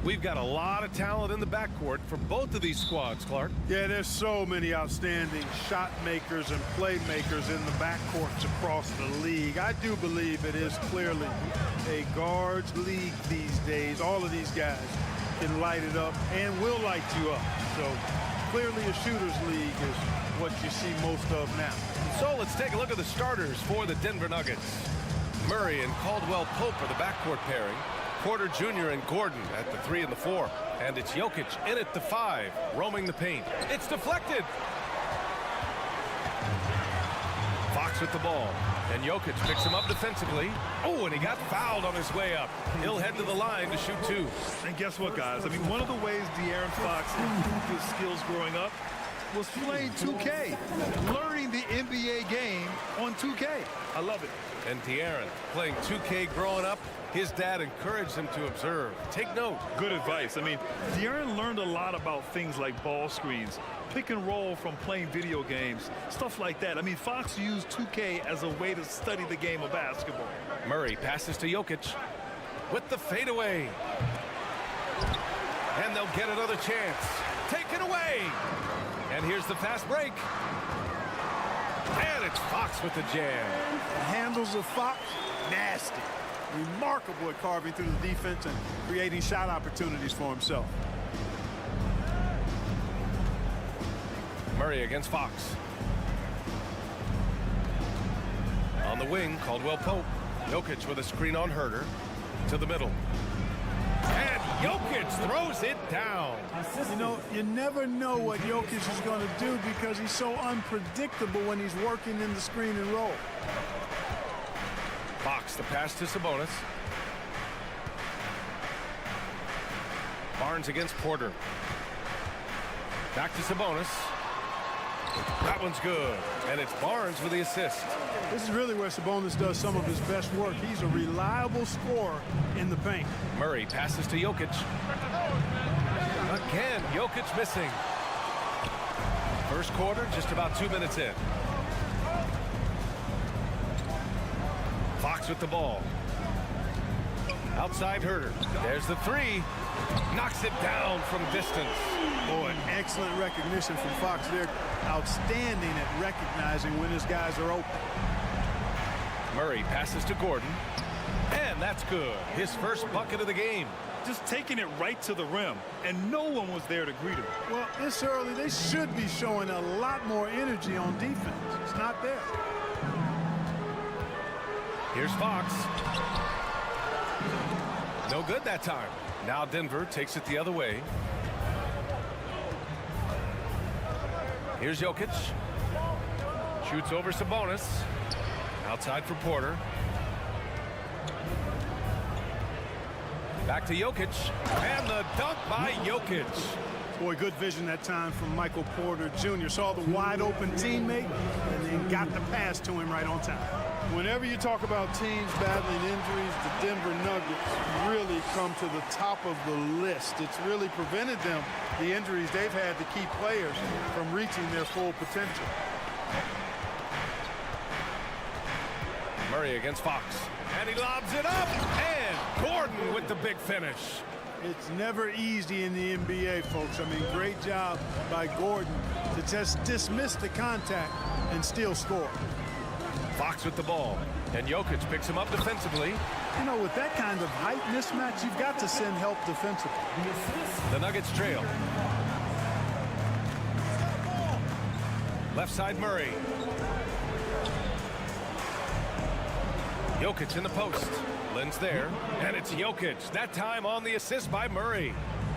We've got a lot of talent in the backcourt for both of these squads, Clark. Yeah, there's so many outstanding shot makers and playmakers in the backcourts across the league. I do believe it is clearly a guards league these days. All of these guys can light it up and will light you up. So clearly a shooter's league is what you see most of now. So let's take a look at the starters for the Denver Nuggets. Murray and Caldwell Pope are the backcourt pairing. Porter Jr. and Gordon at the 3 and the 4. And it's Jokic in at the 5, roaming the paint. It's deflected. Fox with the ball. And Jokic picks him up defensively. Oh, and he got fouled on his way up. He'll head to the line to shoot 2. And guess what, guys? I mean, one of the ways De'Aaron Fox improved his skills growing up was playing 2K, learning the NBA game on 2K. I love it. And De'Aaron playing 2K growing up, his dad encouraged him to observe. Take note. Good advice. I mean, De'Aaron learned a lot about things like ball screens, pick and roll from playing video games, stuff like that. I mean, Fox used 2K as a way to study the game of basketball. Murray passes to Jokic with the fadeaway. And they'll get another chance. Taken away. And here's the fast break. And it's Fox with the jam. The handles of Fox, nasty. Remarkable at carving through the defense and creating shot opportunities for himself. Murray against Fox. On the wing, Caldwell Pope. Jokic with a screen on Herter. To the middle. And Jokic throws it down. You know, you never know what Jokic is going to do because he's so unpredictable when he's working in the screen and roll. Fox, the pass to Sabonis. Barnes against Porter. Back to Sabonis. That one's good. And it's Barnes with the assist. This is really where Sabonis does some of his best work. He's a reliable scorer in the paint. Murray passes to Jokic. Again, Jokic missing. First quarter, just about 2 minutes in. Fox with the ball. Outside Herter. There's the 3. Knocks it down from distance. Boy, excellent recognition from Fox. They're outstanding at recognizing when his guys are open. Murray passes to Gordon. And that's good. His first bucket of the game. Just taking it right to the rim, and no one was there to greet him. Well, this early, they should be showing a lot more energy on defense. It's not there. Here's Fox. No good that time. Now Denver takes it the other way. Here's Jokic. Shoots over Sabonis. Outside for Porter. Back to Jokic. And the dunk by Jokic. Boy, good vision that time from Michael Porter Jr. Saw the wide open teammate and then got the pass to him right on time. Whenever you talk about teams battling injuries, the Denver Nuggets really come to the top of the list. It's really prevented them, the injuries they've had to keep players from reaching their full potential. Murray against Fox. And he lobs it up. And Gordon with the big finish. It's never easy in the NBA, folks. I mean, great job by Gordon to just dismiss the contact and still score. Fox with the ball. And Jokic picks him up defensively. You know, with that kind of height mismatch, you've got to send help defensively. The Nuggets trail. Left side Murray. Jokic in the post. Lin's there, and it's Jokic. That time on the assist by Murray.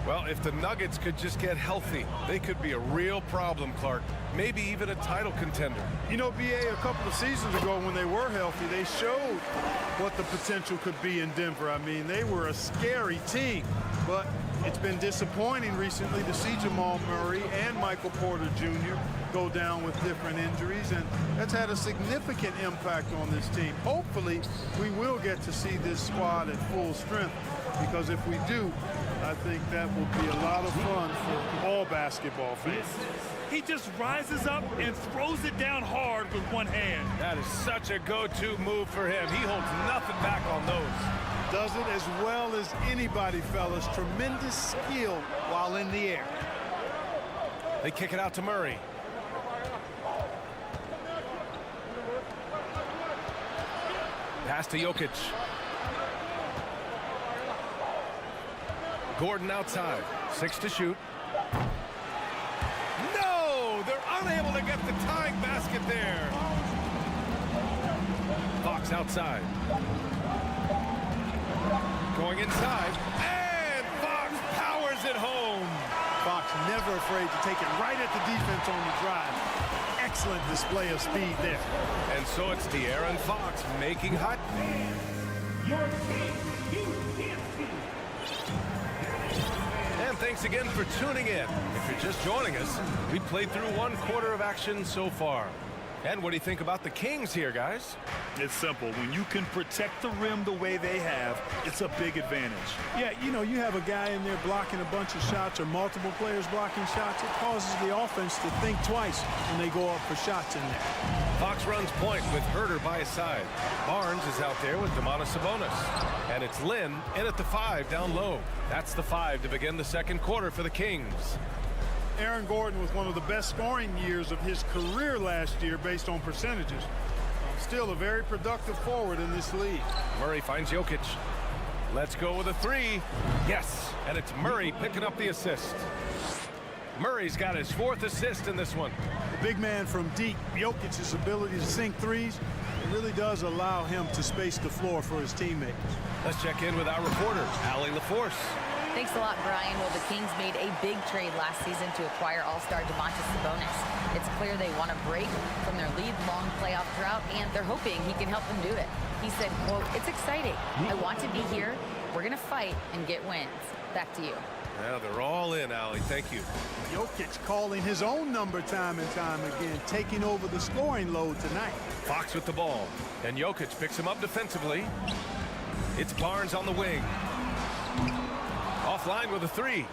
Well, if the Nuggets could just get healthy, they could be a real problem, Clark. Maybe even a title contender. You know, BA, a couple of seasons ago when they were healthy, they showed what the potential could be in Denver. I mean, they were a scary team, but it's been disappointing recently to see Jamal Murray and Michael Porter Jr. go down with different injuries, and that's had a significant impact on this team. Hopefully, we will get to see this squad at full strength, because if we do, I think that will be a lot of fun for all basketball fans. He just rises up and throws it down hard with one hand. That is such a go-to move for him. He holds nothing back on those. Does it as well as anybody, fellas. Tremendous skill while in the air. They kick it out to Murray. Pass to Jokic. Gordon outside. 6 to shoot. No! They're unable to get the tying basket there. Fox outside. Going inside. And Fox powers it home. Fox never afraid to take it right at the defense on the drive. Excellent display of speed there. And so it's De'Aaron Fox making hot. And thanks again for tuning in. If you're just joining us, we played through 1 quarter of action so far. And what do you think about the Kings here, guys? It's simple. When you can protect the rim the way they have, it's a big advantage. Yeah, you know, you have a guy in there blocking a bunch of shots or multiple players blocking shots. It causes the offense to think twice when they go up for shots in there. Fox runs point with Herter by his side. Barnes is out there with Domantas Sabonis. And it's Lynn in at the 5 down low. That's the 5 to begin the second quarter for the Kings. Aaron Gordon was one of the best scoring years of his career last year based on percentages. Still a very productive forward in this league. Murray finds Jokic. Let's go with a 3. Yes, and it's Murray picking up the assist. Murray's got his 4th assist in this one. The big man from deep, Jokic's ability to sink threes, it really does allow him to space the floor for his teammates. Let's check in with our reporter, Allie LaForce. Thanks a lot, Brian. Well, the Kings made a big trade last season to acquire All-Star Domantas Sabonis. It's clear they want to break from their lead-long playoff drought, and they're hoping he can help them do it. He said, quote, "It's exciting. I want to be here. We're going to fight and get wins." Back to you. Yeah, they're all in, Allie. Thank you. Jokic calling his own number time and time again, taking over the scoring load tonight. Fox with the ball, and Jokic picks him up defensively. It's Barnes on the wing. Offline with a 3.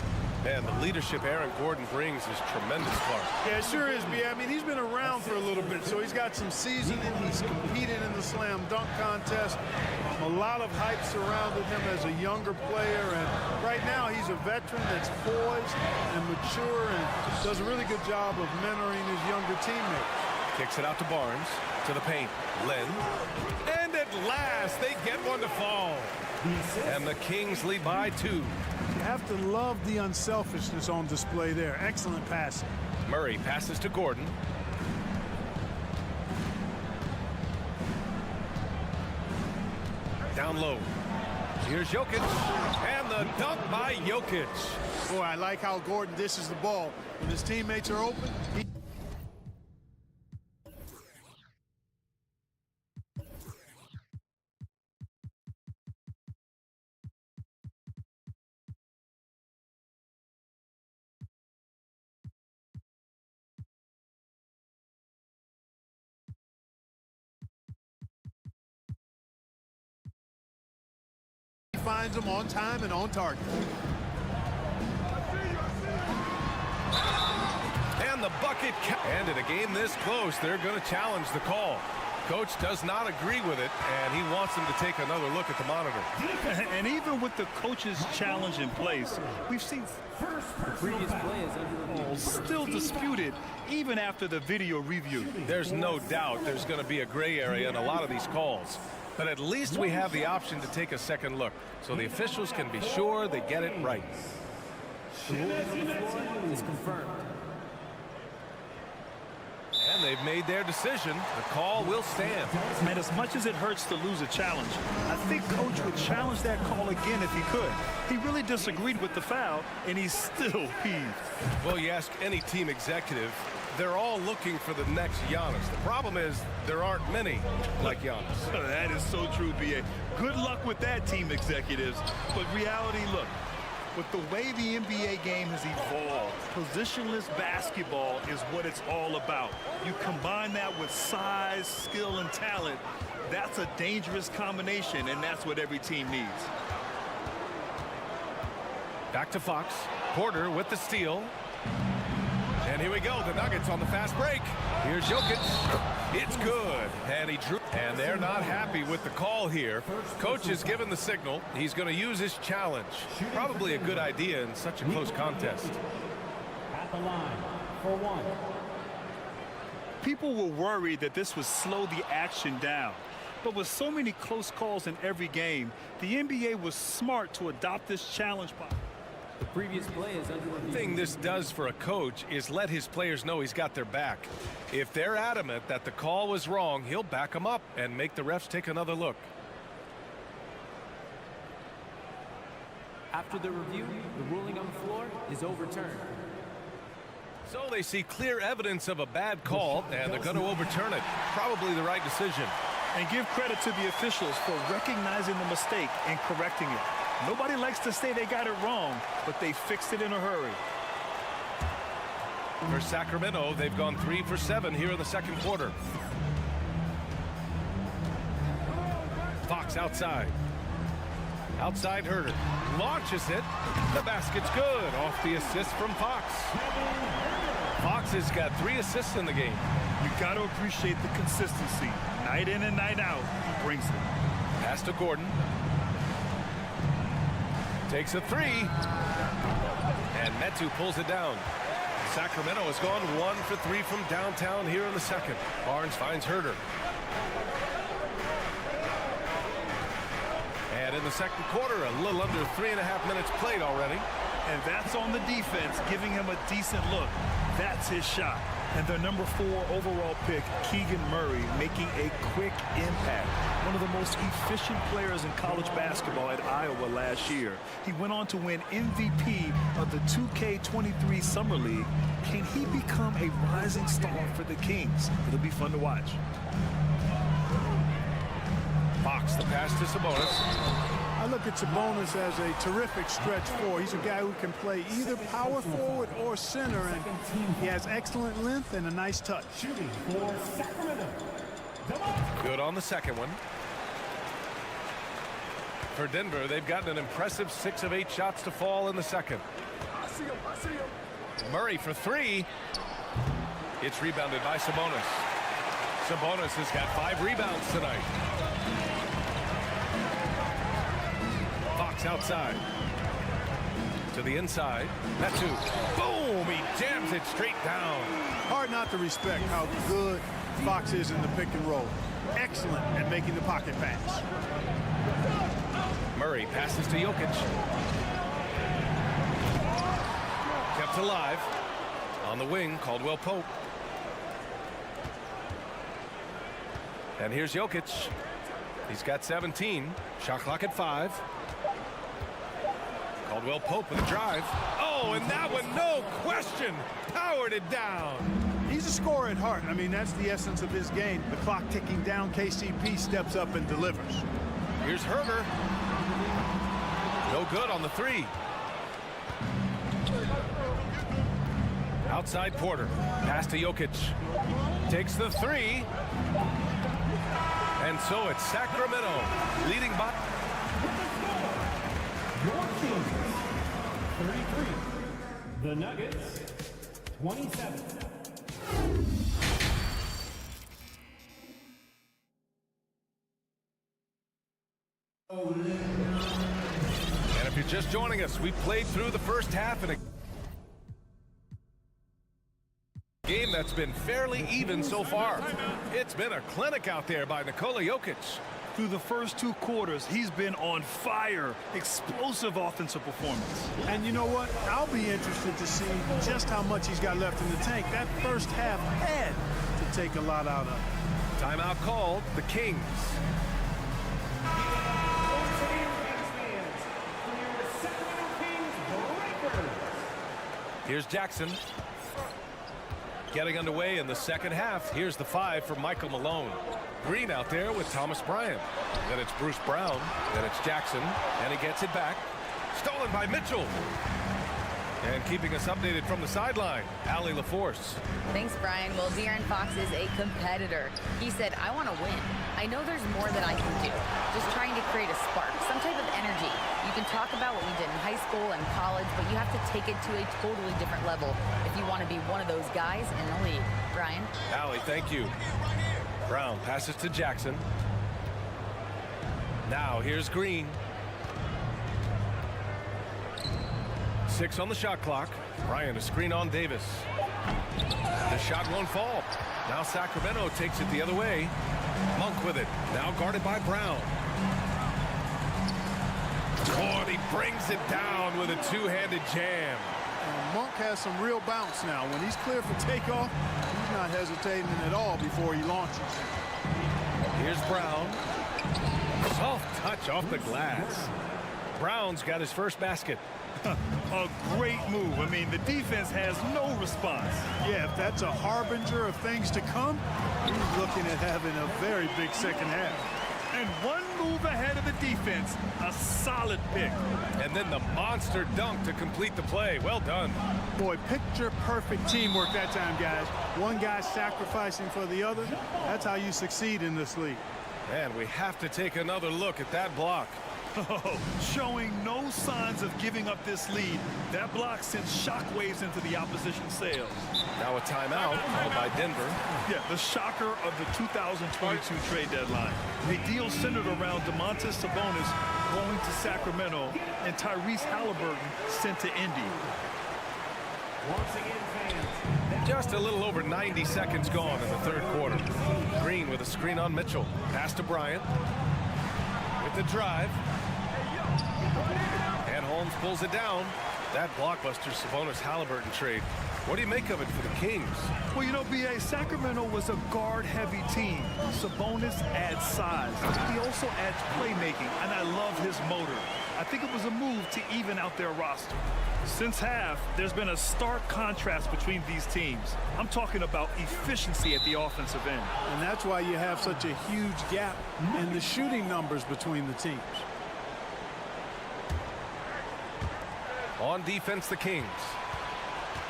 And the leadership Aaron Gordon brings is tremendous, Clark. Yeah, it sure is, B. I mean, he's been around for a little bit, so he's got some seasoning. He's competed in the slam dunk contest. A lot of hype surrounded him as a younger player, and right now he's a veteran that's poised and mature and does a really good job of mentoring his younger teammates. Kicks it out to Barnes, to the paint. Lynn. And at last, they get one to fall. And the Kings lead by 2. You have to love the unselfishness on display there. Excellent passing. Murray passes to Gordon. Down low. Here's Jokic. And the dunk by Jokic. Boy, I like how Gordon dishes the ball. When his teammates are open, he finds them on time and on target. And the bucket. And in a game this close, they're going to challenge the call. Coach does not agree with it, and he wants them to take another look at the monitor. And even with the coach's challenge in place, we've seen previous players still disputed even after the video review. There's no doubt there's going to be a gray area in a lot of these calls. But at least we have the option to take a second look, so the officials can be sure they get it right. Is confirmed. And they've made their decision. The call will stand. And as much as it hurts to lose a challenge, I think Coach would challenge that call again if he could. He really disagreed with the foul, and he's still peeved. Well, you ask any team executive, they're all looking for the next Giannis. The problem is there aren't many like Giannis. That is so true, B.A. Good luck with that, team executives. But reality, look, with the way the NBA game has evolved, positionless basketball is what it's all about. You combine that with size, skill, and talent, that's a dangerous combination, and that's what every team needs. Back to Fox. Porter with the steal. And And here we go, the Nuggets on the fast break. Here's Jokic. It's good. And he drew. And they're not happy with the call here. Coach has given the signal. He's going to use his challenge. Probably a good idea in such a close contest. At the line for one. People were worried that this would slow the action down. But with so many close calls in every game, the NBA was smart to adopt this challenge. The previous play is under review. The thing this does for a coach is let his players know he's got their back. If they're adamant that the call was wrong, he'll back them up and make the refs take another look. After the review, the ruling on the floor is overturned. So they see clear evidence of a bad call, and they're going to overturn it. Probably the right decision. And give credit to the officials for recognizing the mistake and correcting it. Nobody likes to say they got it wrong, but they fixed it in a hurry. For Sacramento, they've gone 3 for 7 here in the second quarter. Fox outside. Outside Herter. Launches it. The basket's good. Off the assist from Fox. Fox has got 3 assists in the game. You got to appreciate the consistency. Night in and night out, he brings it. Pass to Gordon. Takes a 3. And Metu pulls it down. Sacramento has gone 1 for 3 from downtown here in the second. Barnes finds Herter. And in the second quarter, a little under 3.5 minutes played already. And that's on the defense, giving him a decent look. That's his shot. And their number 4 overall pick, Keegan Murray, making a quick impact. One of the most efficient players in college basketball at Iowa last year. He went on to win MVP of the 2K23 Summer League. Can he become a rising star for the Kings? It'll be fun to watch. Fox, the pass to Sabonis. I look at Sabonis as a terrific stretch four. He's a guy who can play either power forward or center, and he has excellent length and a nice touch. Shooting for Sacramento. Good on the second one. For Denver, they've gotten an impressive 6 of 8 shots to fall in the second. I see him. Murray for 3. It's rebounded by Sabonis. Sabonis has got 5 rebounds tonight. Fox outside. To the inside. Metu. Boom! He jams it straight down. Hard not to respect how good Fox is in the pick and roll. Excellent at making the pocket pass. Murray passes to Jokic. Kept alive. On the wing, Caldwell Pope. And here's Jokic. He's got 17. Shot clock at 5. Caldwell Pope with a drive. Oh, and that one, no question, powered it down. He's a scorer at heart. I mean, that's the essence of his game. The clock ticking down, KCP steps up and delivers. Here's Herter. No good on the 3. Outside Porter. Pass to Jokic. Takes the 3. And so it's Sacramento leading by. Your Kings, 33. The Nuggets, 27. And if you're just joining us, we played through the first half in a game that's been fairly even so far. It's been a clinic out there by Nikola Jokic. Through the first 2 quarters, he's been on fire. Explosive offensive performance. And you know what? I'll be interested to see just how much he's got left in the tank. That first half had to take a lot out of it. Timeout called, the Kings. Here's Jackson. Getting underway in the second half. Here's the 5 for Michael Malone. Green out there with Thomas Bryant. Then it's Bruce Brown. Then it's Jackson. And he gets it back. Stolen by Mitchell. And keeping us updated from the sideline, Allie LaForce. Thanks, Brian. Well, De'Aaron Fox is a competitor. He said, I want to win. I know there's more that I can do. Just trying to create a spark, some type of energy. You can talk about what you did in high school and college, but you have to take it to a totally different level if you want to be one of those guys in the league. Brian? Allie, thank you. Brown passes to Jackson. Now here's Green. 6 on the shot clock. Bryant a screen on Davis. The shot won't fall. Now Sacramento takes it the other way. Monk with it. Now guarded by Brown. Oh, and he brings it down with a two-handed jam. Monk has some real bounce now. When he's clear for takeoff, he's not hesitating at all before he launches. Here's Brown. Soft touch off the glass. Brown's got his first basket. A great move. I mean, the defense has no response. Yeah, if that's a harbinger of things to come, he's looking at having a very big second half. And one move ahead of the defense, a solid pick. And then the monster dunk to complete the play. Well done. Boy, picture perfect teamwork that time, guys. One guy sacrificing for the other. That's how you succeed in this league. And we have to take another look at that block. Oh, showing no signs of giving up this lead. That block sends shockwaves into the opposition sails. Now a timeout called by Denver. Yeah, the shocker of the 2022 trade deadline. A deal centered around Domantas Sabonis going to Sacramento and Tyrese Halliburton sent to Indy. Once again, fans. Just a little over 90 seconds gone in the third quarter. Green with a screen on Mitchell. Pass to Bryant. With the drive. And Holmes pulls it down. That blockbuster Sabonis-Halliburton trade. What do you make of it for the Kings? Well, you know, B.A., Sacramento was a guard-heavy team. Sabonis adds size. He also adds playmaking, and I love his motor. I think it was a move to even out their roster. Since half, there's been a stark contrast between these teams. I'm talking about efficiency at the offensive end. And that's why you have such a huge gap in the shooting numbers between the teams. On defense, the Kings.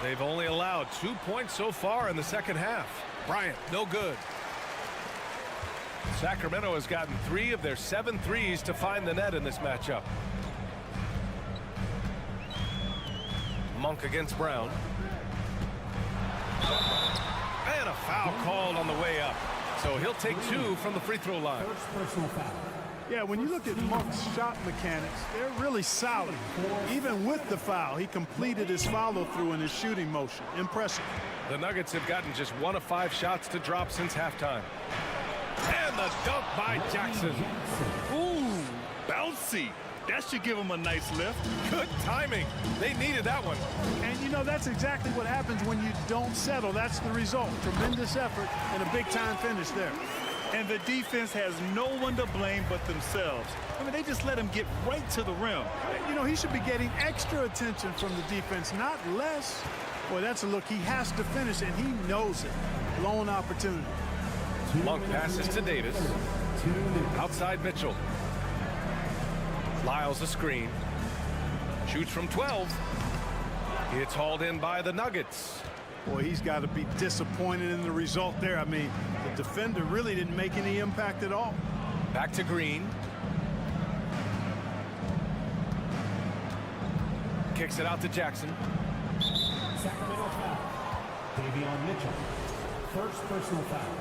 They've only allowed 2 points so far in the second half. Bryant, no good. Sacramento has gotten 3 of their 7 threes to find the net in this matchup. Monk against Brown. And a foul called on the way up. So he'll take 2 from the free throw line. First personal foul. Yeah, when you look at Monk's shot mechanics, they're really solid. Even with the foul, he completed his follow-through in his shooting motion. Impressive. The Nuggets have gotten just 1 of 5 shots to drop since halftime. And the dunk by Jackson. Ooh, bouncy. That should give him a nice lift. Good timing. They needed that one. And, you know, that's exactly what happens when you don't settle. That's the result. Tremendous effort and a big-time finish there. And the defense has no one to blame but themselves. I mean, they just let him get right to the rim. You know, he should be getting extra attention from the defense, not less. Boy, that's a look. He has to finish, and he knows it. Blown opportunity. Monk passes to Davis. Outside Mitchell. Lyles a screen. Shoots from 12. It's hauled in by the Nuggets. Boy, he's got to be disappointed in the result there. I mean, the defender really didn't make any impact at all. Back to Green. Kicks it out to Jackson. Sacramento foul. Davion Mitchell. First personal foul.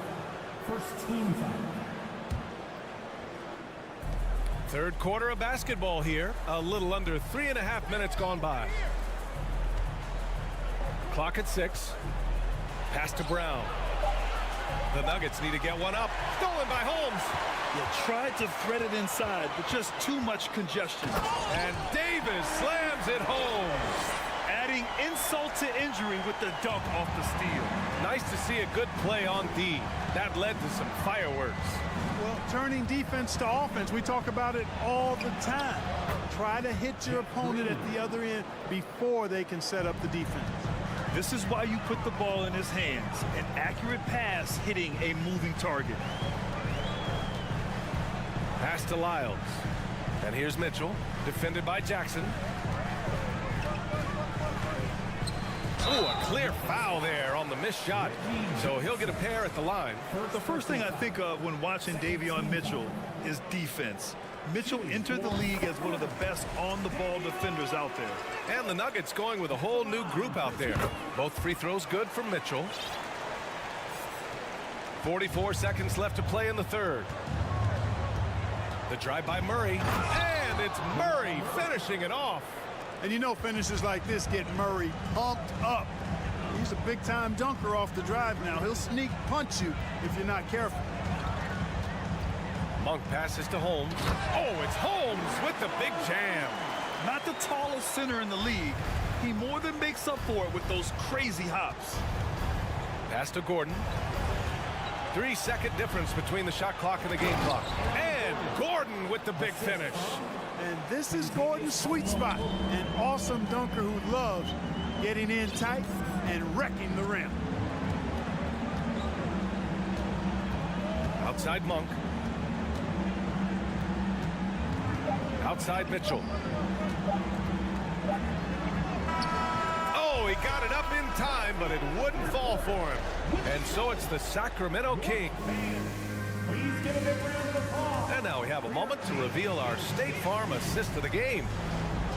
First team foul. Third quarter of basketball here. A little under 3.5 minutes gone by. Clock at 6. Pass to Brown. The Nuggets need to get one up. Stolen by Holmes. You tried to thread it inside, but just too much congestion. And Davis slams it home. Adding insult to injury with the dunk off the steal. Nice to see a good play on D. That led to some fireworks. Well, turning defense to offense, we talk about it all the time. Try to hit your opponent at the other end before they can set up the defense. This is why you put the ball in his hands. An accurate pass hitting a moving target. Pass to Lyles. And here's Mitchell, defended by Jackson. Ooh, a clear foul there on the missed shot. So he'll get a pair at the line. The first thing I think of when watching Davion Mitchell is defense. Mitchell entered the league as one of the best on-the-ball defenders out there. And the Nuggets going with a whole new group out there. Both free throws good from Mitchell. 44 seconds left to play in the third. The drive by Murray. And it's Murray finishing it off. And you know finishes like this get Murray pumped up. He's a big-time dunker off the drive now. He'll sneak punch you if you're not careful. Monk passes to Holmes. Oh, it's Holmes with the big jam. Not the tallest center in the league. He more than makes up for it with those crazy hops. Pass to Gordon. 3-second difference between the shot clock and the game clock. And Gordon with the big finish. And this is Gordon's sweet spot. An awesome dunker who loves getting in tight and wrecking the rim. Outside Monk. Outside Mitchell. Oh, he got it up in time, but it wouldn't fall for him. And so it's the Sacramento Kings. And now we have a moment to reveal our State Farm assist of the game.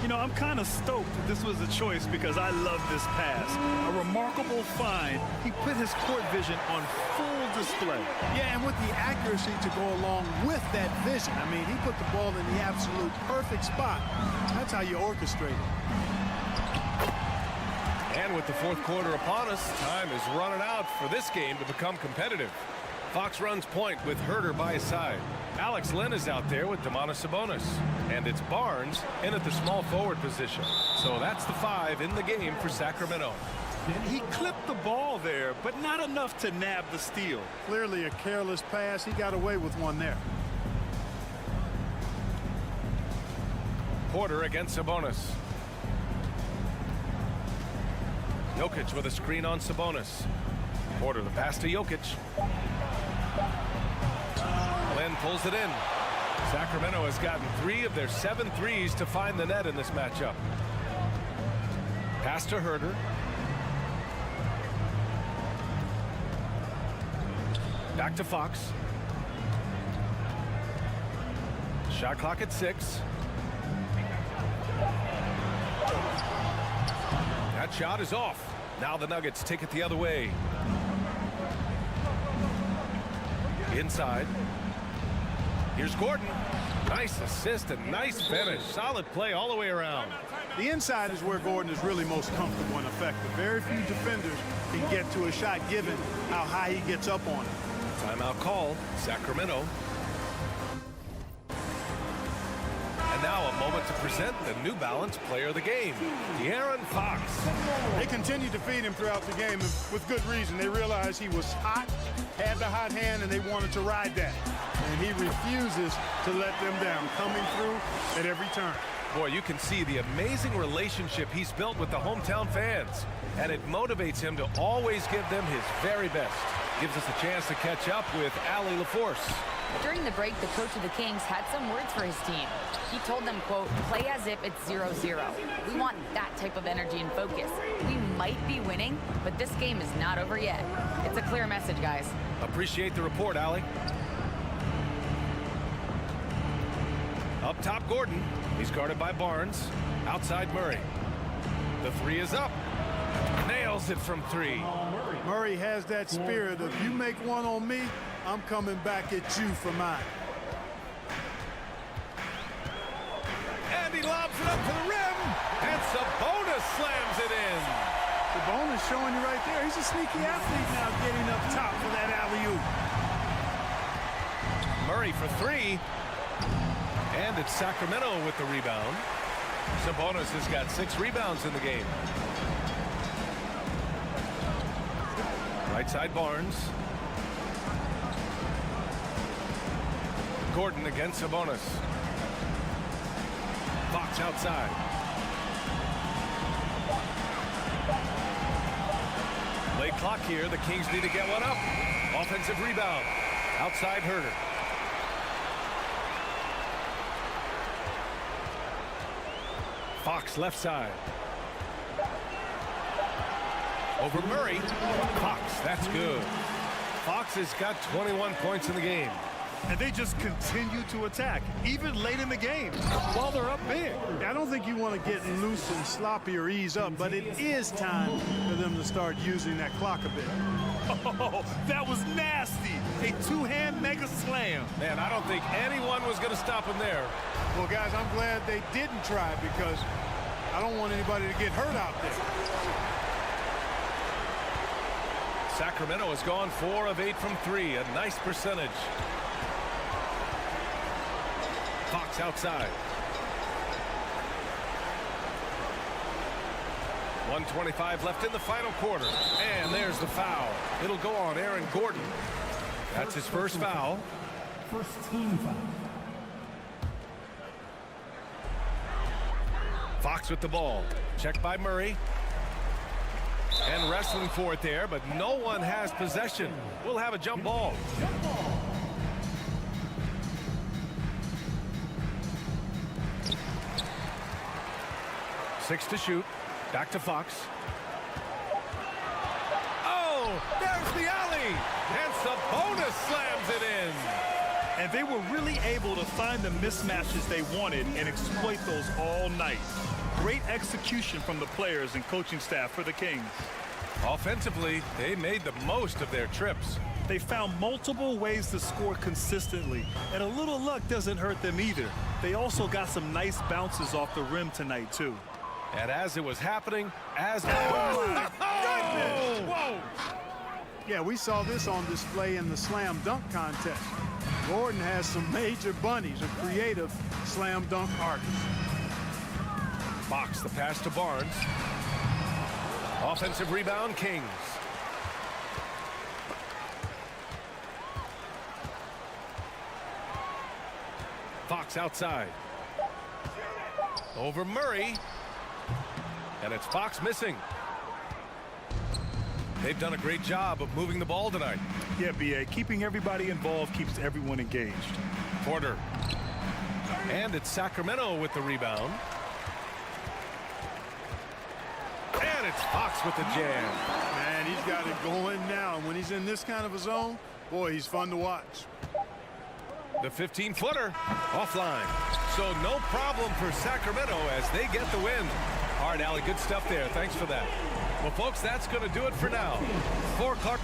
You know, I'm kind of stoked that this was a choice because I love this pass. A remarkable find. He put his court vision on full display. Yeah, and with the accuracy to go along with that vision. I mean, he put the ball in the absolute perfect spot. That's how you orchestrate it. And with the fourth quarter upon us, time is running out for this game to become competitive. Fox runs point with Herter by his side. Alex Lynn is out there with Domantas Sabonis. And it's Barnes in at the small forward position. So that's the 5 in the game for Sacramento. He clipped the ball there, but not enough to nab the steal. Clearly a careless pass. He got away with one there. Porter against Sabonis. Jokic with a screen on Sabonis. Porter the pass to Jokic. Lynn pulls it in. Sacramento has gotten 3 of their 7 threes to find the net in this matchup. Pass to Herter. Back to Fox. Shot clock at 6. That shot is off. Now the Nuggets take it the other way. Inside. Here's Gordon. Nice assist and nice finish. Solid play all the way around. The inside is where Gordon is really most comfortable and effective. Very few defenders can get to a shot given how high he gets up on it. Timeout call, Sacramento. And now a moment to present the New Balance player of the game, De'Aaron Fox. They continued to feed him throughout the game, and with good reason. They realized he was hot, had the hot hand, and they wanted to ride that. And he refuses to let them down, coming through at every turn. Boy, you can see the amazing relationship he's built with the hometown fans. And it motivates him to always give them his very best. Gives us a chance to catch up with Allie LaForce. During the break, the coach of the Kings had some words for his team. He told them, quote, play as if it's 0-0. We want that type of energy and focus. We might be winning, but this game is not over yet. It's a clear message, guys. Appreciate the report, Allie. Up top, Gordon. He's guarded by Barnes. Outside, Murray. The 3 is up. Nails it from 3. Murray has that spirit of you make one on me, I'm coming back at you for mine. And he lobs it up to the rim. And Sabonis slams it in. Sabonis showing you right there. He's a sneaky athlete now getting up top for that alley-oop. Murray for 3. And it's Sacramento with the rebound. Sabonis has got 6 rebounds in the game. Right side Barnes. Gordon against Sabonis. Fox outside. Late clock here. The Kings need to get one up. Offensive rebound. Outside Herter. Fox left side. Over Murray. Fox, that's good. Fox has got 21 points in the game. And they just continue to attack, even late in the game, while they're up big. I don't think you want to get loose and sloppy or ease up, but it is time for them to start using that clock a bit. Oh, that was nasty. A two-hand mega slam. Man, I don't think anyone was going to stop him there. Well, guys, I'm glad they didn't try because I don't want anybody to get hurt out there. Sacramento has gone 4 of 8 from 3, a nice percentage. Fox outside. 1:25 left in the final quarter. And there's the foul. It'll go on Aaron Gordon. That's his first foul. First team foul. Fox with the ball. Checked by Murray. And wrestling for it there, but no one has possession. We'll have a jump ball. Jump ball. 6 to shoot. Back to Fox. Oh, there's the alley. And Sabonis slams it in. And they were really able to find the mismatches they wanted and exploit those all night. Great execution from the players and coaching staff for the Kings. Offensively, they made the most of their trips. They found multiple ways to score consistently, and a little luck doesn't hurt them either. They also got some nice bounces off the rim tonight, too. And as it was happening, as... Oh, my goodness! Whoa! Yeah, we saw this on display in the slam dunk contest. Gordon has some major bunnies, a creative slam dunk artist. Fox, the pass to Barnes. Offensive rebound, Kings. Fox outside. Over Murray. And it's Fox missing. They've done a great job of moving the ball tonight. Yeah, B.A., keeping everybody involved keeps everyone engaged. Porter. And it's Sacramento with the rebound. And it's Fox with the jam. Man, he's got it going now. And when he's in this kind of a zone, boy, he's fun to watch. The 15-footer offline. So no problem for Sacramento as they get the win. All right, Allie, good stuff there. Thanks for that. Well, folks, that's going to do it for now. 4 o'clock.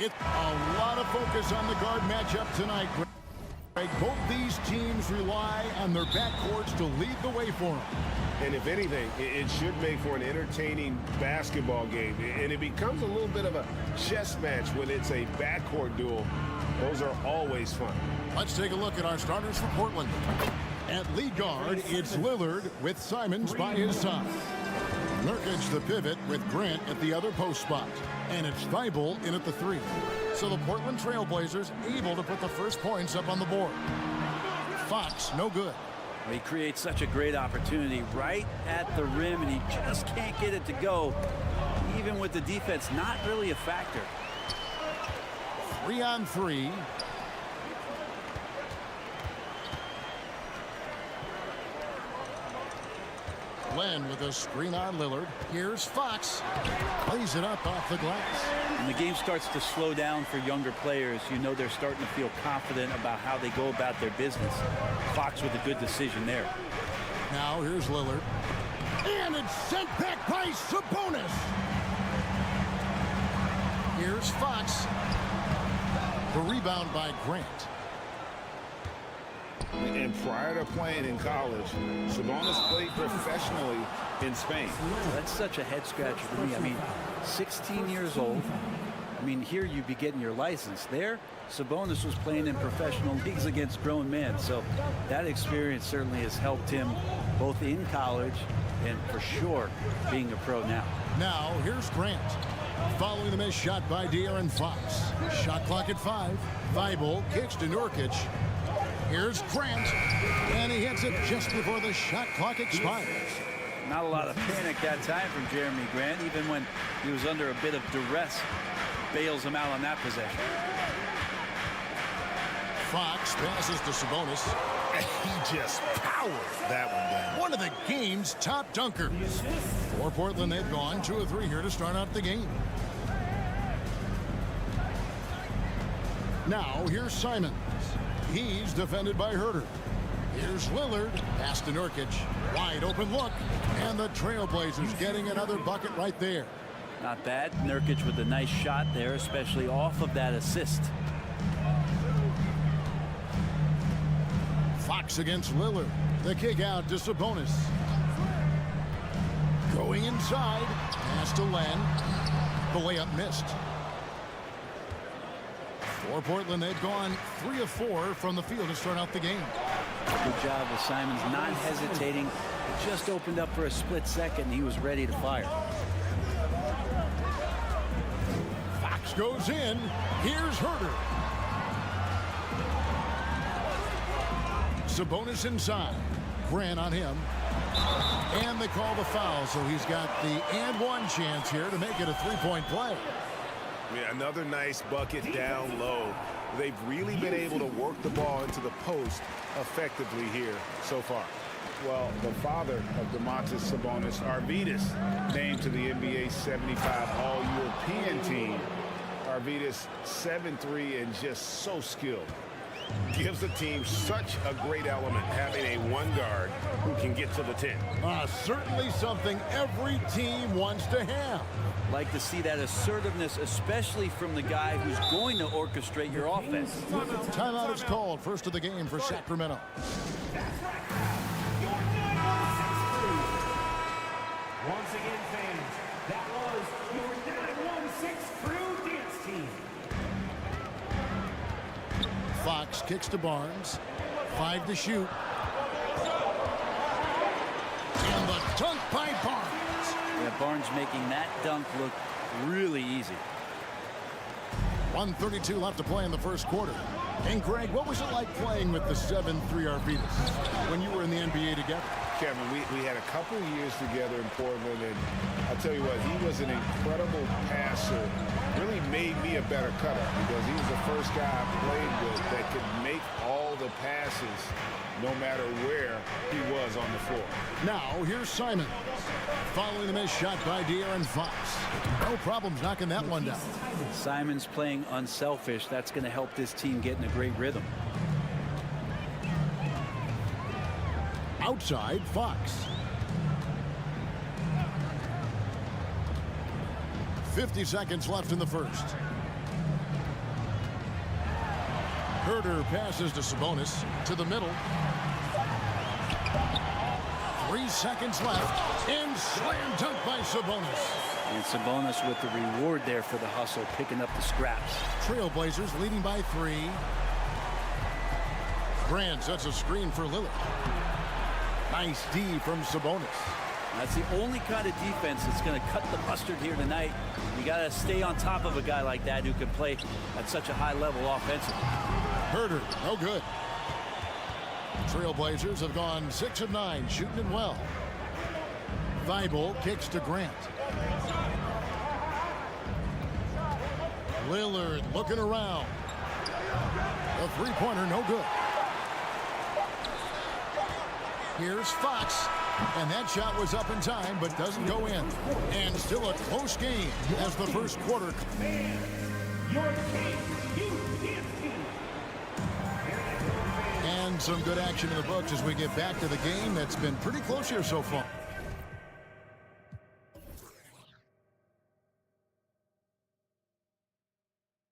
It's a lot of focus on the guard matchup tonight, Greg. Both these teams rely on their backcourts to lead the way for them. And if anything, it should make for an entertaining basketball game. And it becomes a little bit of a chess match when it's a backcourt duel. Those are always fun. Let's take a look at our starters for Portland. At lead guard, it's Lillard with Simons by his side. Nurkic the pivot with Grant at the other post spot. And it's Thibault in at the 3. So the Portland Trailblazers able to put the first points up on the board. Fox, no good. He creates such a great opportunity right at the rim, and he just can't get it to go, even with the defense not really a factor. 3-on-3. Len with a screen on Lillard. Here's Fox. Plays it up off the glass. When the game starts to slow down for younger players, you know they're starting to feel confident about how they go about their business. Fox with a good decision there. Now here's Lillard. And it's sent back by Sabonis. Here's Fox. The rebound by Grant. And prior to playing in college, Sabonis played professionally in Spain. That's such a head scratcher to me. I mean, 16 years old. I mean, here you'd be getting your license. There, Sabonis was playing in professional leagues against grown men. So that experience certainly has helped him both in college and for sure being a pro now. Now here's Grant. Following the missed shot by De'Aaron Fox. Shot clock at 5. Thibault kicks to Nurkic. Here's Grant, and he hits it just before the shot clock expires. Not a lot of panic that time from Jeremy Grant, even when he was under a bit of duress. Bails him out on that possession. Fox passes to Sabonis. He just powered that one down. One of the game's top dunkers. For Portland, they've gone 2 of 3 here to start out the game. Now here's Simons. He's defended by Herter. Here's Lillard. Pass to Nurkic. Wide open look. And the Trailblazers getting another bucket right there. Not bad. Nurkic with a nice shot there, especially off of that assist. Fox against Lillard. The kick out to Sabonis. Going inside. Pass to Len. The layup missed. For Portland, they've gone 3 of 4 from the field to start out the game. Good job with Simons not hesitating. It just opened up for a split second. He was ready to fire. Fox goes in. Here's Herter. Sabonis inside. Grant on him. And they call the foul, so he's got the and one chance here to make it a 3-point play. Yeah, another nice bucket down low. They've really been able to work the ball into the post effectively here so far. Well, the father of Domantas Sabonis, Arvydas, named to the NBA 75 All-European team. Arvydas, 7'3", and just so skilled. Gives the team such a great element having a one guard who can get to the 10. Certainly something every team wants to have. Like to see that assertiveness, especially from the guy who's going to orchestrate your offense. Timeout is called. First of the game for Sacramento. Once again, fans, that was your 916 Crew Dance Team. Fox kicks to Barnes. 5 to shoot. And the dunk by Barnes. Yeah, Barnes making that dunk look really easy. 1:32 left to play in the first quarter. And Greg, what was it like playing with the 7'3" Arvydas when you were in the NBA together? Kevin, we had a couple years together in Portland, and I'll tell you what, he was an incredible passer. Really made me a better cutter because he was the first guy I played with that could make all the passes no matter where he was on the floor. Now, here's Simons. Following the missed shot by De'Aaron Fox. No problems knocking that one down. Simons playing unselfish. That's going to help this team get in a great rhythm. Outside, Fox. 50 seconds left in the first. Herder passes to Sabonis to the middle. 3 seconds left, and slam dunk by Sabonis. And Sabonis with the reward there for the hustle, picking up the scraps. Trailblazers leading by 3. Grant sets a screen for Lillard. Nice D from Sabonis. That's the only kind of defense that's going to cut the mustard here tonight. You got to stay on top of a guy like that who can play at such a high level offensively. Herder, no good. Trailblazers have gone 6 of 9, shooting it well. Thibault kicks to Grant. Lillard looking around. The three-pointer, no good. Here's Fox. And that shot was up in time, but doesn't go in. And still a close game as the first quarter. And some good action in the books as we get back to the game that's been pretty close here so far.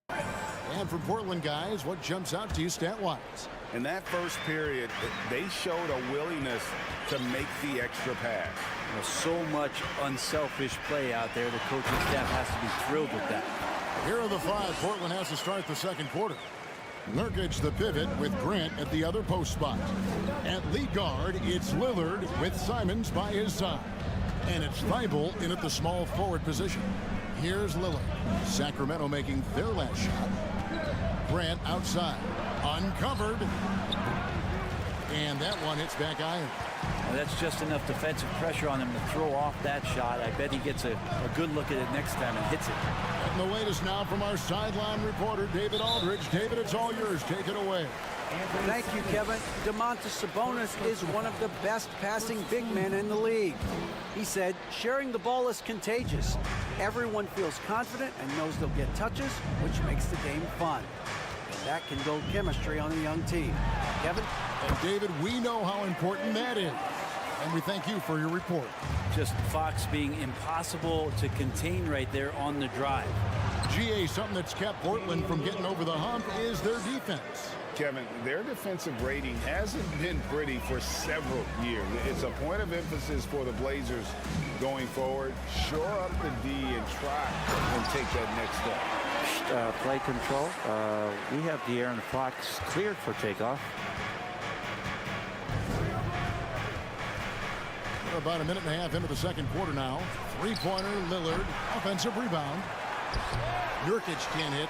And from Portland, guys, what jumps out to you stat-wise? In that first period, they showed a willingness to make the extra pass. So much unselfish play out there. The coaching staff has to be thrilled with that. Here are the 5 Portland has to start the second quarter. Nurkic the pivot with Grant at the other post spot. At lead guard, it's Lillard with Simons by his side. And it's Thibault in at the small forward position. Here's Lillard. Sacramento making their last shot. Grant outside. Uncovered. And that one hits back iron. Well, that's just enough defensive pressure on him to throw off that shot. I bet he gets a good look at it next time and hits it. And the latest now from our sideline reporter, David Aldridge. David, it's all yours. Take it away. Thank you, Kevin. Domantas Sabonis is one of the best passing big men in the league. He said, sharing the ball is contagious. Everyone feels confident and knows they'll get touches, which makes the game fun. And that can build chemistry on a young team. Kevin? And David, we know how important that is. And we thank you for your report. Just Fox being impossible to contain right there on the drive. GA, something that's kept Portland from getting over the hump is their defense. Kevin, their defensive rating hasn't been pretty for several years. It's a point of emphasis for the Blazers going forward. Shore up the D and try and take that next step. Play control. We have De'Aaron Fox cleared for takeoff. We're about a minute and a half into the second quarter now. Three-pointer, Lillard, offensive rebound. Nurkic can't hit.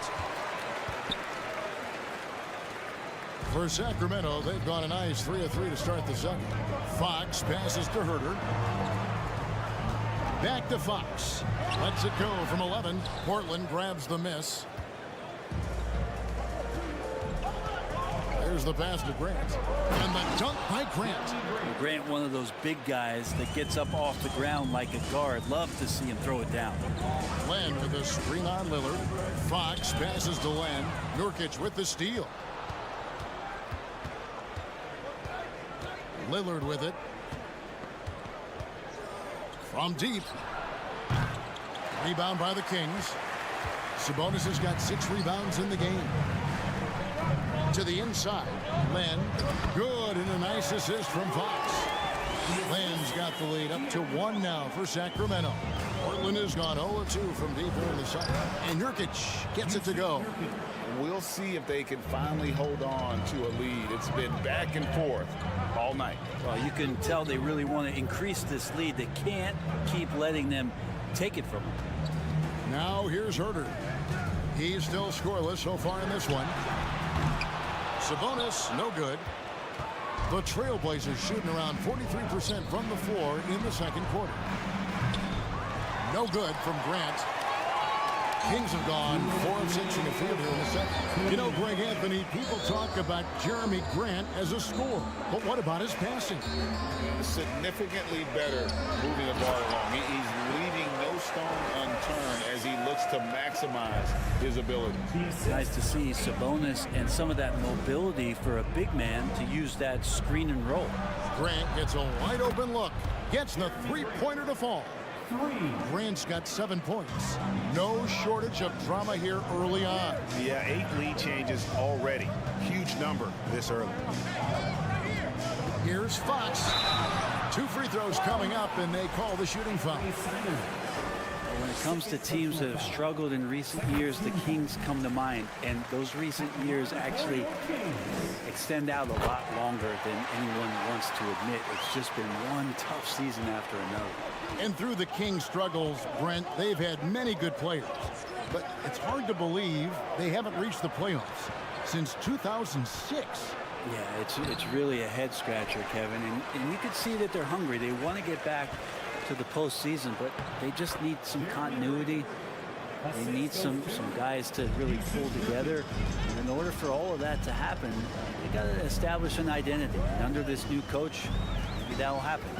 For Sacramento, they've gone a nice 3 of 3 to start the second. Fox passes to Herder. Back to Fox. Lets it go from 11. Portland grabs the miss. There's the pass to Grant. And the dunk by Grant. Grant, one of those big guys that gets up off the ground like a guard. Love to see him throw it down. Len with a screen on Lillard. Fox passes to Len. Nurkic with the steal. Lillard with it. From deep. Rebound by the Kings. Sabonis has got 6 rebounds in the game. To the inside. Len. Good, and a nice assist from Fox. Len's got the lead up to 1 now for Sacramento. Portland has gone 0-2 from deep here in the second. And Nurkic gets it to go. We'll see if they can finally hold on to a lead. It's been back and forth all night. Well, you can tell they really want to increase this lead. They can't keep letting them take it from them. Now here's Herder. He's still scoreless so far in this one. Sabonis, no good. The Trailblazers shooting around 43% from the floor in the second quarter. No good from Grant. Kings have gone 4 of 6 in the field here in the second. You know, Greg Anthony, people talk about Jeremy Grant as a scorer, but what about his passing? Significantly better moving the ball along. He's leaving no stone unturned as he looks to maximize his abilities. Nice to see Sabonis and some of that mobility for a big man to use that screen and roll. Grant gets a wide open look. Gets the three-pointer to fall. Grant's got 7 points. No shortage of drama here early on. Yeah, 8 lead changes already. Huge number this early. Here's Fox. 2 free throws coming up, and they call the shooting foul. When it comes to teams that have struggled in recent years, the Kings come to mind, and those recent years actually extend out a lot longer than anyone wants to admit. It's just been one tough season after another. And through the Kings' struggles, Brent, they've had many good players. But it's hard to believe they haven't reached the playoffs since 2006. Yeah, it's really a head scratcher, Kevin, and you can see that they're hungry. They want to get back to the postseason, but they just need some continuity. They need some guys to really pull together. And in order for all of that to happen, they got to establish an identity. And under this new coach, maybe that'll happen.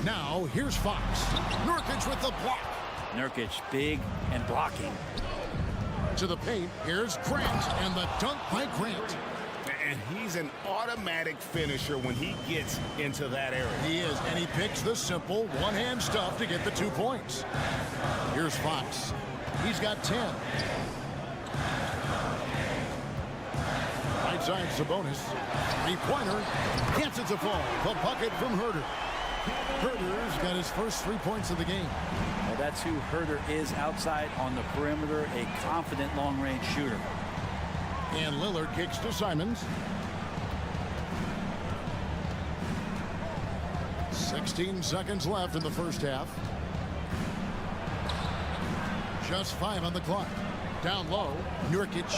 Now, here's Fox. Nurkic with the block. Nurkic, big and blocking. To the paint, here's Grant, and the dunk by Grant. And he's an automatic finisher when he gets into that area. He is, and he picks the simple one-hand stuff to get the 2 points. Here's Fox. He's got 10. Right side, Sabonis. 3-pointer. Gets it to fall. The bucket from Herter. Herter's got his first 3 points of the game. Well, that's who Herter is outside on the perimeter, a confident long-range shooter. And Lillard kicks to Simons. 16 seconds left in the first half. Just 5 on the clock. Down low, Nurkic.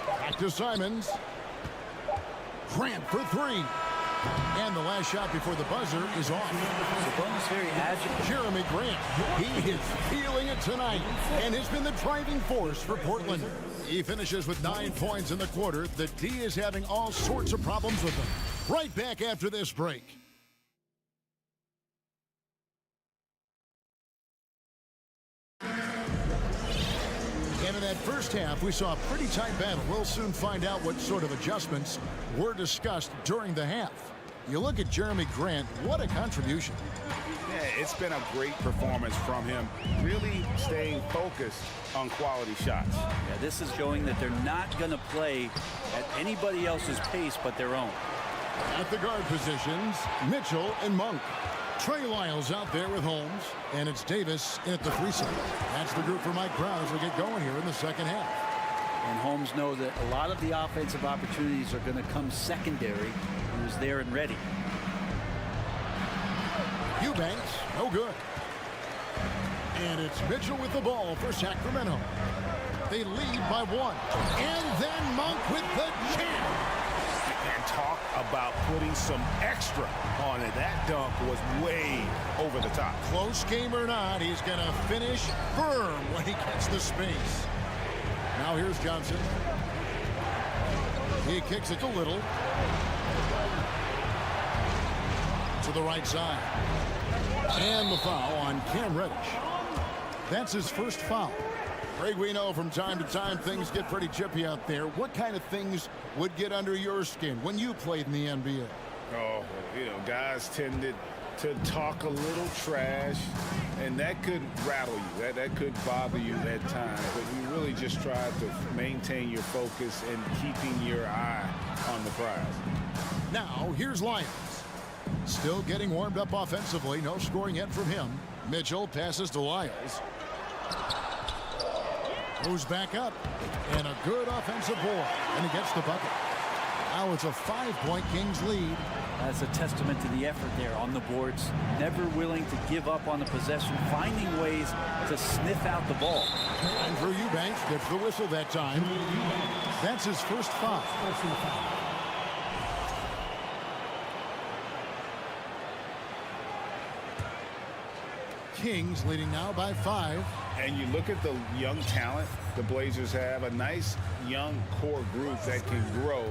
Back to Simons. Grant for 3. And the last shot before the buzzer is off. Sabonis very agile. Jeremy Grant, he is feeling it tonight and has been the driving force for Portland. He finishes with 9 points in the quarter. The D is having all sorts of problems with him. Right back after this break. And in that first half, we saw a pretty tight battle. We'll soon find out what sort of adjustments were discussed during the half. You look at Jeremy Grant, what a contribution. Yeah, it's been a great performance from him, really staying focused on quality shots. Yeah, this is showing that they're not going to play at anybody else's pace but their own. At the guard positions, Mitchell and Monk. Trey Lyles out there with Holmes, and it's Davis in at the 3 side. That's the group for Mike Brown as we get going here in the second half. And Holmes knows that a lot of the offensive opportunities are going to come secondary. He was there and ready. Eubanks, no good. And it's Mitchell with the ball for Sacramento. They lead by 1. And then Monk with the jam. And talk about putting some extra on it. That dunk was way over the top. Close game or not, he's going to finish firm when he gets the space. Now here's Johnson. He kicks it a little. To the right side. And the foul on Cam Reddish. That's his first foul. Greg, we know from time to time things get pretty chippy out there. What kind of things would get under your skin when you played in the NBA? Oh, you know, guys tended to talk a little trash, and that could rattle you. That could bother you at times. But you really just try to maintain your focus and keeping your eye on the prize. Now, here's Lyons. Still getting warmed up offensively. No scoring yet from him. Mitchell passes to Lyles. Moves back up. And a good offensive board. And he gets the bucket. Now it's a 5-point Kings lead. That's a testament to the effort there on the boards. Never willing to give up on the possession. Finding ways to sniff out the ball. Andrew Eubanks gets the whistle that time. That's his first foul. Kings leading now by 5. And you look at the young talent the Blazers have, a nice young core group that can grow.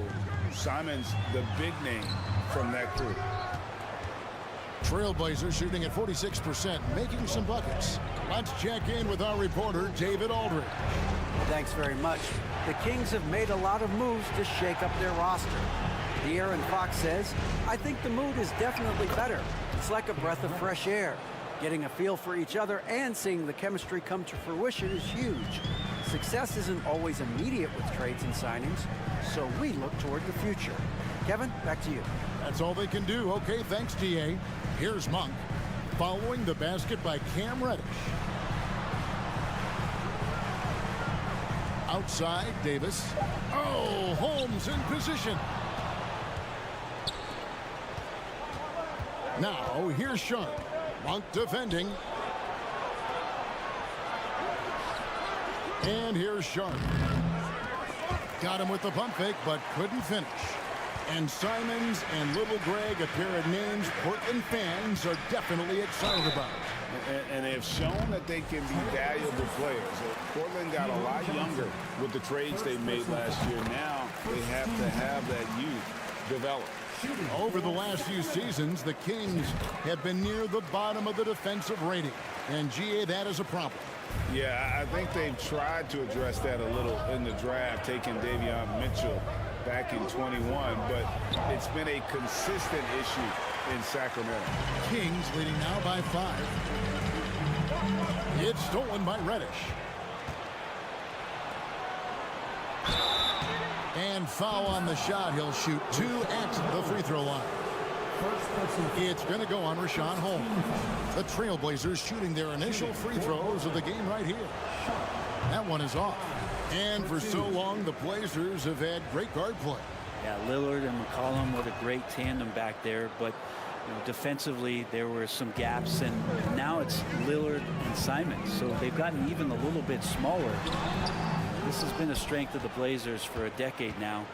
Simon's the big name from that group. Trailblazers shooting at 46%, making some buckets. Let's check in with our reporter, David Aldridge. Thanks very much. The Kings have made a lot of moves to shake up their roster. De'Aaron Fox says, I think the mood is definitely better. It's like a breath of fresh air. Getting a feel for each other and seeing the chemistry come to fruition is huge. Success isn't always immediate with trades and signings, so we look toward the future. Kevin, back to you. That's all they can do. Okay, thanks, DA. Here's Monk. Following the basket by Cam Reddish. Outside, Davis. Oh, Holmes in position. Now, here's Sharp. Monk defending. And here's Sharp. Got him with the pump fake, but couldn't finish. And Simons and Little Greg, a pair of names Portland fans are definitely excited about. And they have shown that they can be valuable players. Portland got a lot younger with the trades they made last year. Now they have to have that youth develop. Over the last few seasons, the Kings have been near the bottom of the defensive rating. And, GA, that is a problem. Yeah, I think they've tried to address that a little in the draft, taking Davion Mitchell back in 21, but it's been a consistent issue in Sacramento. Kings leading now by 5. It's stolen by Reddish. And foul on the shot. He'll shoot 2 at the free throw line. It's going to go on Rashawn Holmes. The Trailblazers shooting their initial free throws of the game right here. That one is off. And for so long, the Blazers have had great guard play. Yeah, Lillard and McCollum, what a great tandem back there. But defensively, there were some gaps, and now it's Lillard and Simons. So they've gotten even a little bit smaller. This has been a strength of the Blazers for a decade now,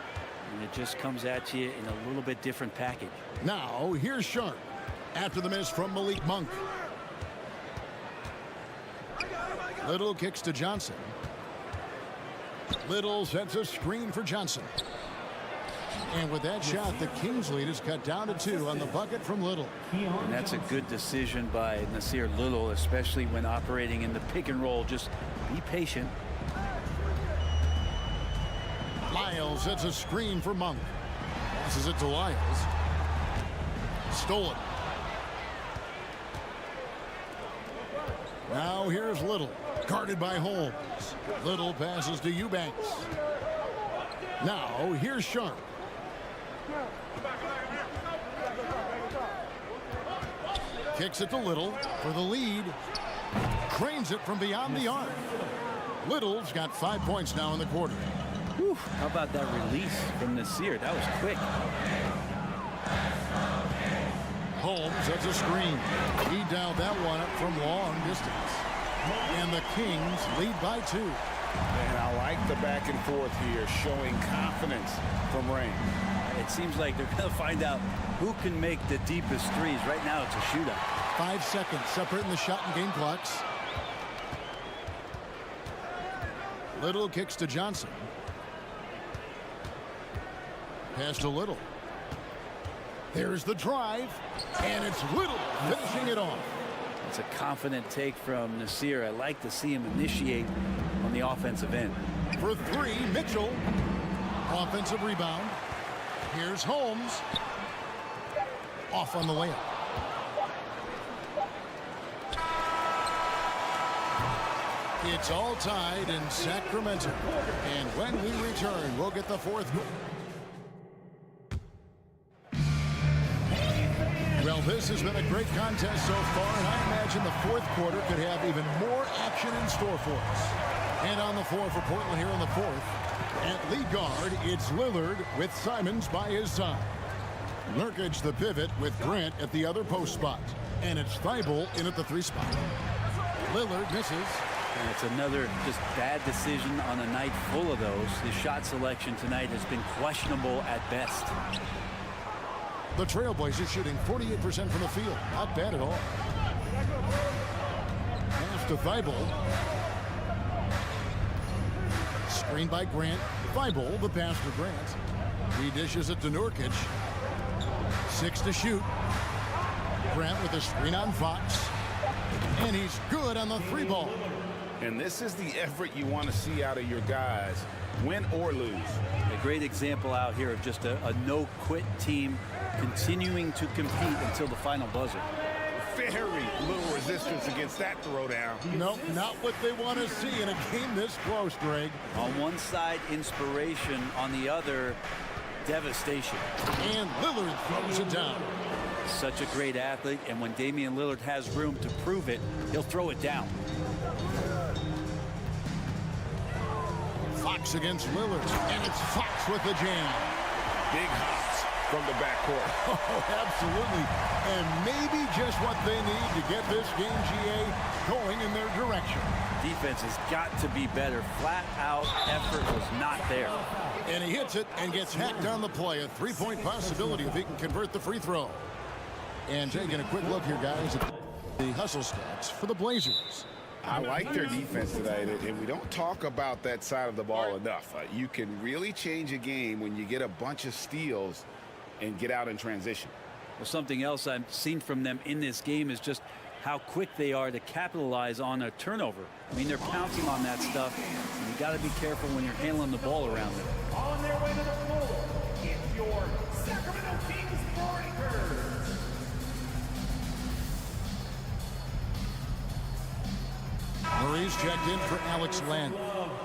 and it just comes at you in a little bit different package. Now, here's Sharp after the miss from Malik Monk. Little kicks to Johnson. Little sets a screen for Johnson. And with that shot, the Kings lead is cut down to 2 on the bucket from Little. And that's a good decision by Nasir Little, especially when operating in the pick and roll. Just be patient. Lyles sets a screen for Monk. Passes it to Lyles. Stolen. Now here's Little. Guarded by Holmes. Little passes to Eubanks. Now here's Sharp. Kicks it to Little for the lead. Cranes it from beyond the arc. Little's got 5 points now in the quarter. Whew, how about that release from Nasir? That was quick. Holmes sets a screen. He dialed that one up from long distance. And the Kings lead by 2. And I like the back and forth here, showing confidence from Rain. It seems like they're going to find out who can make the deepest threes. Right now, it's a shootout. 5 seconds separating the shot and game clocks. Little kicks to Johnson. Pass to Little. There's the drive, and it's Little finishing it off. It's a confident take from Nasir. I like to see him initiate on the offensive end. For 3, Mitchell. Offensive rebound. Here's Holmes. Off on the layup. It's all tied in Sacramento. And when we return, we'll get the 4th goal. Well, this has been a great contest so far, and I imagine the 4th quarter could have even more action in store for us. And on the floor for Portland here in the 4th, at lead guard, it's Lillard with Simons by his side. Nurkic the pivot with Grant at the other post spot. And it's Thibault in at the 3 spot. Lillard misses. And it's another just bad decision on a night full of those. His shot selection tonight has been questionable at best. The Trailblazers shooting 48% from the field. Not bad at all. Pass to Thibault. Screen by Grant. Thibault, the pass for Grant. He dishes it to Nurkic. 6 to shoot. Grant with a screen on Fox. And he's good on the 3 ball. And this is the effort you want to see out of your guys, win or lose. A great example out here of just a no-quit team continuing to compete until the final buzzer. Very little resistance against that throwdown. Nope, not what they want to see in a game this close, Greg. On one side, inspiration. On the other, devastation. And Lillard throws it down. Such a great athlete, and when Damian Lillard has room to prove it, he'll throw it down. Fox against Lillard, and it's Fox with the jam. Big hops from the backcourt. Oh, absolutely. And maybe just what they need to get this game, GA, going in their direction. Defense has got to be better. Flat out effort was not there. And he hits it and gets hacked on the play. A three-point possibility if he can convert the free throw. And taking a quick look here, guys, at the hustle stats for the Blazers. I like their defense tonight, and we don't talk about that side of the ball enough. You can really change a game when you get a bunch of steals and get out in transition. Well, something else I've seen from them in this game is just how quick they are to capitalize on a turnover. I mean, they're pouncing on that stuff, and you got to be careful when you're handling the ball around them. On their way to the floor, it's your Sacramento Kings Breakers. Murray's checked in for Alex Len.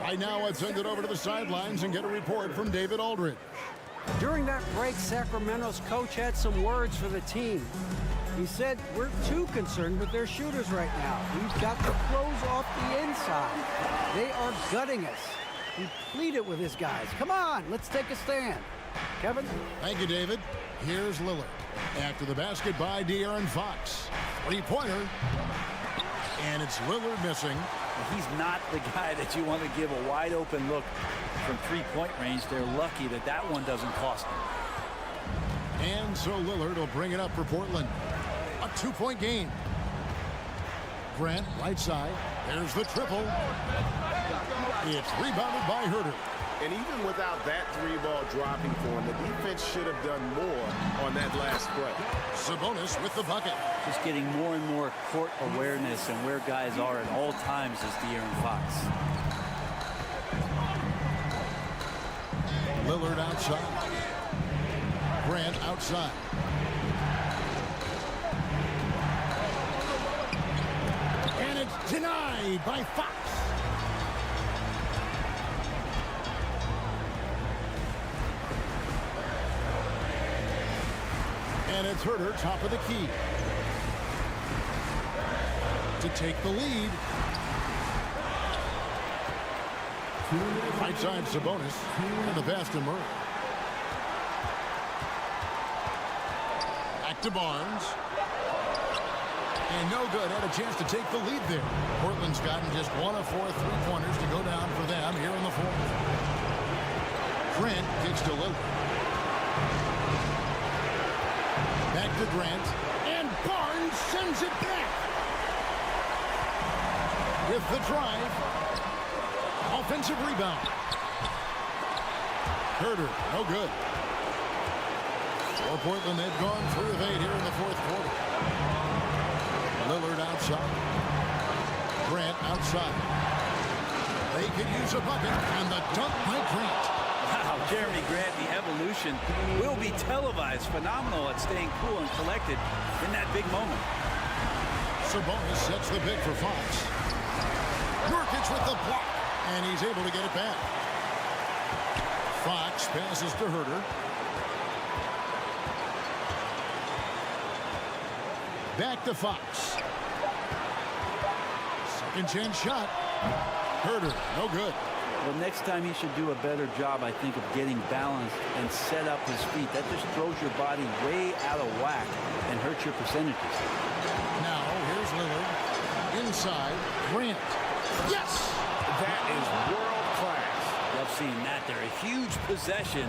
Right now, I'd send it over to the sidelines and get a report from David Aldridge. During that break, Sacramento's coach had some words for the team. He said, we're too concerned with their shooters right now. We've got to close off the inside. They are gutting us. He pleaded with his guys. Come on, let's take a stand. Kevin? Thank you, David. Here's Lillard. After the basket by De'Aaron Fox. Three-pointer. And it's Lillard missing. He's not the guy that you want to give a wide open look from three-point range. They're lucky that that one doesn't cost them. And so Lillard will bring it up for Portland. A two-point game. Grant, right side. There's the triple. It's rebounded by Herter. And even without that three ball dropping for him, the defense should have done more on that last play. Sabonis with the bucket. Just getting more and more court awareness and where guys are at all times is De'Aaron Fox. Lillard outside. Grant outside. And it's denied by Fox. And it's Herter, top of the key. To take the lead. Right side Sabonis. And the pass to Murray. Back to Barnes. And no good. Had a chance to take the lead there. Portland's gotten just one of 4 3-pointers to go down for them here in the fourth. Grant kicks to Lillard. Back to Grant. And Barnes sends it back. With the drive. Offensive rebound. Herter, no good. For Portland, they've gone 3 of 8 here in the fourth quarter. Lillard outside. Grant outside. They could use a bucket, and the dunk by Grant. Wow, Jeremy Grant, the evolution will be televised. Phenomenal at staying cool and collected in that big moment. Sabonis sets the pick for Fox. Nurkic with the block, and he's able to get it back. Fox passes to Herter. Back to Fox. Second chance shot. Herter, no good. Well, next time he should do a better job, I think, of getting balanced and set up his feet. That just throws your body way out of whack and hurts your percentages. Now, here's Lillard. Inside, Grant. Yes! That is world class. Love seeing that there. A huge possession,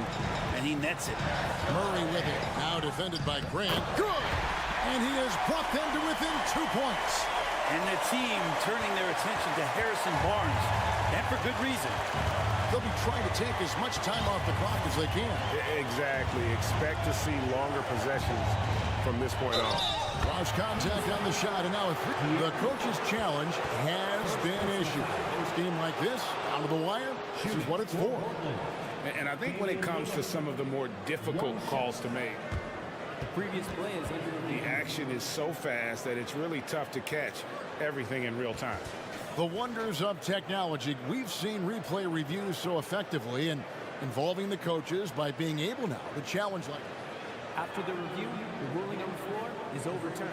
and he nets it. Murray with it. Now defended by Grant. Good! And he has brought them to within 2 points. And the team turning their attention to Harrison Barnes. And for good reason. They'll be trying to take as much time off the clock as they can. Exactly. Expect to see longer possessions from this point on. Lost contact on the shot, and now the coach's challenge has been issued. A game like this, out of the wire, this is what it's for. And I think when it comes to some of the more difficult calls to make, The previous play is the action is so fast that it's really tough to catch everything in real time. The wonders of technology. We've seen replay reviews so effectively and involving the coaches by being able now to challenge like that. After the review, the ruling on the floor is overturned.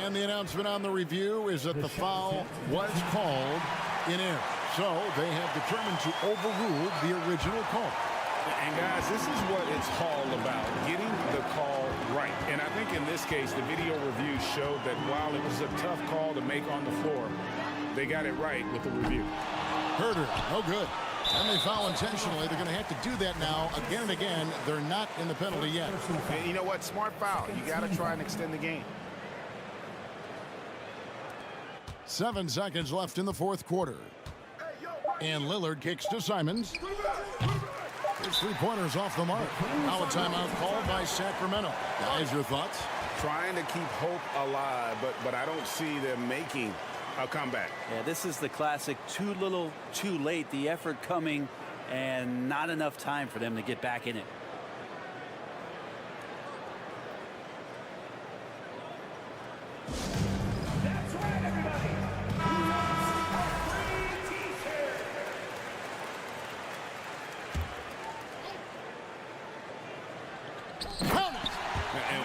And the announcement on the review is that the foul was called in error. So they have determined to overrule the original call. And guys, this is what it's all about, getting the call right. And I think in this case, the video review showed that while it was a tough call to make on the floor, they got it right with the review. Herder, no good. And they foul intentionally. They're going to have to do that now again and again. They're not in the penalty yet. And you know what? Smart foul. You got to try and extend the game. 7 seconds left in the fourth quarter. And Lillard kicks to Simons. His three-pointers off the mark. Now a timeout called by Sacramento. Guys, your thoughts? Trying to keep hope alive, but I don't see them making a comeback. Yeah, this is the classic too little, too late. The effort coming and not enough time for them to get back in it. That's right, everybody. Who wants a free t-shirt?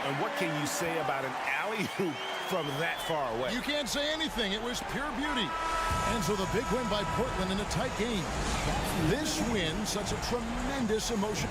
And what can you say about an alley-oop from that far away? You can't say anything. It was pure beauty. And so the big win by Portland in a tight game. This win, such a tremendous emotion.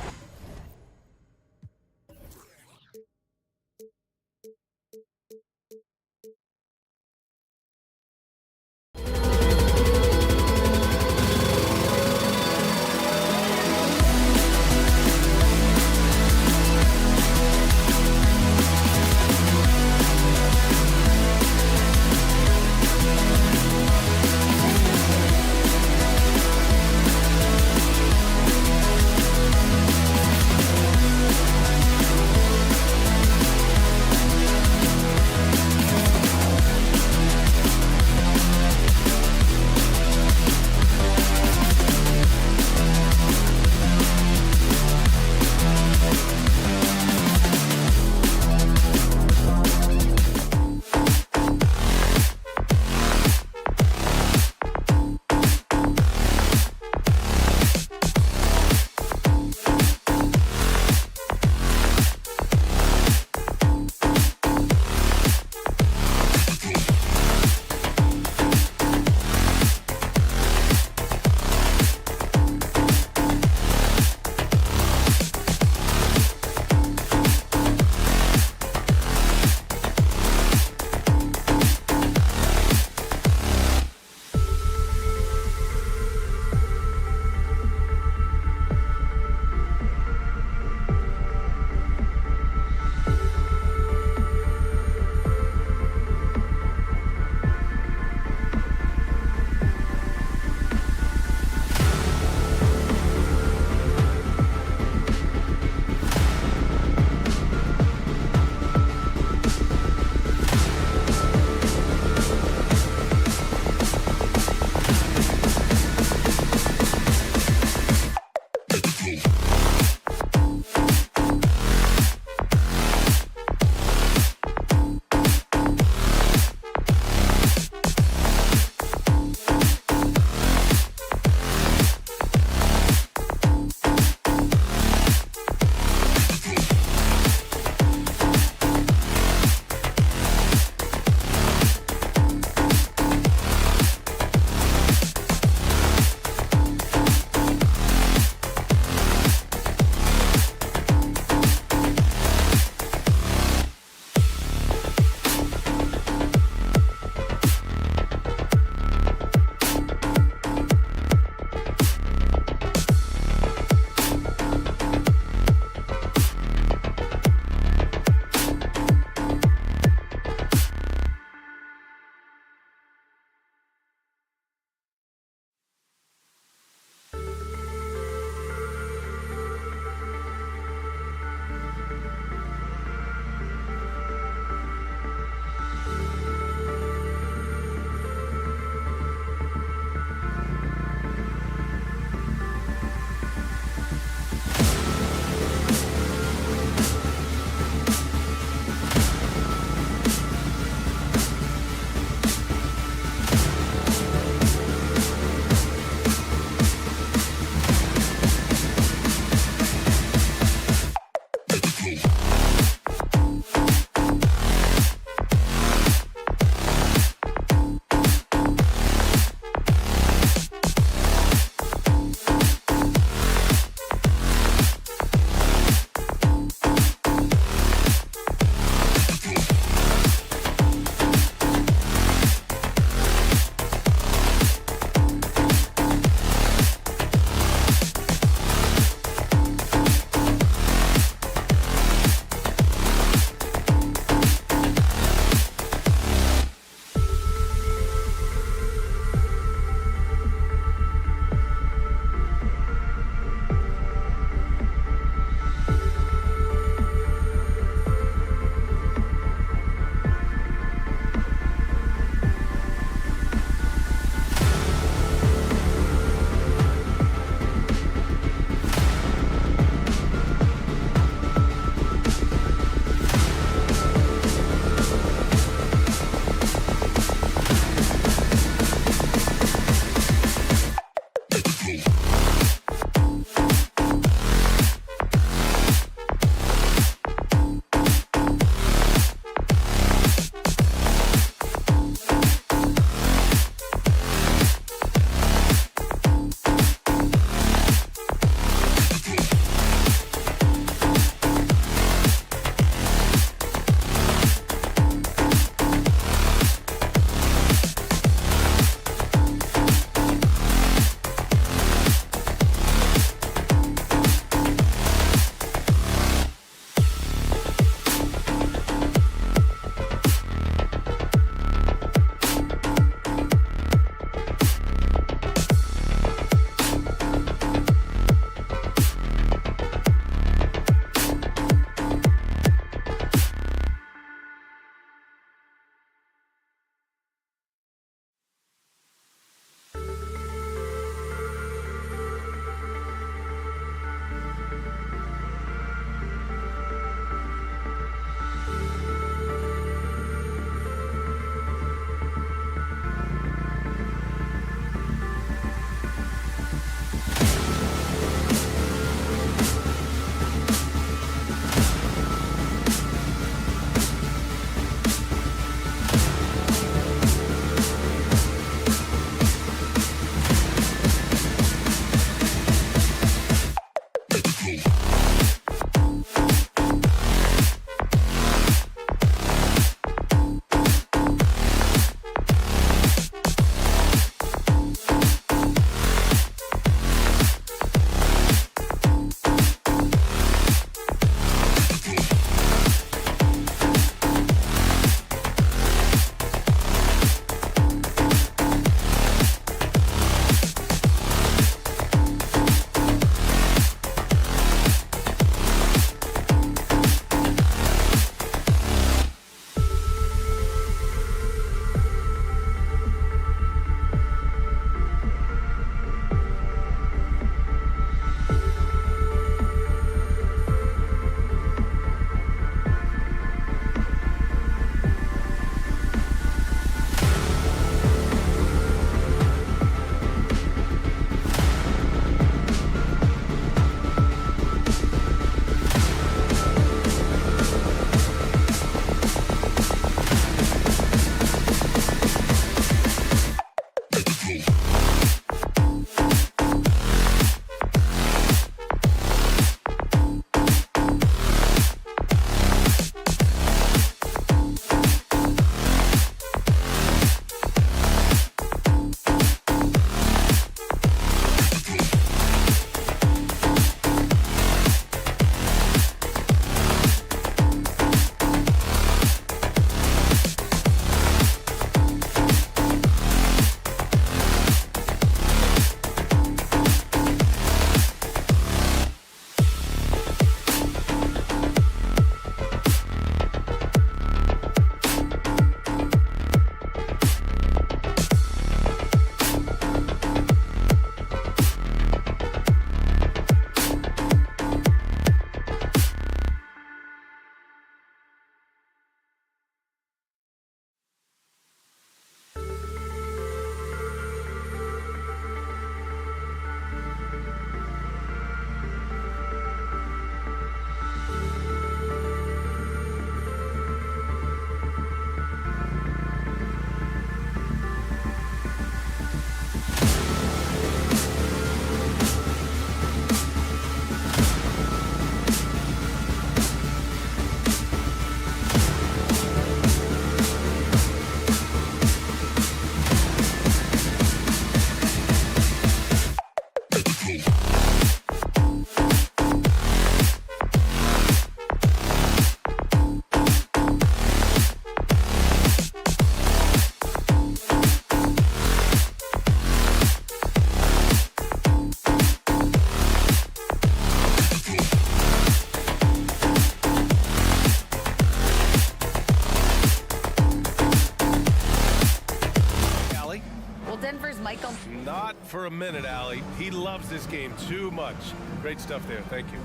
Not for a minute, Allie. He loves this game too much. Great stuff there. Thank you.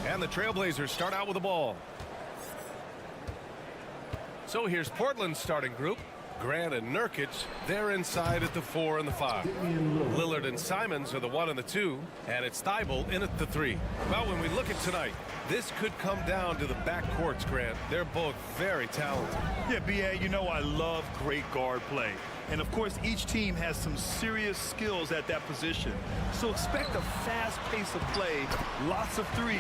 And the Trailblazers start out with the ball. So here's Portland's starting group. Grant and Nurkic, they're inside at the 4 and the 5. Lillard and Simons are the 1 and the 2, and it's Thibault in at the 3. Well, when we look at tonight, this could come down to the backcourts, Grant. They're both very talented. Yeah, B.A., you know I love great guard play. And, of course, each team has some serious skills at that position. So expect a fast pace of play, lots of threes.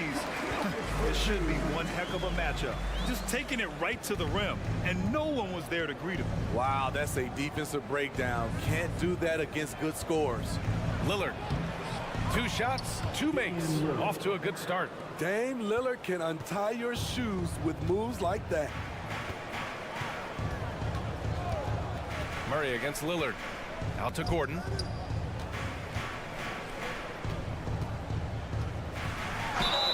It should be one heck of a matchup. Just taking it right to the rim, and no one was there to greet him. Wow, that's a defensive breakdown. Can't do that against good scores. Lillard, 2 shots, 2 makes. Off to a good start. Dame Lillard can untie your shoes with moves like that. Murray against Lillard. Out to Gordon.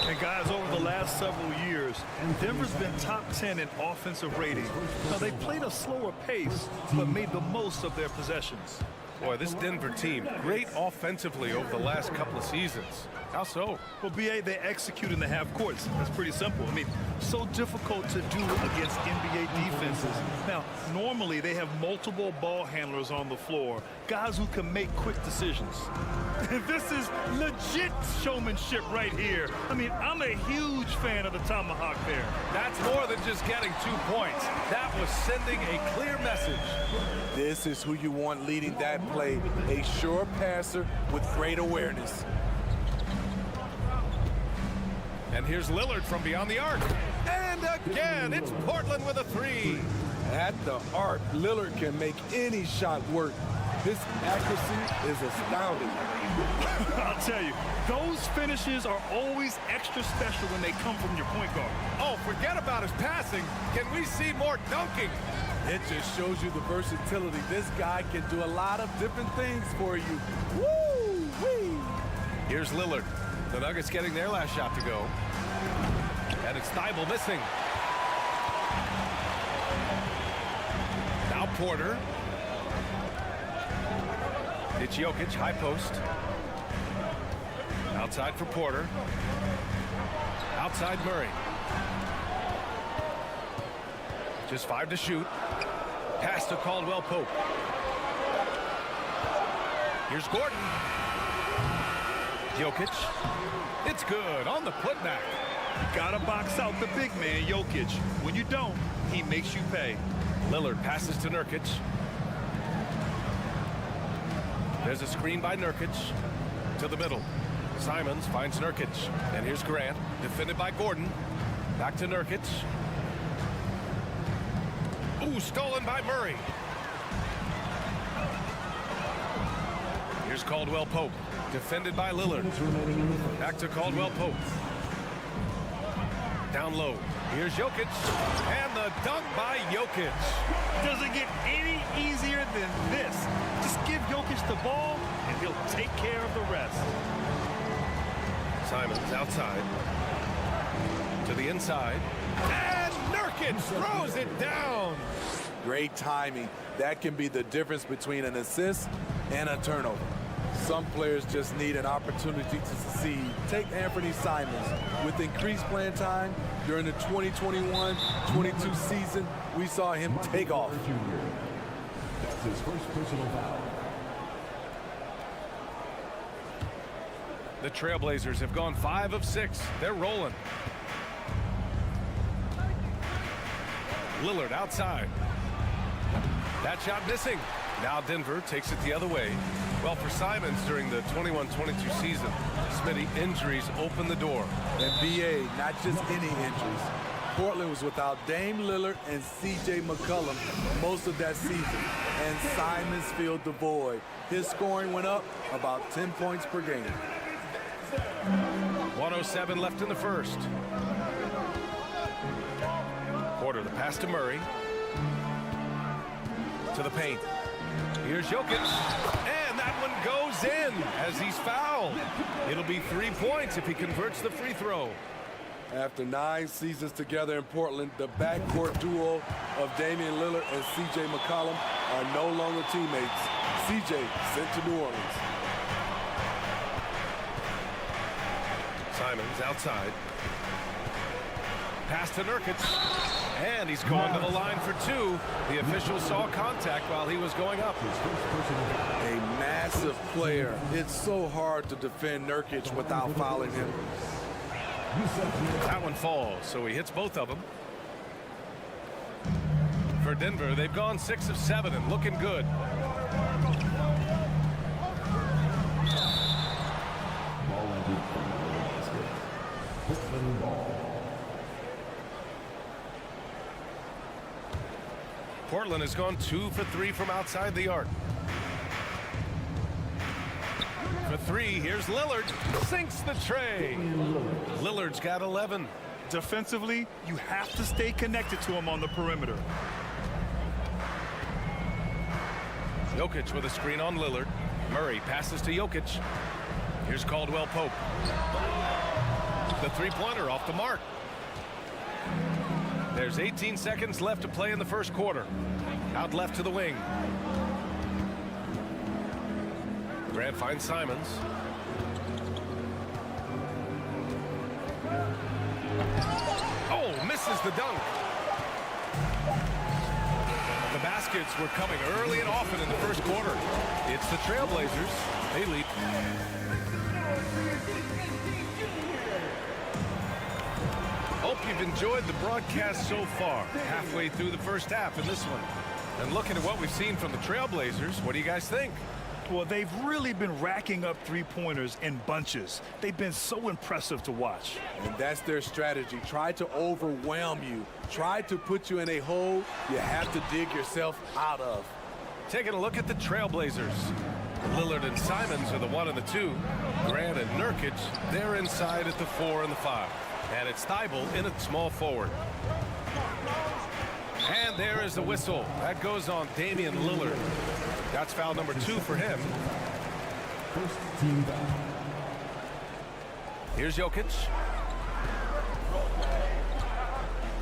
And guys, over the last several years, Denver's been top 10 in offensive rating. Now, they played a slower pace, but made the most of their possessions. Boy, this Denver team, great offensively over the last couple of seasons. How so? Well, BA, they execute in the half courts. That's pretty simple. I mean, so difficult to do against NBA defenses. Now, normally they have multiple ball handlers on the floor, guys who can make quick decisions. This is legit showmanship right here. I mean, I'm a huge fan of the tomahawk there. That's more than just getting 2 points. That was sending a clear message. This is who you want leading that play. A sure passer with great awareness. And here's Lillard from beyond the arc. And again, it's Portland with a 3. At the arc, Lillard can make any shot work. His accuracy is astounding. I'll tell you, those finishes are always extra special when they come from your point guard. Oh, forget about his passing. Can we see more dunking? It just shows you the versatility. This guy can do a lot of different things for you. Woo-wee! Here's Lillard. The Nuggets getting their last shot to go. And it's Thibault missing. Now Porter. It's Jokic, high post. Outside for Porter. Outside Murray. Just 5 to shoot. Pass to Caldwell Pope. Here's Gordon. Jokic. It's good on the putback. Gotta box out the big man, Jokic. When you don't, he makes you pay. Lillard passes to Nurkic. There's a screen by Nurkic to the middle. Simons finds Nurkic. And here's Grant, defended by Gordon. Back to Nurkic. Ooh, stolen by Murray. Here's Caldwell Pope, defended by Lillard. Back to Caldwell Pope. Down low. Here's Jokic. And the dunk by Jokic. Doesn't get any easier than this. Just give Jokic the ball, and he'll take care of the rest. Simons outside. To the inside. And Nurkic throws it down. Great timing. That can be the difference between an assist and a turnover. Some players just need an opportunity to succeed. Take Anthony Simons. With increased playing time during the 2021-22 season, we saw him take off. That's his first personal foul. The Trailblazers have gone 5 of 6. They're rolling. Lillard outside. That shot missing. Now Denver takes it the other way. Well, for Simons during the 21-22 season, Smitty, injuries open the door. And BA, not just any injuries. Portland was without Dame Lillard and CJ McCollum most of that season, and Simons filled the void. His scoring went up about 10 points per game. 1:07 left in the first. Porter, the pass to Murray. To the paint. Here's Jokic. And that one goes in as he's fouled. It'll be 3 points if he converts the free throw. After 9 seasons together in Portland, the backcourt duo of Damian Lillard and CJ McCollum are no longer teammates. CJ sent to New Orleans. Simons outside. Pass to Nurkic. And he's gone to the line for 2. The official saw contact while he was going up. A massive player. It's so hard to defend Nurkic without fouling him. That one falls, so he hits both of them. For Denver, they've gone 6 of 7 and looking good. Portland has gone 2 for 3 from outside the arc. For 3, here's Lillard. Sinks the tray. Lillard's got 11. Defensively, you have to stay connected to him on the perimeter. Jokic with a screen on Lillard. Murray passes to Jokic. Here's Caldwell Pope. The three-pointer off the mark. There's 18 seconds left to play in the first quarter. Out left to the wing. Grant finds Simons. the dunk. The baskets were coming early and often in the first quarter. It's the Trailblazers. They lead. Hope you've enjoyed the broadcast so far. Halfway through the first half in this one. And looking at what we've seen from the Trailblazers, what do you guys think? Well, they've really been racking up three-pointers in bunches. They've been so impressive to watch. And that's their strategy. Try to overwhelm you. Try to put you in a hole you have to dig yourself out of. Taking a look at the Trailblazers. Lillard and Simons are the 1 and the 2. Grant and Nurkic, they're inside at the 4 and the 5. And it's Thibault in at small forward. And there is the whistle. That goes on Damian Lillard. That's foul number 2 for him. Here's Jokic.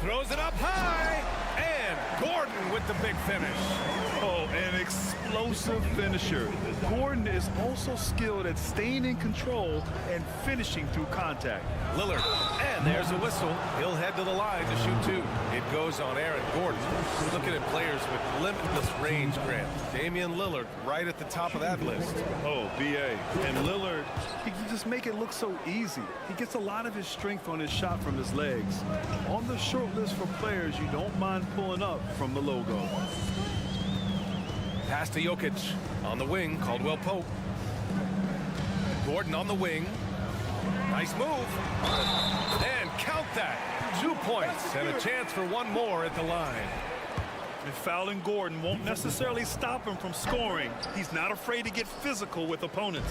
Throws it up high. And Gordon with the big finish. Oh, an explosive finisher. Gordon is also skilled at staying in control and finishing through contact. Lillard, and there's a whistle. He'll head to the line to shoot 2. It goes on Aaron Gordon. Looking at players with limitless range, Grant. Damian Lillard right at the top of that list. Oh, BA. And Lillard, he can just make it look so easy. He gets a lot of his strength on his shot from his legs. On the short list for players you don't mind pulling up from the logo. Pass to Jokic on the wing, Caldwell Pope. Gordon on the wing. Nice move. And count that. 2 points and a chance for one more at the line. And fouling Gordon won't necessarily stop him from scoring. He's not afraid to get physical with opponents.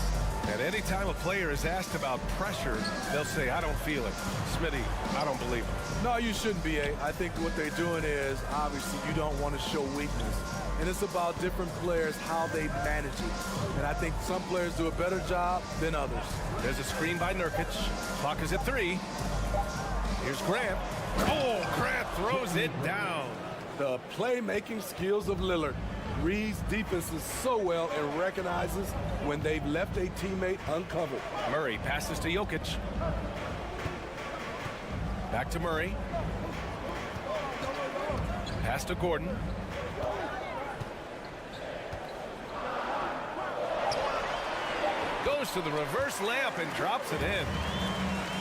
And anytime a player is asked about pressure, they'll say, I don't feel it. Smitty, I don't believe it. No, you shouldn't be. I think what they're doing is, obviously, you don't want to show weakness. And it's about different players, how they manage it. And I think some players do a better job than others. There's a screen by Nurkic. Clock is at 3. Here's Grant. Oh, Grant throws it down. The playmaking skills of Lillard. Reads defenses so well and recognizes when they've left a teammate uncovered. Murray passes to Jokic. Back to Murray. Pass to Gordon. Goes to the reverse layup and drops it in.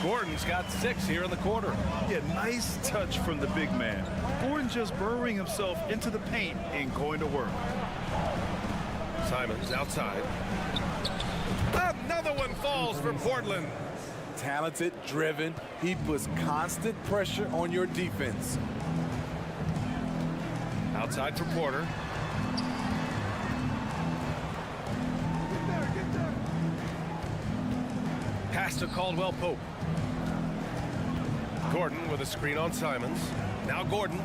Gordon's got 6 here in the quarter. Yeah, nice touch from the big man. Gordon just burrowing himself into the paint and going to work. Simons outside. Another one falls for Portland. Talented, driven. He puts constant pressure on your defense. Outside for Porter. Pass to Caldwell Pope. Gordon with a screen on Simons. Now Gordon.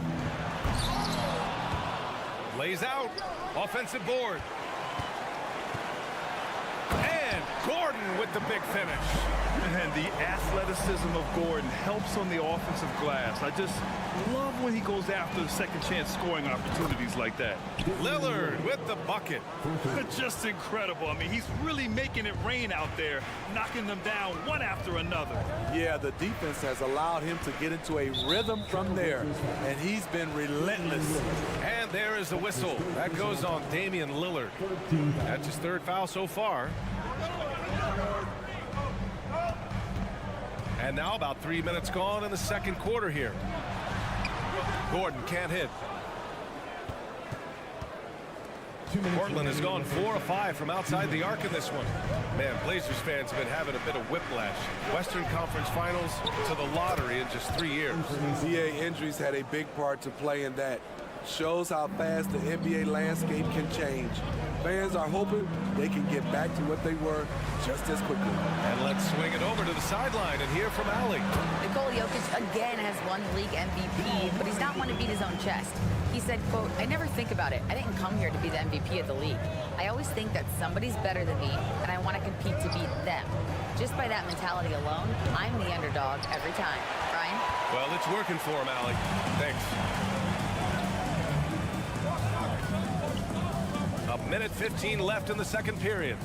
Lays out. Offensive board. And Gordon with the big finish. And the athleticism of Gordon helps on the offensive glass. I just love when he goes after the second chance scoring opportunities like that. Lillard with the bucket. Just incredible. I mean, he's really making it rain out there, knocking them down one after another. Yeah, the defense has allowed him to get into a rhythm from there, and he's been relentless. And there is the whistle. That goes on Damian Lillard. That's his 3rd foul so far. And now about 3 minutes gone in the second quarter here. Gordon can't hit. Portland has gone 4 of 5 from outside the arc in this one. Man, Blazers fans have been having a bit of whiplash. Western Conference Finals to the lottery in just 3 years. NBA injuries had a big part to play in that. Shows how fast the NBA landscape can change. Fans are hoping they can get back to what they were just as quickly. And let's swing it over to the sideline and hear from Ali. Nikola Jokic again has won league MVP, but he's not one to beat his own chest. He said, quote, I never think about it. I didn't come here to be the MVP of the league. I always think that somebody's better than me, and I want to compete to beat them. Just by that mentality alone, I'm the underdog every time. Brian? Well, it's working for him, Ali. Thanks. A minute 15 left in the second period.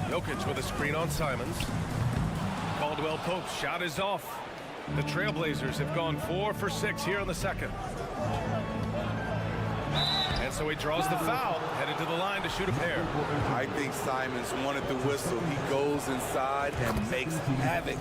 Jokic with a screen on Simons. Caldwell Pope's shot is off. The Trailblazers have gone 4 for 6 here in the second. And so he draws the foul, headed to the line to shoot a pair. I think Simons wanted the whistle. He goes inside and makes havoc.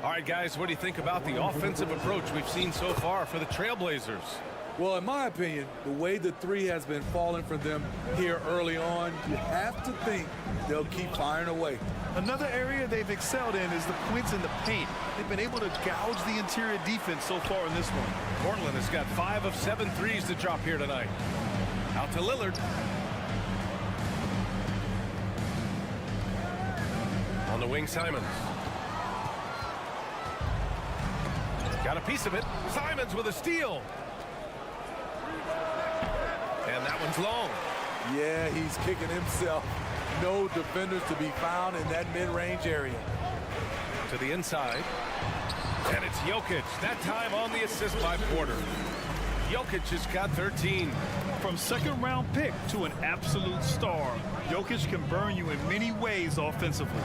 All right, guys, what do you think about the offensive approach we've seen so far for the Trailblazers? Well, in my opinion, the way the three has been falling for them here early on, you have to think they'll keep firing away. Another area they've excelled in is the points in the paint. They've been able to gouge the interior defense so far in this one. Portland has got 5 of 7 threes to drop here tonight. Out to Lillard. On the wing, Simons. Got a piece of it. Simons with a steal. And that one's long. Yeah, he's kicking himself. No defenders to be found in that mid-range area. To the inside. And it's Jokic. That time on the assist by Porter. Jokic has got 13. From second-round pick to an absolute star, Jokic can burn you in many ways offensively.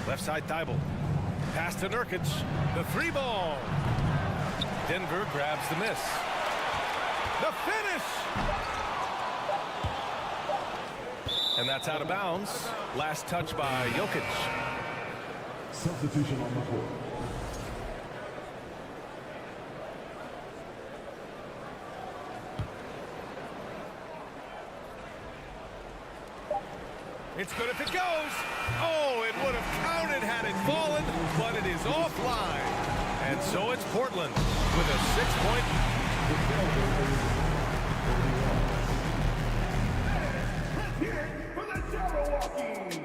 Left side, Thibault. Pass to Nurkic. The 3 ball. Denver grabs the miss. The finish! And that's out of bounds. Last touch by Jokic. Substitution on the court. It's good if it goes. Oh, it would have counted had it fallen, but it is offline. And so it's Portland with a 6-point. For the Jabberwocky.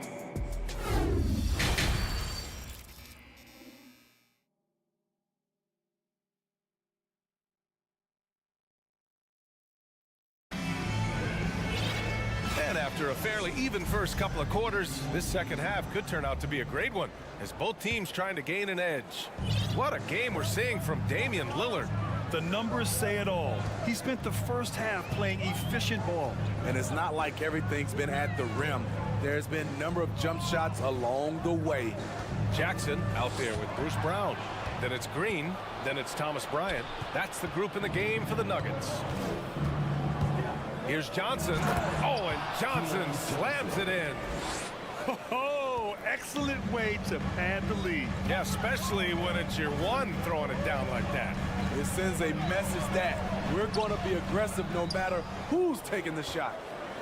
And after a fairly even first couple of quarters, this second half could turn out to be a great one as both teams trying to gain an edge. What a game we're seeing from Damian Lillard. The numbers say it all. He spent the first half playing efficient ball. And it's not like everything's been at the rim. There's been a number of jump shots along the way. Jackson out there with Bruce Brown. Then it's Green. Then it's Thomas Bryant. That's the group in the game for the Nuggets. Here's Johnson. Oh, and Johnson slams it in. Oh, excellent way to pad the lead. Yeah, especially when it's your one throwing it down like that. It sends a message that we're going to be aggressive no matter who's taking the shot.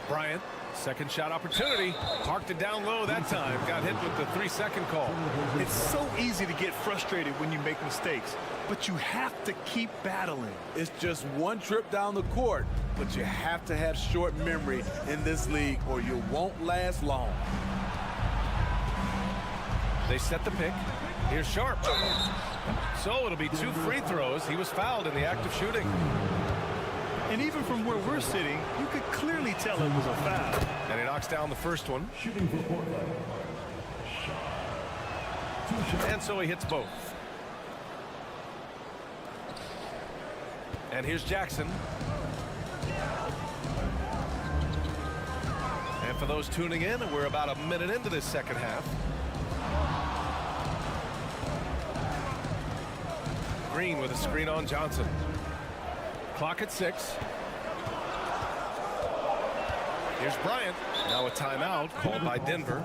Bryant, second shot opportunity. Parked it down low that time. Got hit with the 3-second call. It's so easy to get frustrated when you make mistakes, but you have to keep battling. It's just one trip down the court, but you have to have short memory in this league or you won't last long. They set the pick. Here's Sharp. So it'll be 2 free throws. He was fouled in the act of shooting. And even from where we're sitting, you could clearly tell it was a foul. And he knocks down the first one. Shooting for Portland. And so he hits both. And here's Jackson. And for those tuning in, we're about a minute into this second half. Green with a screen on Johnson. Clock at 6. Here's Bryant. Now a timeout called by Denver.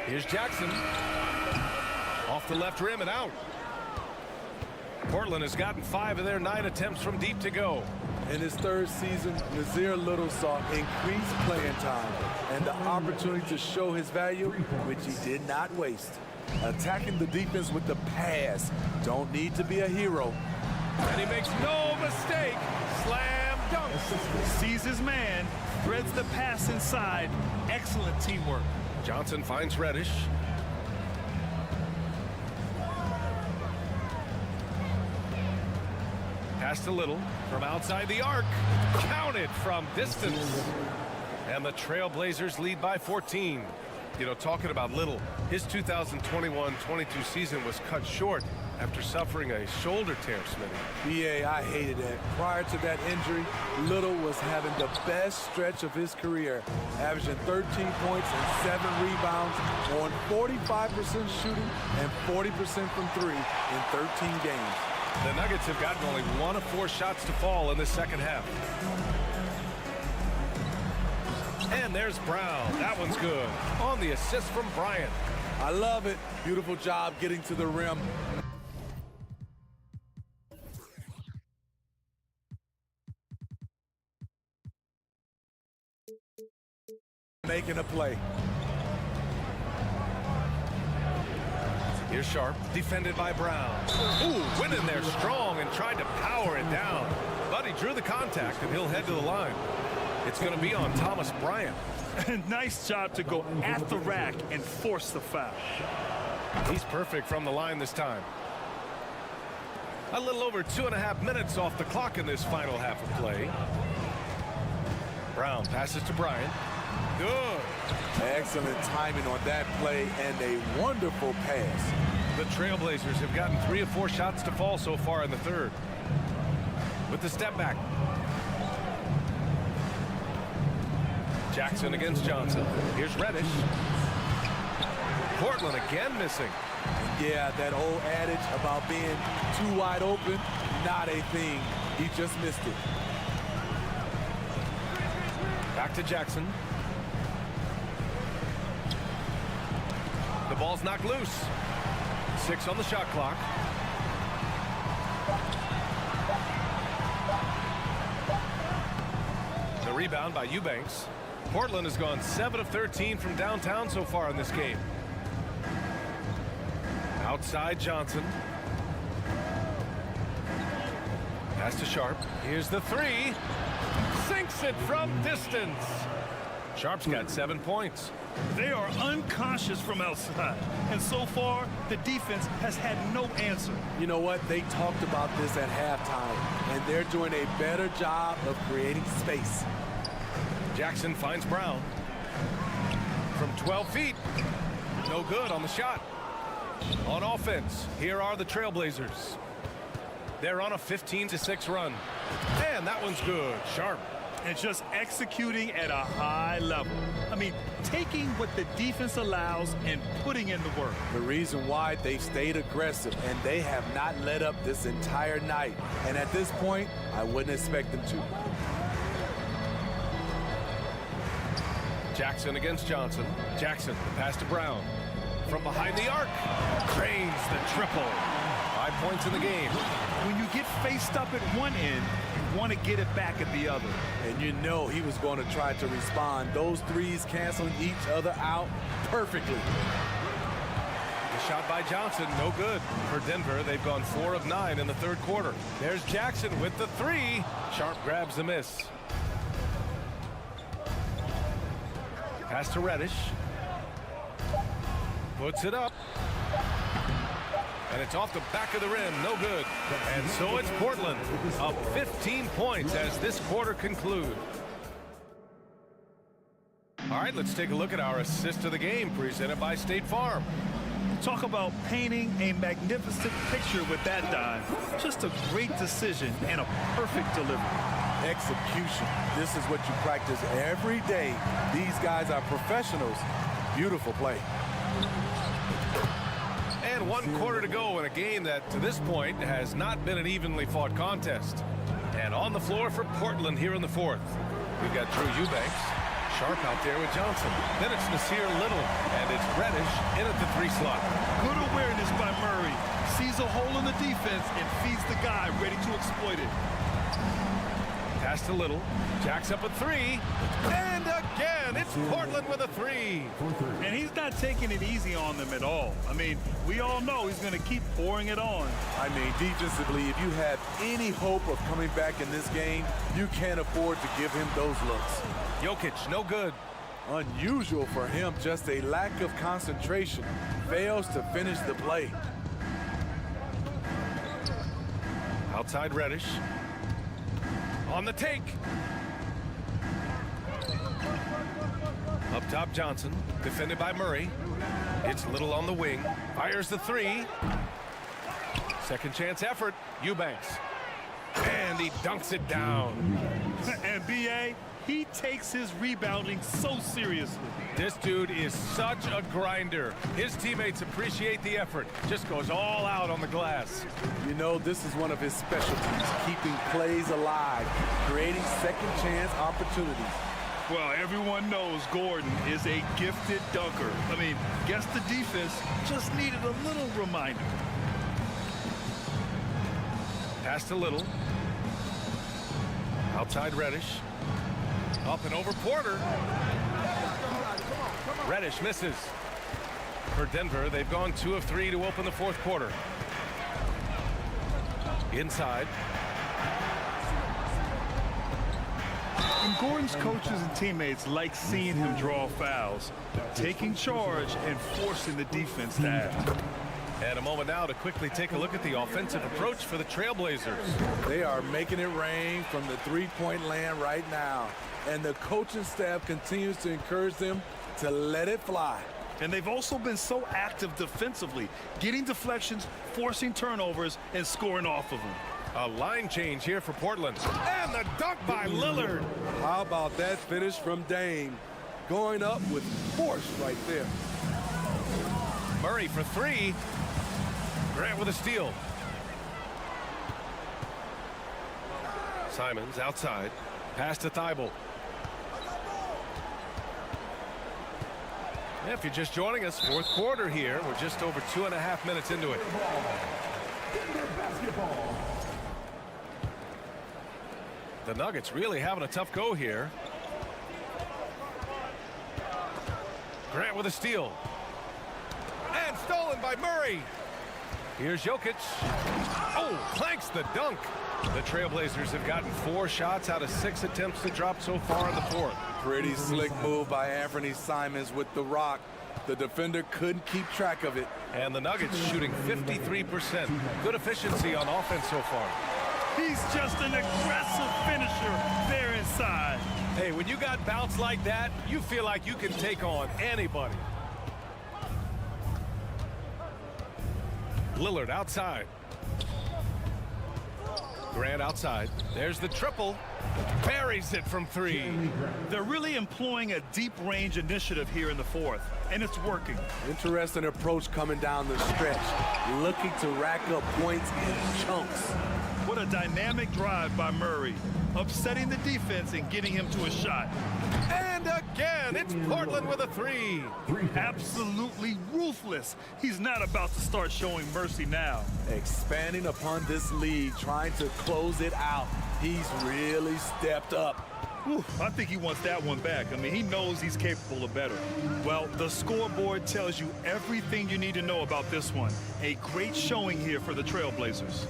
Here's Jackson. Off the left rim and out. Portland has gotten 5 of their 9 attempts from deep to go. In his third season, Nazir Little saw increased playing time and the opportunity to show his value, which he did not waste. Attacking the defense with the pass. Don't need to be a hero. And he makes no mistake. Slam dunk. Sees his man, threads the pass inside. Excellent teamwork. Johnson finds Reddish. Pass to Little from outside the arc. Counted from distance. And the Trailblazers lead by 14. You know, talking about Little, his 2021-22 season was cut short after suffering a shoulder tear, Smitty. BA, I hated that. Prior to that injury, Little was having the best stretch of his career, averaging 13 points and 7 rebounds on 45% shooting and 40% from 3 in 13 games. The Nuggets have gotten only 1 of 4 shots to fall in the second half. And there's Brown. That one's good. On the assist from Bryant. I love it. Beautiful job getting to the rim. Making a play. Here's Sharp, defended by Brown. Ooh, went in there strong and tried to power it down. But he drew the contact, and he'll head to the line. It's going to be on Thomas Bryant. Nice job to go at the rack and force the foul. He's perfect from the line this time. A little over 2.5 minutes off the clock in this final half of play. Brown passes to Bryant. Good. Excellent timing on that play and a wonderful pass. The Trailblazers have gotten 3 of 4 shots to fall so far in the third. With the step back. Jackson against Johnson. Here's Reddish. Portland again missing. Yeah, that old adage about being too wide open, not a thing. He just missed it. Back to Jackson. The ball's knocked loose. 6 on the shot clock. The rebound by Eubanks. Portland has gone 7 of 13 from downtown so far in this game. Outside Johnson. Pass to Sharp. Here's the 3. Sinks it from distance. Sharp's got 7 points. They are unconscious from outside, and so far the defense has had no answer. You know what? They talked about this at halftime, and they're doing a better job of creating space. Jackson finds Brown. From 12 feet. No good on the shot. On offense, here are the Trailblazers. They're on a 15-6 run. And that one's good. Sharp. And just executing at a high level. I mean, taking what the defense allows and putting in the work. The reason why they stayed aggressive, and they have not let up this entire night. And at this point, I wouldn't expect them to. Jackson against Johnson. Jackson, pass to Brown. From behind the arc. Drains the triple. 5 points in the game. When you get faced up at one end, you want to get it back at the other. And you know he was going to try to respond. Those threes canceling each other out perfectly. The shot by Johnson, no good. For Denver, they've gone 4 of 9 in the third quarter. There's Jackson with the 3. Sharp grabs the miss. Pass to Reddish. Puts it up. And it's off the back of the rim. No good. And so it's Portland up 15 points as this quarter concludes. All right, let's take a look at our assist of the game presented by State Farm. Talk about painting a magnificent picture with that dive. Just a great decision and a perfect delivery. Execution. This is what you practice every day. These guys are professionals. Beautiful play. And 1 quarter to go in a game that, to this point, has not been an evenly fought contest. And on the floor for Portland here in the 4th. We've got Drew Eubanks. Sharp out there with Johnson. Then it's Nasir Little. And it's Reddish in at the 3 slot. Good awareness by Murray. Sees a hole in the defense and feeds the guy ready to exploit it. Pass to Little. Jacks up a 3. And again, it's Portland with a 3. And he's not taking it easy on them at all. I mean, we all know he's going to keep pouring it on. I mean, defensively, if you have any hope of coming back in this game, you can't afford to give him those looks. Jokic, no good. Unusual for him, just a lack of concentration. Fails to finish the play. Outside Reddish. On the take. Up top, Johnson, defended by Murray. It's Little on the wing, fires the three. Second chance effort, Eubanks. And he dunks it down. And B.A., he takes his rebounding so seriously. This dude is such a grinder. His teammates appreciate the effort. Just goes all out on the glass. You know, this is one of his specialties, keeping plays alive, creating second chance opportunities. Well, everyone knows Gordon is a gifted dunker. I mean, guess the defense just needed a little reminder. Pass to Little. Outside Reddish. Up and over Porter. Reddish misses. For Denver, they've gone 2 of 3 to open the fourth quarter. Inside. And Gordon's coaches and teammates like seeing him draw fouls, taking charge and forcing the defense to act. And a moment now to quickly take a look at the offensive approach for the Trailblazers. They are making it rain from the three-point land right now. And the coaching staff continues to encourage them to let it fly. And they've also been so active defensively, getting deflections, forcing turnovers, and scoring off of them. A line change here for Portland. And the dunk by Lillard. How about that finish from Dame? Going up with force right there. Murray for three. Grant with a steal. Simons outside. Pass to Thibault. If you're just joining us, fourth quarter here. We're just over 2.5 minutes into it. The Nuggets really having a tough go here. Grant with a steal. And stolen by Murray. Here's Jokic. Oh, clanks the dunk. The Trailblazers have gotten 4 shots out of 6 attempts to drop so far in the fourth. Pretty slick move by Anthony Simons with the rock. The defender couldn't keep track of it. And the Nuggets shooting 53%. Good efficiency on offense so far. He's just an aggressive finisher there inside. Hey, when you got bounce like that, you feel like you can take on anybody. Lillard outside. Grant outside. There's the triple. Buries it from 3. They're really employing a deep range initiative here in the fourth, and it's working. Interesting approach coming down the stretch, looking to rack up points in chunks. What a dynamic drive by Murray, upsetting the defense and getting him to a shot. And again, it's Portland with a 3. Absolutely ruthless. He's not about to start showing mercy now. Expanding upon this lead, trying to close it out. He's really stepped up. Whew, I think he wants that one back. I mean, he knows he's capable of better. Well, the scoreboard tells you everything you need to know about this one. A great showing here for the Trailblazers.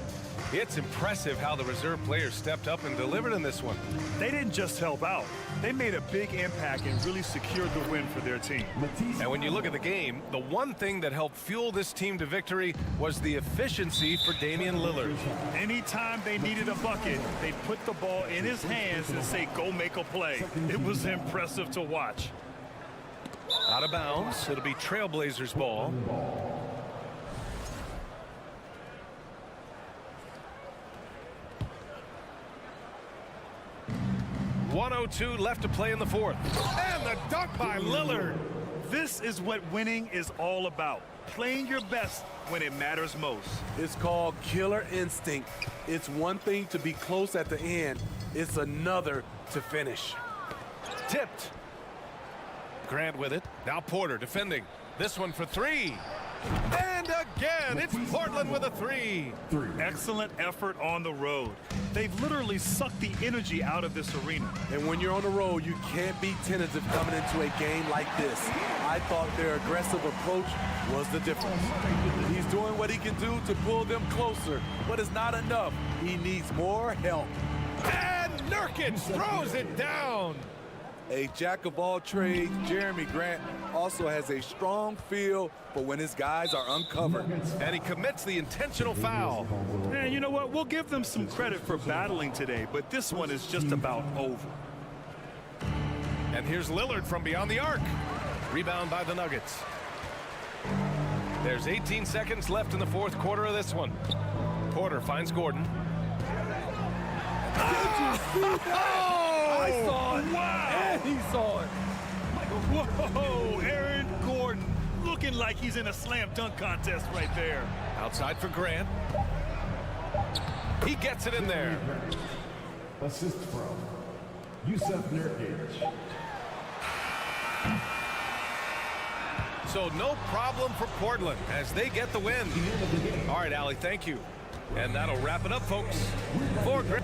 It's impressive how the reserve players stepped up and delivered in this one. They didn't just help out. They made a big impact and really secured the win for their team. And when you look at the game, the one thing that helped fuel this team to victory was the efficiency for Damian Lillard. Anytime they needed a bucket, they put the ball in his hands and say, go make a play. It was impressive to watch. Out of bounds. It'll be Trailblazers ball. .102 left to play in the fourth. And the dunk by Lillard. This is what winning is all about. Playing your best when it matters most. It's called killer instinct. It's one thing to be close at the end. It's another to finish. Tipped. Grant with it. Now Porter defending. This one for 3. And again, it's Portland with a 3. Excellent effort on the road. They've literally sucked the energy out of this arena. And when you're on the road, you can't be tentative coming into a game like this. I thought their aggressive approach was the difference. He's doing what he can do to pull them closer, but it's not enough. He needs more help. And Nurkic throws it down. A jack of all trades, Jeremy Grant also has a strong feel for when his guys are uncovered. And he commits the intentional foul. And you know what? We'll give them some credit for battling today, but this one is just about over. And And here's Lillard from beyond the arc. Rebound by the Nuggets. There's 18 seconds left in the fourth quarter of this one. Porter finds Gordon. I saw it. Wow. And he saw it. Whoa, Aaron Gordon looking like he's in a slam dunk contest right there. Outside for Grant. He gets it in there. Assist from Yusuf Nurkic. So no problem for Portland as they get the win. All right, Allie, thank you. And that'll wrap it up, folks. For Grant.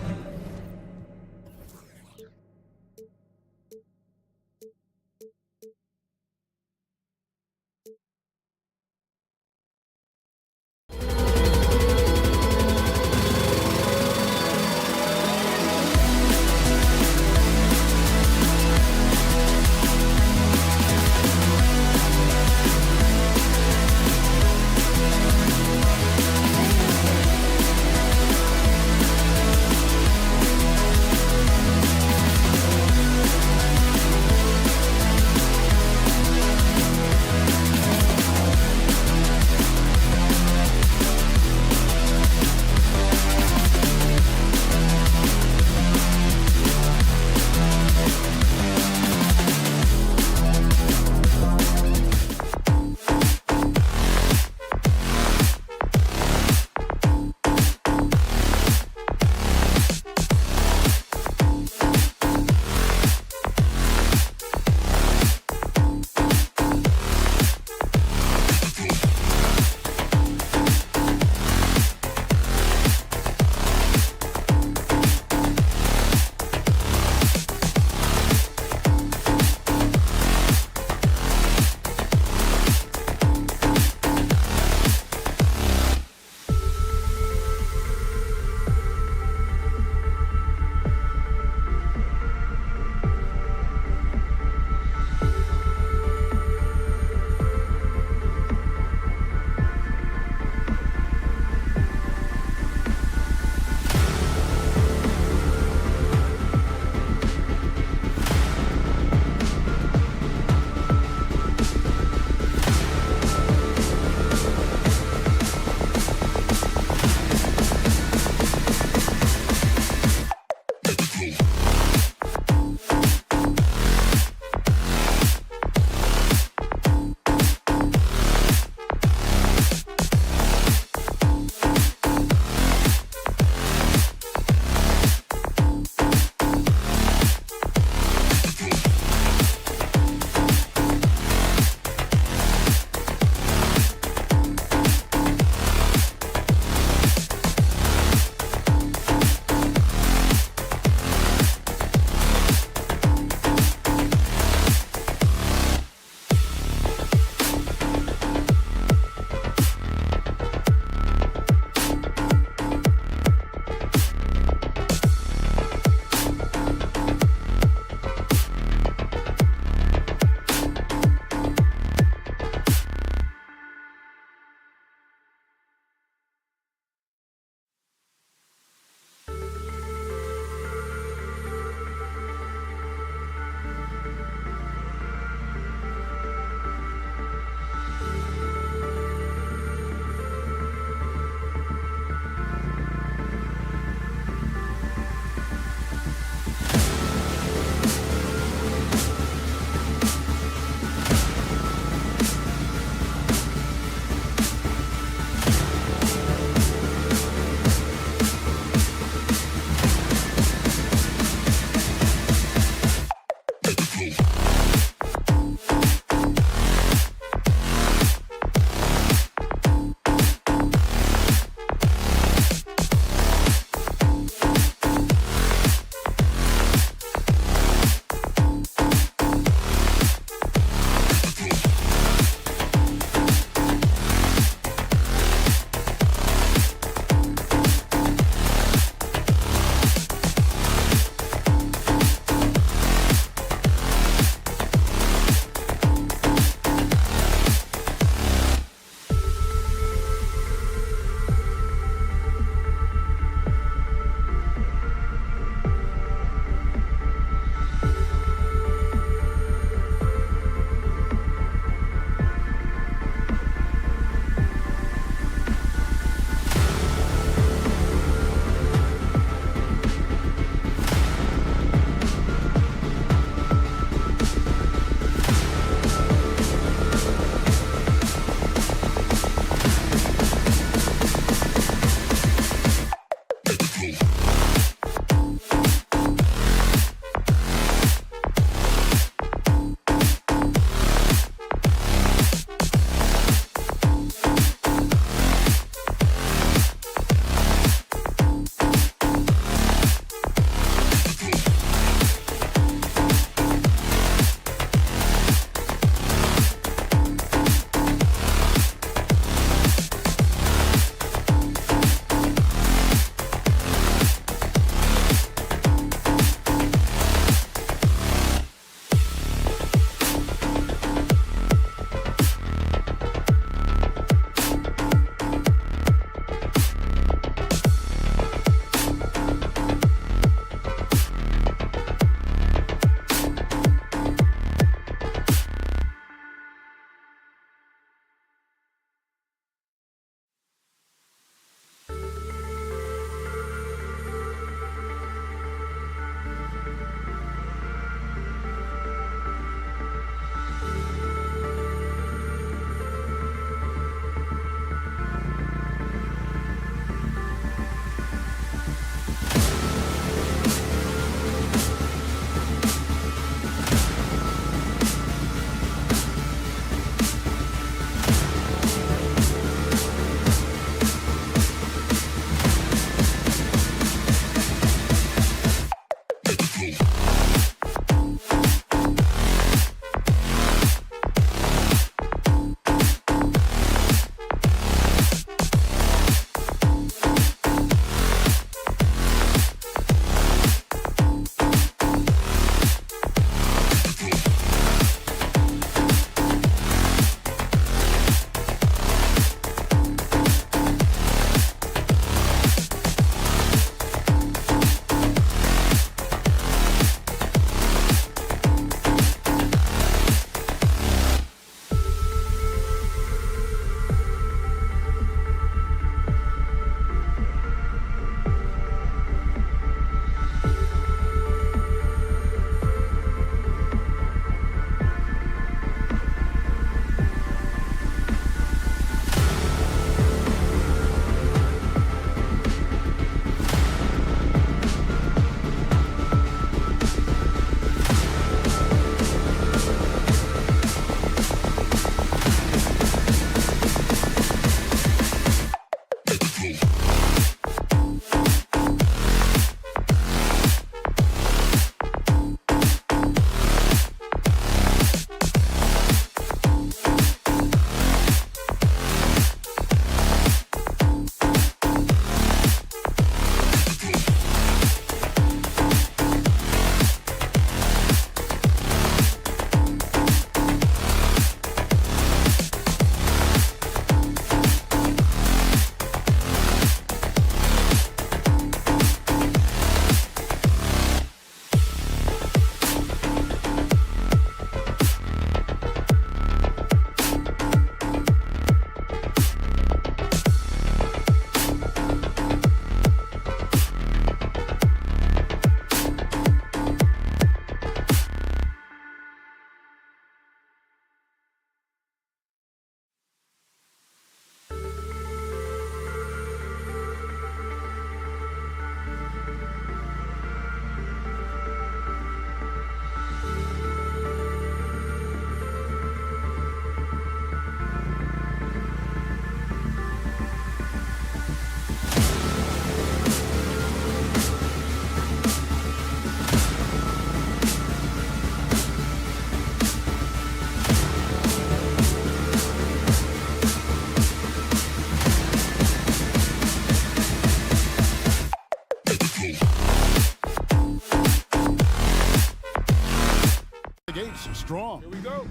Strong. Here we go.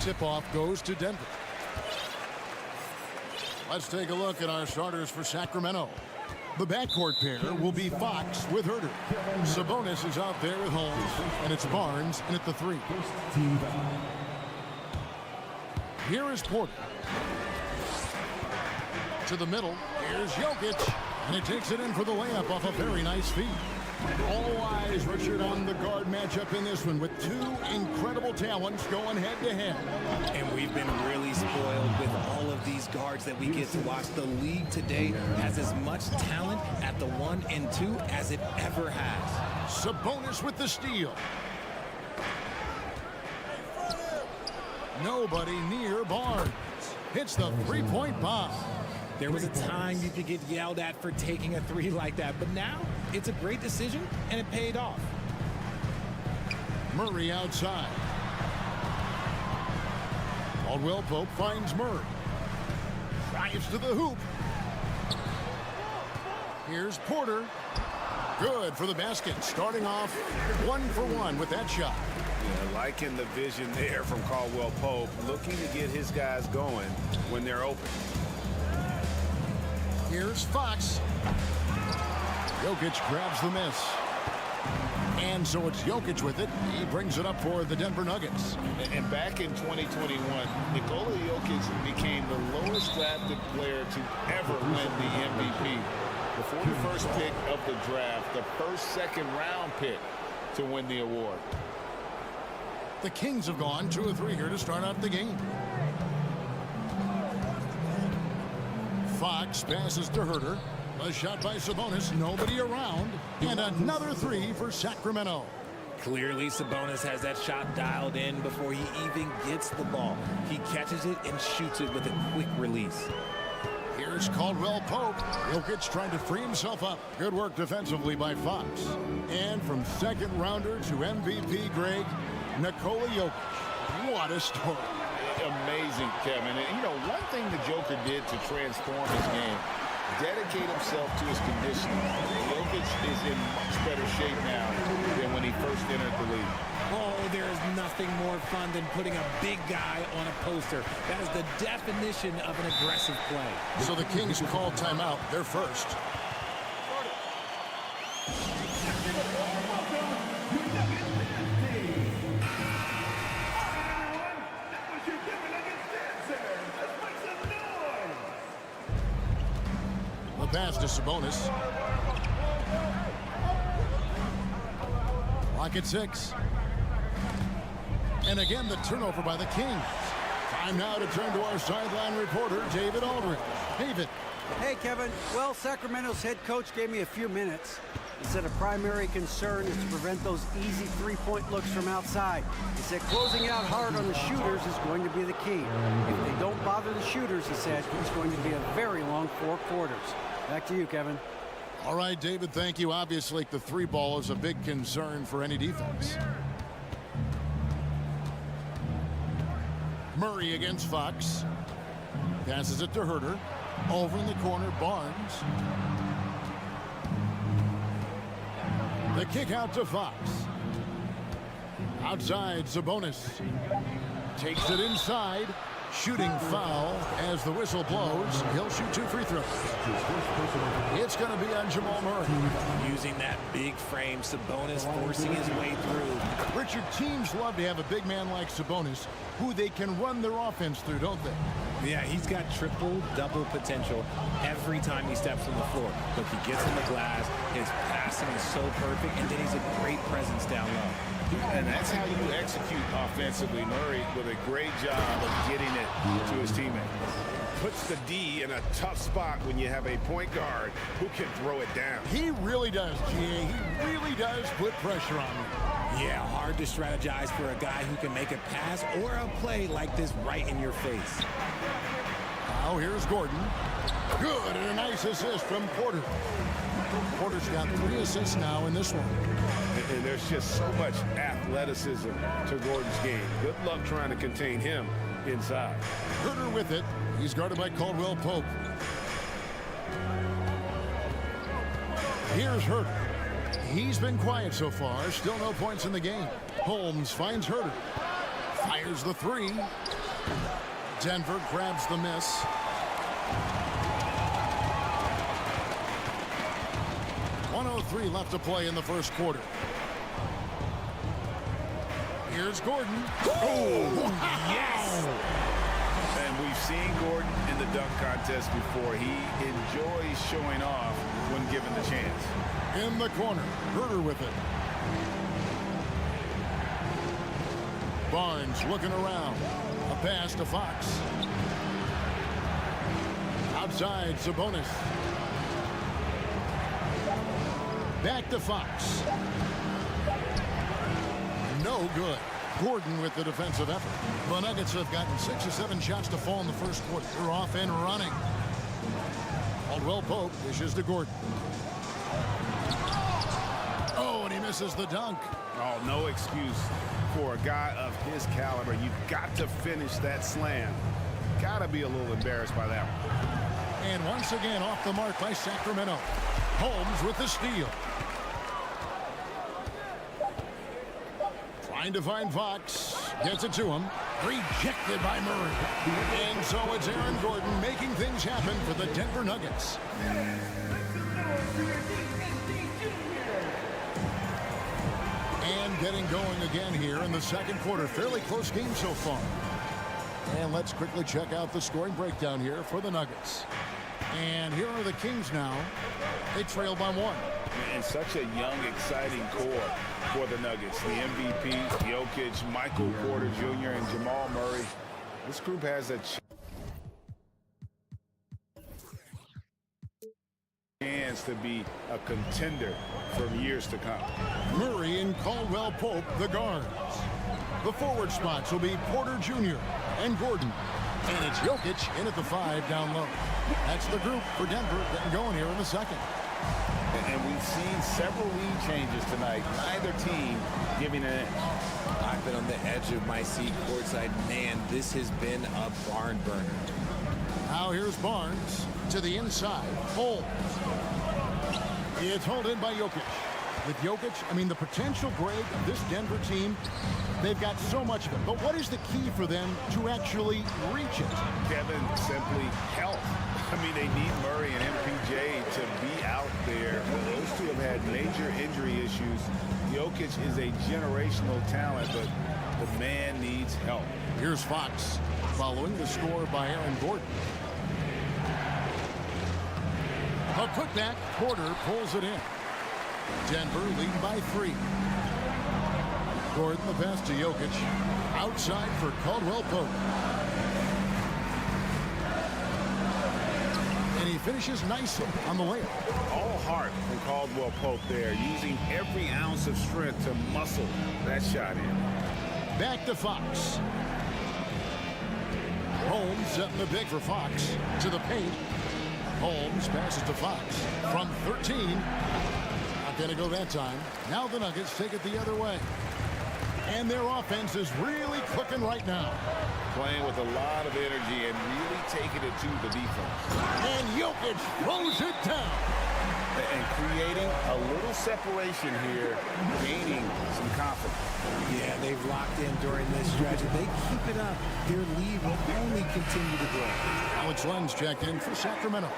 Tip-off goes to Denver. Let's take a look at our starters for Sacramento. The backcourt pair will be Fox with Herter. Sabonis is out there with Holmes, and it's Barnes in at the 3. Here is Porter. To the middle, here's Jokic, and he takes it in for the layup off a very nice feed. All eyes, Richard, on the guard matchup in this one with two incredible talents going head-to-head. And we've been really spoiled with all of these guards that we get to watch. The league today has as much talent at the 1 and 2 as it ever has. Sabonis with the steal. Nobody near Barnes. Hits the three-point bomb. There was a time you could get yelled at for taking a 3 like that, but now it's a great decision, and it paid off. Murray outside. Caldwell Pope finds Murray. Drives to the hoop. Here's Porter. Good for the basket. Starting off 1 for 1 with that shot. Yeah, liking the vision there from Caldwell Pope, looking to get his guys going when they're open. Here's Fox. Jokic grabs the miss. And so it's Jokic with it. He brings it up for the Denver Nuggets. And back in 2021, Nikola Jokic became the lowest drafted player to ever win the MVP. The 41st pick of the draft, the first second-round pick to win the award. The Kings have gone 2 of 3 here to start out the game. Fox passes to Herter. A shot by Sabonis, nobody around. And another 3 for Sacramento. Clearly, Sabonis has that shot dialed in before he even gets the ball. He catches it and shoots it with a quick release. Here's Caldwell Pope. Jokic trying to free himself up. Good work defensively by Fox. And from second rounder to MVP Greg, Nikola Jokic. What a story. Amazing, Kevin. And, you know, one thing the Joker did to transform his game, dedicate himself to his conditioning. Jokic is in much better shape now than when he first entered the league. Oh, there is nothing more fun than putting a big guy on a poster. That is the definition of an aggressive play. So the Kings call timeout. They're first. The pass to Sabonis. Clock at 6. And again, the turnover by the Kings. Time now to turn to our sideline reporter, David Aldridge. David. Hey, Kevin. Well, Sacramento's head coach gave me a few minutes. He said a primary concern is to prevent those easy three-point looks from outside. He said closing out hard on the shooters is going to be the key. If they don't bother the shooters, he said, it's going to be a very long 4 quarters. Back to you, Kevin. All right, David, thank you. Obviously, the 3-ball is a big concern for any defense. Murray against Fox. Passes it to Herter. Over in the corner, Barnes. The kick out to Fox. Outside, Sabonis. Takes it inside. Shooting foul as the whistle blows. He'll shoot 2 free throws. It's going to be on Jamal Murray. Using that big frame, Sabonis forcing his way through. Richard, teams love to have a big man like Sabonis who they can run their offense through, don't they? Yeah, he's got triple-double potential every time he steps on the floor. Look, he gets in the glass, his passing is so perfect, and then he's a great presence down low. And that's how you execute offensively. Murray with a great job of getting it to his teammate. Puts the D in a tough spot when you have a point guard who can throw it down. He really does, GA. He really does put pressure on you. Yeah, hard to strategize for a guy who can make a pass or a play like this right in your face. Now here's Gordon. Good, and a nice assist from Porter. Porter's got 3 assists now in this one. And there's just so much athleticism to Gordon's game. Good luck trying to contain him inside. Herter with it. He's guarded by Caldwell Pope. Here's Herter. He's been quiet so far. Still no points in the game. Holmes finds Herter. Fires the 3. Denver grabs the miss. .103 left to play in the first quarter. Here's Gordon. Oh, yes! And we've seen Gordon in the dunk contest before. He enjoys showing off when given the chance. In the corner, Herter with it. Barnes looking around. A pass to Fox. Outside, Sabonis. Back to Fox. No good. Gordon with the defensive effort. The Nuggets have gotten 6 or 7 shots to fall in the first quarter. They're off and running. Caldwell Pope dishes to Gordon. Oh, and he misses the dunk. Oh, no excuse for a guy of his caliber. You've got to finish that slam. Got to be a little embarrassed by that one. And once again off the mark by Sacramento. Holmes with the steal. Trying to find Fox. Gets it to him. Rejected by Murray. And so it's Aaron Gordon making things happen for the Denver Nuggets. And getting going again here in the second quarter. Fairly close game so far. And let's quickly check out the scoring breakdown here for the Nuggets. And here are the Kings now. They trail by 1. And such a young, exciting core for the Nuggets. The MVPs, Jokic, Michael Porter Jr., and Jamal Murray. This group has a chance to be a contender for years to come. Murray and Caldwell Pope, the guards. The forward spots will be Porter Jr. and Gordon. And it's Jokic in at the 5 down low. That's the group for Denver getting going here in the second. And we've seen several lead changes tonight. Neither team giving an inch. I've been on the edge of my seat courtside. Man, this has been a barn burner. Now here's Barnes to the inside. Holmes. It's held in by Jokic. With Jokic, I mean, the potential break of this Denver team, they've got so much of it. But what is the key for them to actually reach it? Kevin, simply health. I mean, they need Murray and MPJ to be out there. Those two have had major injury issues. Jokic is a generational talent, but the man needs help. Here's Fox following the score by Aaron Gordon. A putback, Porter pulls it in. Denver leading by 3. Gordon the pass to Jokic. Outside for Caldwell Pope. And he finishes nicely on the layup. All heart from Caldwell Pope there, using every ounce of strength to muscle that shot in. Back to Fox. Holmes setting the big for Fox. To the paint. Holmes passes to Fox from 13. Not going to go that time. Now the Nuggets take it the other way. And their offense is really clicking right now. Playing with a lot of energy and really taking it to the defense. And Jokic throws it down. And creating a little separation here, gaining some confidence. Yeah, they've locked in during this stretch. If they keep it up, their lead will only continue to grow. Alex Lenz checked in for Sacramento.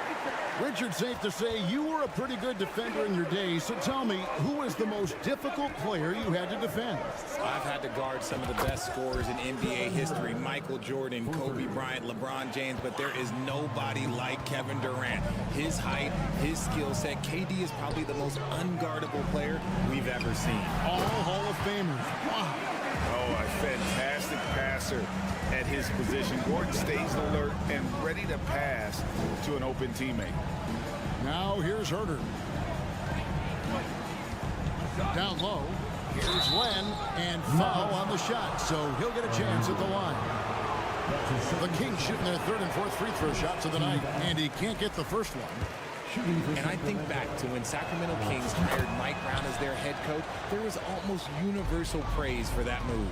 Richard, safe to say you were a pretty good defender in your day, so tell me, who was the most difficult player you had to defend? I've had to guard some of the best scorers in NBA history, Michael Jordan, Kobe Bryant, LeBron James, but there is nobody like Kevin Durant. His height, his skill set, KD is probably the most unguardable player we've ever seen. All Hall of Famers. Wow. Oh, a fantastic passer at his position. Gordon stays alert and ready to pass to an open teammate. Now here's Herter. Down low. Here's Len, and foul on the shot, so he'll get a chance at the line. The Kings shooting their third and fourth free throw shots of the night, and he can't get the first one. And I think back to when Sacramento Kings hired Mike Brown as their head coach, there was almost universal praise for that move.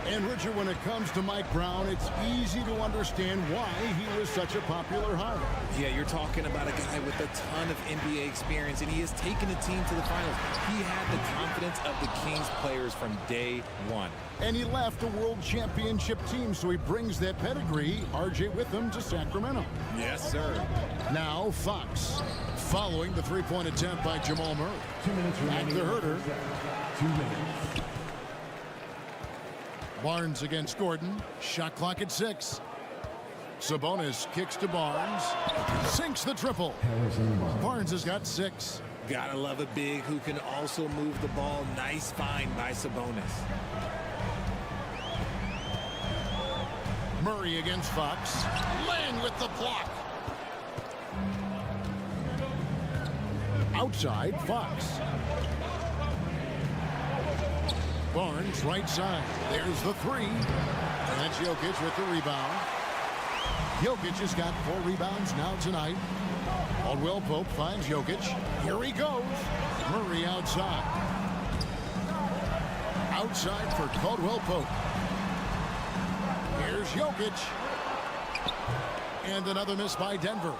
And Richard, when it comes to Mike Brown, it's easy to understand why he was such a popular hire. Yeah, you're talking about a guy with a ton of NBA experience, and he has taken a team to the finals. He had the confidence of the Kings players from day one. And he left a world championship team, so he brings that pedigree, RJ, with him to Sacramento. Yes, sir. Now Fox, following the three-point attempt by Jamal Murray. 2 minutes remaining. Back to Herter. 2 minutes. Barnes against Gordon. Shot clock at 6. Sabonis kicks to Barnes. Sinks the triple. Barnes has got 6. Gotta love a big who can also move the ball. Nice find by Sabonis. Murray against Fox. Len with the block. Outside, Fox. Barnes, right side. There's the three. And that's Jokic with the rebound. Jokic has got 4 rebounds now tonight. Caldwell Pope finds Jokic. Here he goes. Murray outside. Outside for Caldwell Pope. Here's Jokic. And another miss by Denver.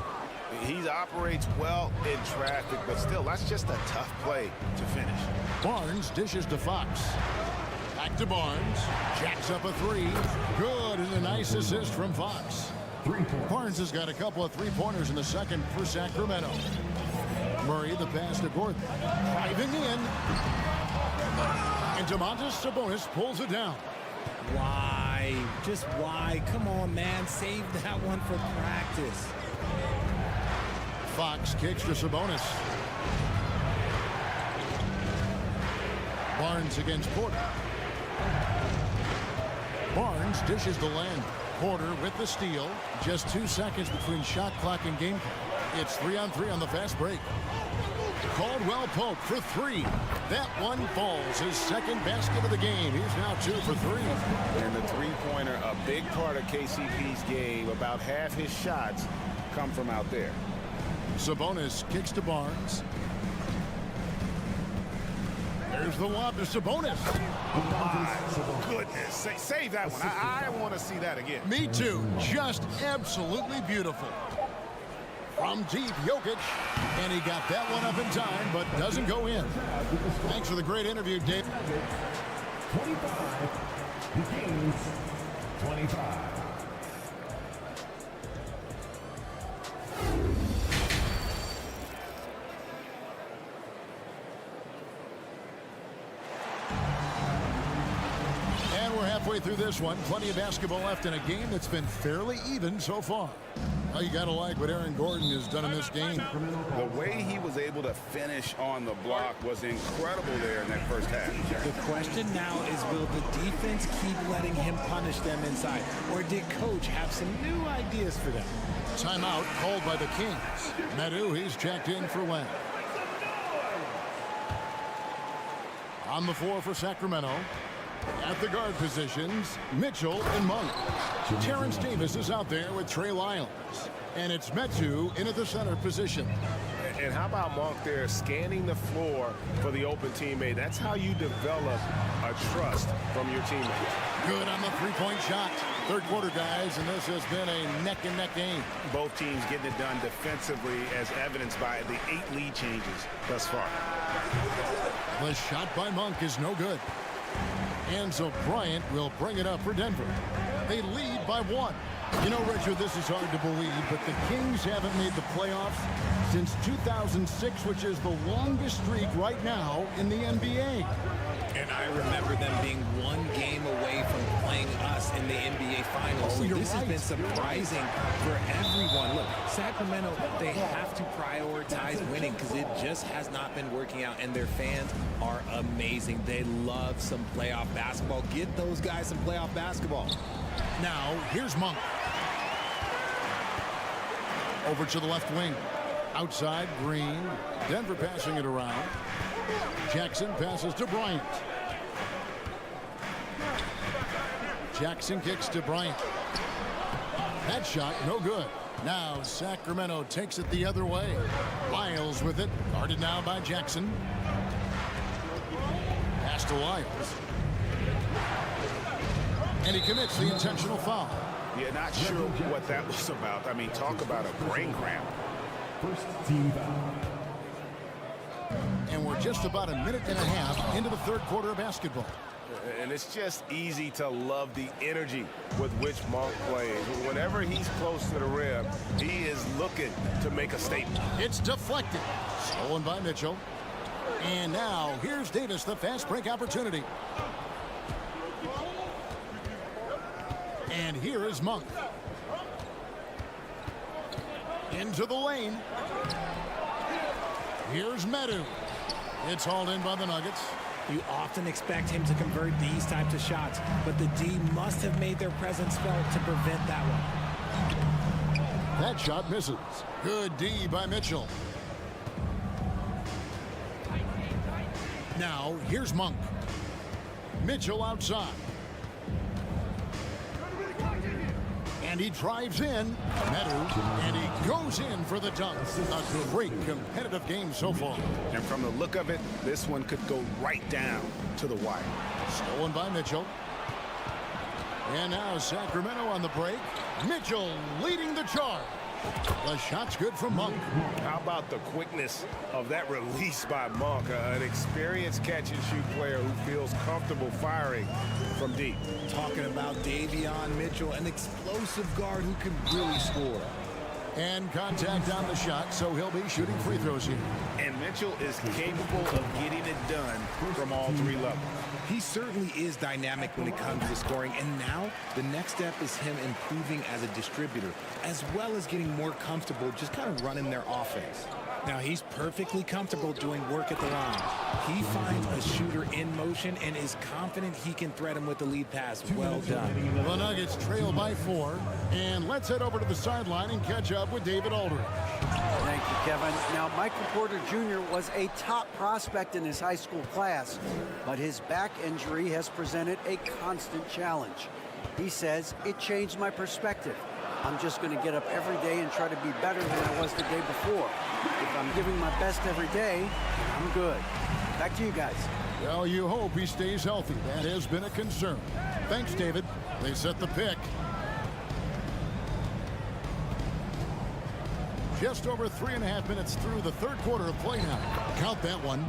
He operates well in traffic, but still, that's just a tough play to finish. Barnes dishes to Fox. Back to Barnes. Jacks up a 3. Good, and a nice assist from Fox. Barnes has got a couple of three-pointers in the second for Sacramento. Murray, the pass to Gordon. Driving in. And Domantas Sabonis pulls it down. Why? Just why? Come on, man. Save that one for practice. Fox kicks to Sabonis. Barnes against Porter. Barnes dishes to Len. Porter with the steal. Just 2 seconds between shot clock and game clock. It's 3-on-3 on the fast break. Caldwell Pope for 3. That one falls. His second basket of the game. He's now 2 for 3. And the three-pointer, a big part of KCP's game. About half his shots come from out there. Sabonis kicks to Barnes. There's the lob to Sabonis. My goodness. Save that one. I want to see that again. Me too. Just absolutely beautiful. From deep, Jokic. And he got that one up in time, but doesn't go in. Thanks for the great interview, Dave. 25. The Kings, 25. Halfway through this one, plenty of basketball left in a game that's been fairly even so far. Well, you gotta like what Aaron Gordon has done in this game. The way he was able to finish on the block was incredible there in that first half. The question now is, will the defense keep letting him punish them inside, or did coach have some new ideas for them? Timeout called by the Kings. Medu, he's checked in for Len. On the floor for Sacramento. At the guard positions, Mitchell and Monk. Terrence Davis is out there with Trey Lyles. And it's Metu in at the center position. And how about Monk there scanning the floor for the open teammate? That's how you develop a trust from your teammates. Good on the three-point shot. Third quarter, guys, and this has been a neck-and-neck game. Both teams getting it done defensively, as evidenced by the 8 lead changes thus far. The shot by Monk is no good. And so Bryant will bring it up for Denver. They lead by 1. You know, Richard, this is hard to believe, but the Kings haven't made the playoffs since 2006, which is the longest streak right now in the NBA. And I remember them being 1 game away from playing us in the NBA Finals. So this has been surprising for everyone. Look, Sacramento, they have to prioritize winning because it just has not been working out. And their fans are amazing. They love some playoff basketball. Get those guys some playoff basketball. Now, here's Monk. Over to the left wing. Outside, Green. Denver passing it around. Jackson passes to Bryant. Jackson kicks to Bryant. That shot, no good. Now Sacramento takes it the other way. Lyles with it. Guarded now by Jackson. Pass to Lyles. And he commits the intentional foul. Yeah, not sure what that was about. I mean, talk about a brain cramp. First team foul. And we're just about a minute and a half into the third quarter of basketball. And it's just easy to love the energy with which Monk plays. Whenever he's close to the rim, he is looking to make a statement. It's deflected. Stolen by Mitchell. And now here's Davis, the fast break opportunity. And here is Monk. Into the lane. Here's Metu. It's hauled in by the Nuggets. You often expect him to convert these types of shots, but the D must have made their presence felt to prevent that one. That shot misses. Good D by Mitchell. Now, here's Monk. Mitchell outside. And he drives in. Metu, and he goes in for the dunk. A great competitive game so far. And from the look of it, this one could go right down to the wire. Stolen by Mitchell. And now Sacramento on the break. Mitchell leading the charge. The shot's good from Monk. How about the quickness of that release by Monk? An experienced catch-and-shoot player who feels comfortable firing from deep. Talking about Davion Mitchell, an explosive guard who can really score. And contact on the shot, so he'll be shooting free throws here. And Mitchell is capable of getting it done from all 3 levels. He certainly is dynamic when it comes to scoring, and now the next step is him improving as a distributor, as well as getting more comfortable just kind of running their offense. Now, he's perfectly comfortable doing work at the line. He finds a shooter in motion and is confident he can thread him with the lead pass. Well done. The Nuggets trail by 4, and let's head over to the sideline and catch up with David Aldridge. Thank you, Kevin. Now, Michael Porter Jr. was a top prospect in his high school class, but his back injury has presented a constant challenge. He says, it changed my perspective. I'm just going to get up every day and try to be better than I was the day before. If I'm giving my best every day, I'm good. Back to you guys. Well, you hope he stays healthy. That has been a concern. Thanks, David. They set the pick. Just over 3.5 minutes through the third quarter of play now. Count that one.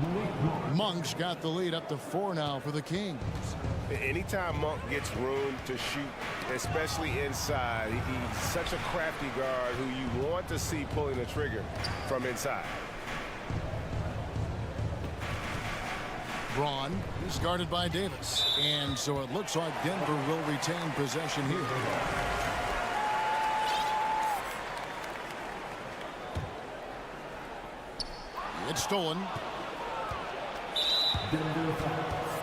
Monk's got the lead up to 4 now for the Kings. Anytime Monk gets room to shoot, especially inside, he's such a crafty guard who you want to see pulling the trigger from inside. Braun is guarded by Davis. And so it looks like Denver will retain possession here. It's stolen.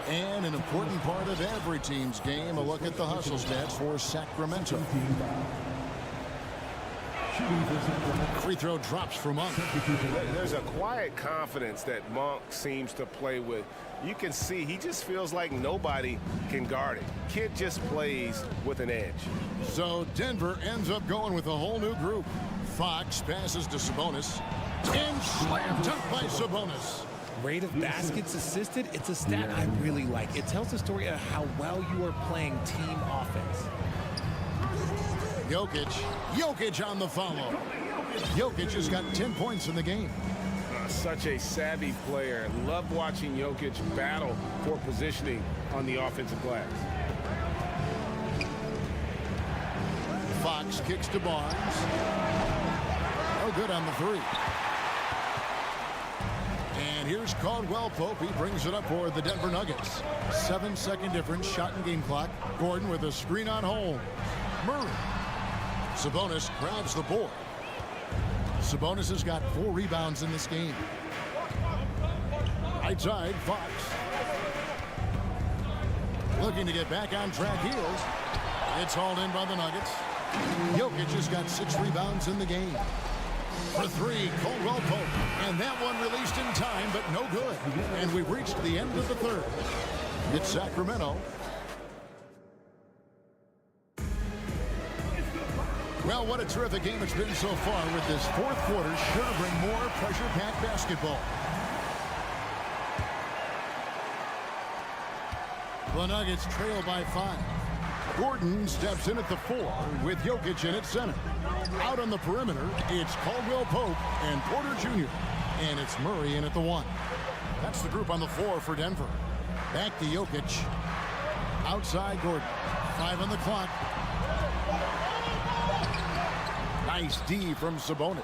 And an important part of every team's game, a look at the hustle stats for Sacramento. Free throw drops for Monk. There's a quiet confidence that Monk seems to play with. You can see he just feels like nobody can guard it. Kid just plays with an edge. So Denver ends up going with a whole new group. Fox passes to Sabonis. And slam dunk by Sabonis. Rate of baskets assisted, it's a stat I really like. It tells the story of how well you are playing team offense. Jokic on the follow. Jokic has got 10 points in the game. Such a savvy player. Love watching Jokic battle for positioning on the offensive glass. Fox kicks to Barnes. No good on the three. And here's Caldwell Pope. He brings it up for the Denver Nuggets. 7-second difference, shot and game clock. Gordon with a screen on Holmes. Murray. Sabonis grabs the board. Sabonis has got 4 rebounds in this game. Right side, Fox. Looking to get back on track heels. It's hauled in by the Nuggets. Jokic has got 6 rebounds in the game. For 3, Caldwell Pope. And that one released in time, but no good. And we've reached the end of the third. It's Sacramento. Well, what a terrific game it's been so far, with this fourth quarter sure to bring more pressure-packed basketball. The Nuggets trail by 5. Gordon steps in at the 4 with Jokic in at center. Out on the perimeter, it's Caldwell Pope and Porter Jr. And it's Murray in at the 1. That's the group on the floor for Denver. Back to Jokic. Outside Gordon. 5 on the clock. Nice D from Sabonis.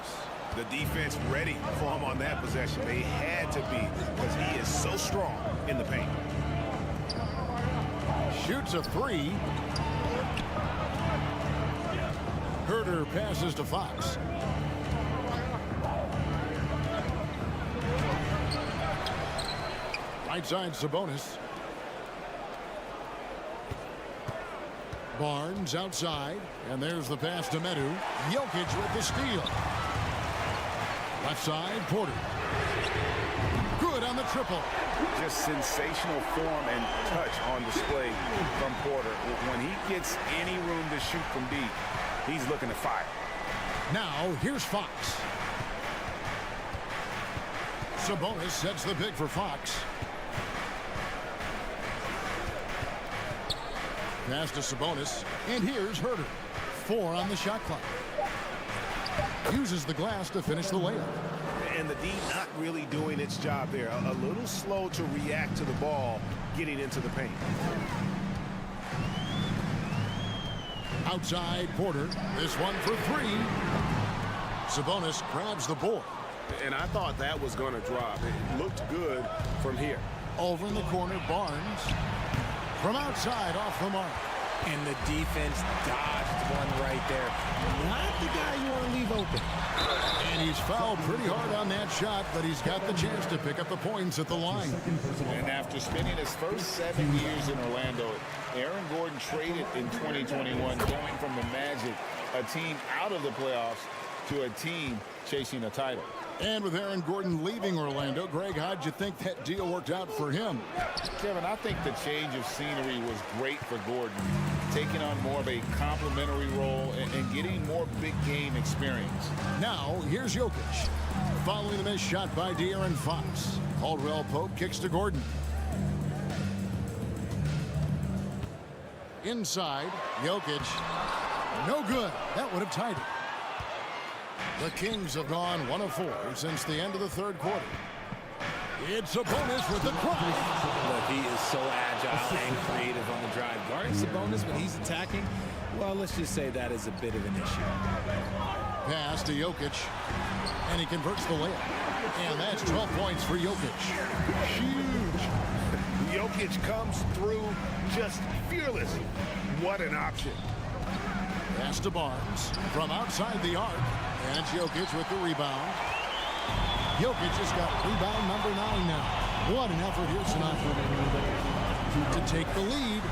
The defense ready for him on that possession. They had to be, because he is so strong in the paint. Shoots a 3. Herter passes to Fox. Right side, Sabonis. Barnes outside, and there's the pass to Medu. Jokic with the steal. Left side, Porter. Good on the triple. Just sensational form and touch on display from Porter. When he gets any room to shoot from deep, he's looking to fire. Now, here's Fox. Sabonis sets the pick for Fox. Pass to Sabonis, and here's Herter. 4 on the shot clock. Uses the glass to finish the layup. And the D not really doing its job there. A little slow to react to the ball getting into the paint. Outside Porter. This one for 3. Sabonis grabs the board. And I thought that was going to drop. It looked good from here. Over in the corner, Barnes. From outside, off the mark. And the defense dodged one right there. Not the guy you want to leave open. And he's fouled pretty hard on that shot, but he's got the chance to pick up the points at the line. And after spending his first 7 years in Orlando, Aaron Gordon traded in 2021, going from the Magic, a team out of the playoffs, to a team chasing a title. And with Aaron Gordon leaving Orlando, Greg, how'd you think that deal worked out for him? Kevin, I think the change of scenery was great for Gordon, taking on more of a complimentary role and getting more big game experience. Now, here's Jokic. Following the missed shot by De'Aaron Fox. Caldwell Pope kicks to Gordon. Inside, Jokic. No good. That would have tied it. The Kings have gone 1 of 4 since the end of the third quarter. It's Sabonis with the drive. Look, he is so agile and creative on the drive. Guarding Sabonis when he's attacking, well, let's just say that is a bit of an issue. Pass to Jokic, and he converts the layup. And that's 12 points for Jokic. Huge. Jokic comes through just fearless. What an option. Pass to Barnes from outside the arc. And it's Jokic with the rebound. Jokic has got rebound number 9 now. What an effort here tonight to take the lead.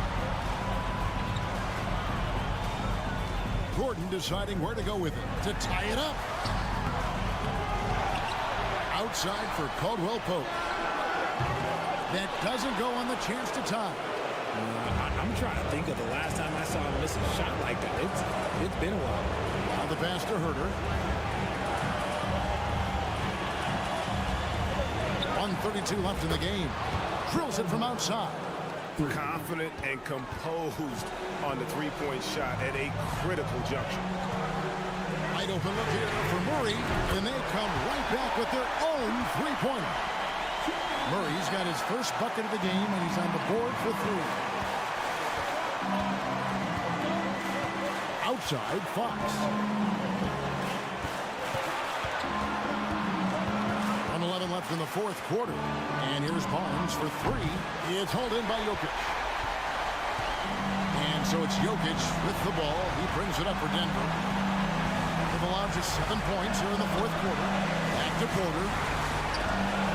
Gordon deciding where to go with it to tie it up. Outside for Caldwell Pope. That doesn't go on the chance to tie. I'm trying to think of the last time I saw him miss a shot like that. It's been a while. Now the pass to Herter. 1:32 left in the game. Drills it from outside. Confident and composed on the three-point shot at a critical juncture. Wide open look here for Murray, and they come right back with their own three-pointer. Murray's got his first bucket of the game, and he's on the board for three. Outside, Fox. 1:11 left in the fourth quarter. And here's Barnes for three. It's hauled in by Jokic. And so it's Jokic with the ball. He brings it up for Denver. They've allowed just 7 points here in the fourth quarter. Back to Porter.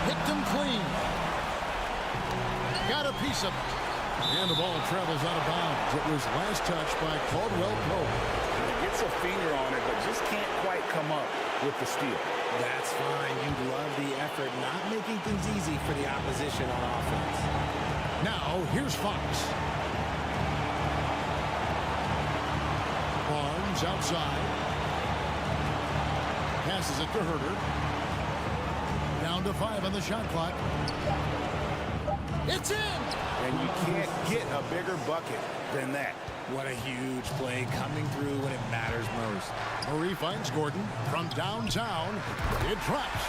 Hit them clean. Got a piece of it. And the ball travels out of bounds. It was last touched by Caldwell Pope. Gets a finger on it, but just can't quite come up with the steal. That's fine. You love the effort, not making things easy for the opposition on offense. Now, here's Fox. Barnes outside. Passes it to Herter. Down to 5 on the shot clock. It's in! And you can't get a bigger bucket than that. What a huge play coming through when it matters most. Murray finds Gordon from downtown. It drops.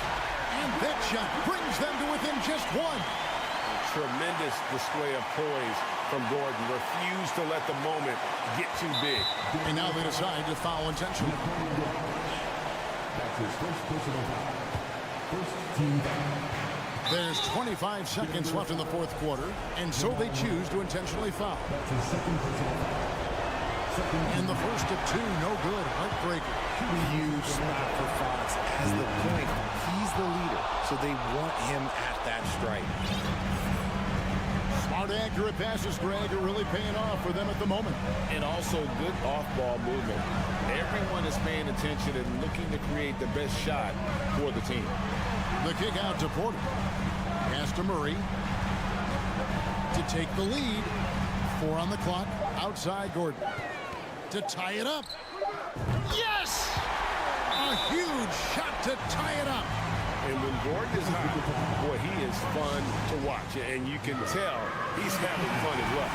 And that shot brings them to within just one. A tremendous display of poise from Gordon. Refused to let the moment get too big. And now they decide to foul intentionally. That's his first personal foul. First team foul. There's 25 seconds left in the fourth quarter, and so they choose to intentionally foul. That's his second personal foul. And the first of two, no good. Heartbreaker. Huge spot for Fox. As the point, he's the leader, so they want him at that strike. Smart, accurate passes, Greg, are really paying off for them at the moment. And also good off-ball movement. Everyone is paying attention and looking to create the best shot for the team. The kick out to Porter. Pass to Murray. To take the lead. 4 on the clock. Outside Gordon. To tie it up. Yes! A huge shot to tie it up. And when Gordon is hot, boy, he is fun to watch. And you can tell he's having fun as well.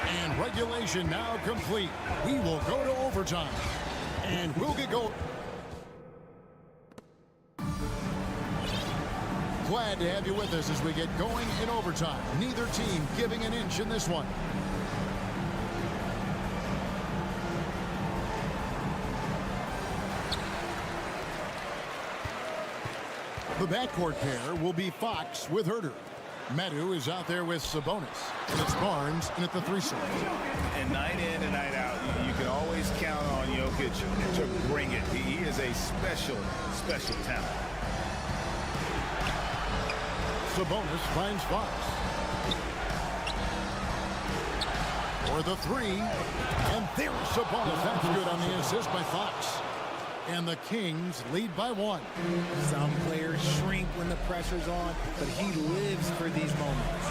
And regulation now complete. We will go to overtime. And we'll get going. Glad to have you with us as we get going in overtime. Neither team giving an inch in this one. The backcourt pair will be Fox with Herter. Medu is out there with Sabonis. And it's Barnes in at the 3 slot. And night in and night out, you can always count on Jokic to bring it. He is a special, special talent. Sabonis finds Fox. For the 3. And there's Sabonis. That's good on the assist by Fox. And the Kings lead by 1. Some players shrink when the pressure's on, but he lives for these moments.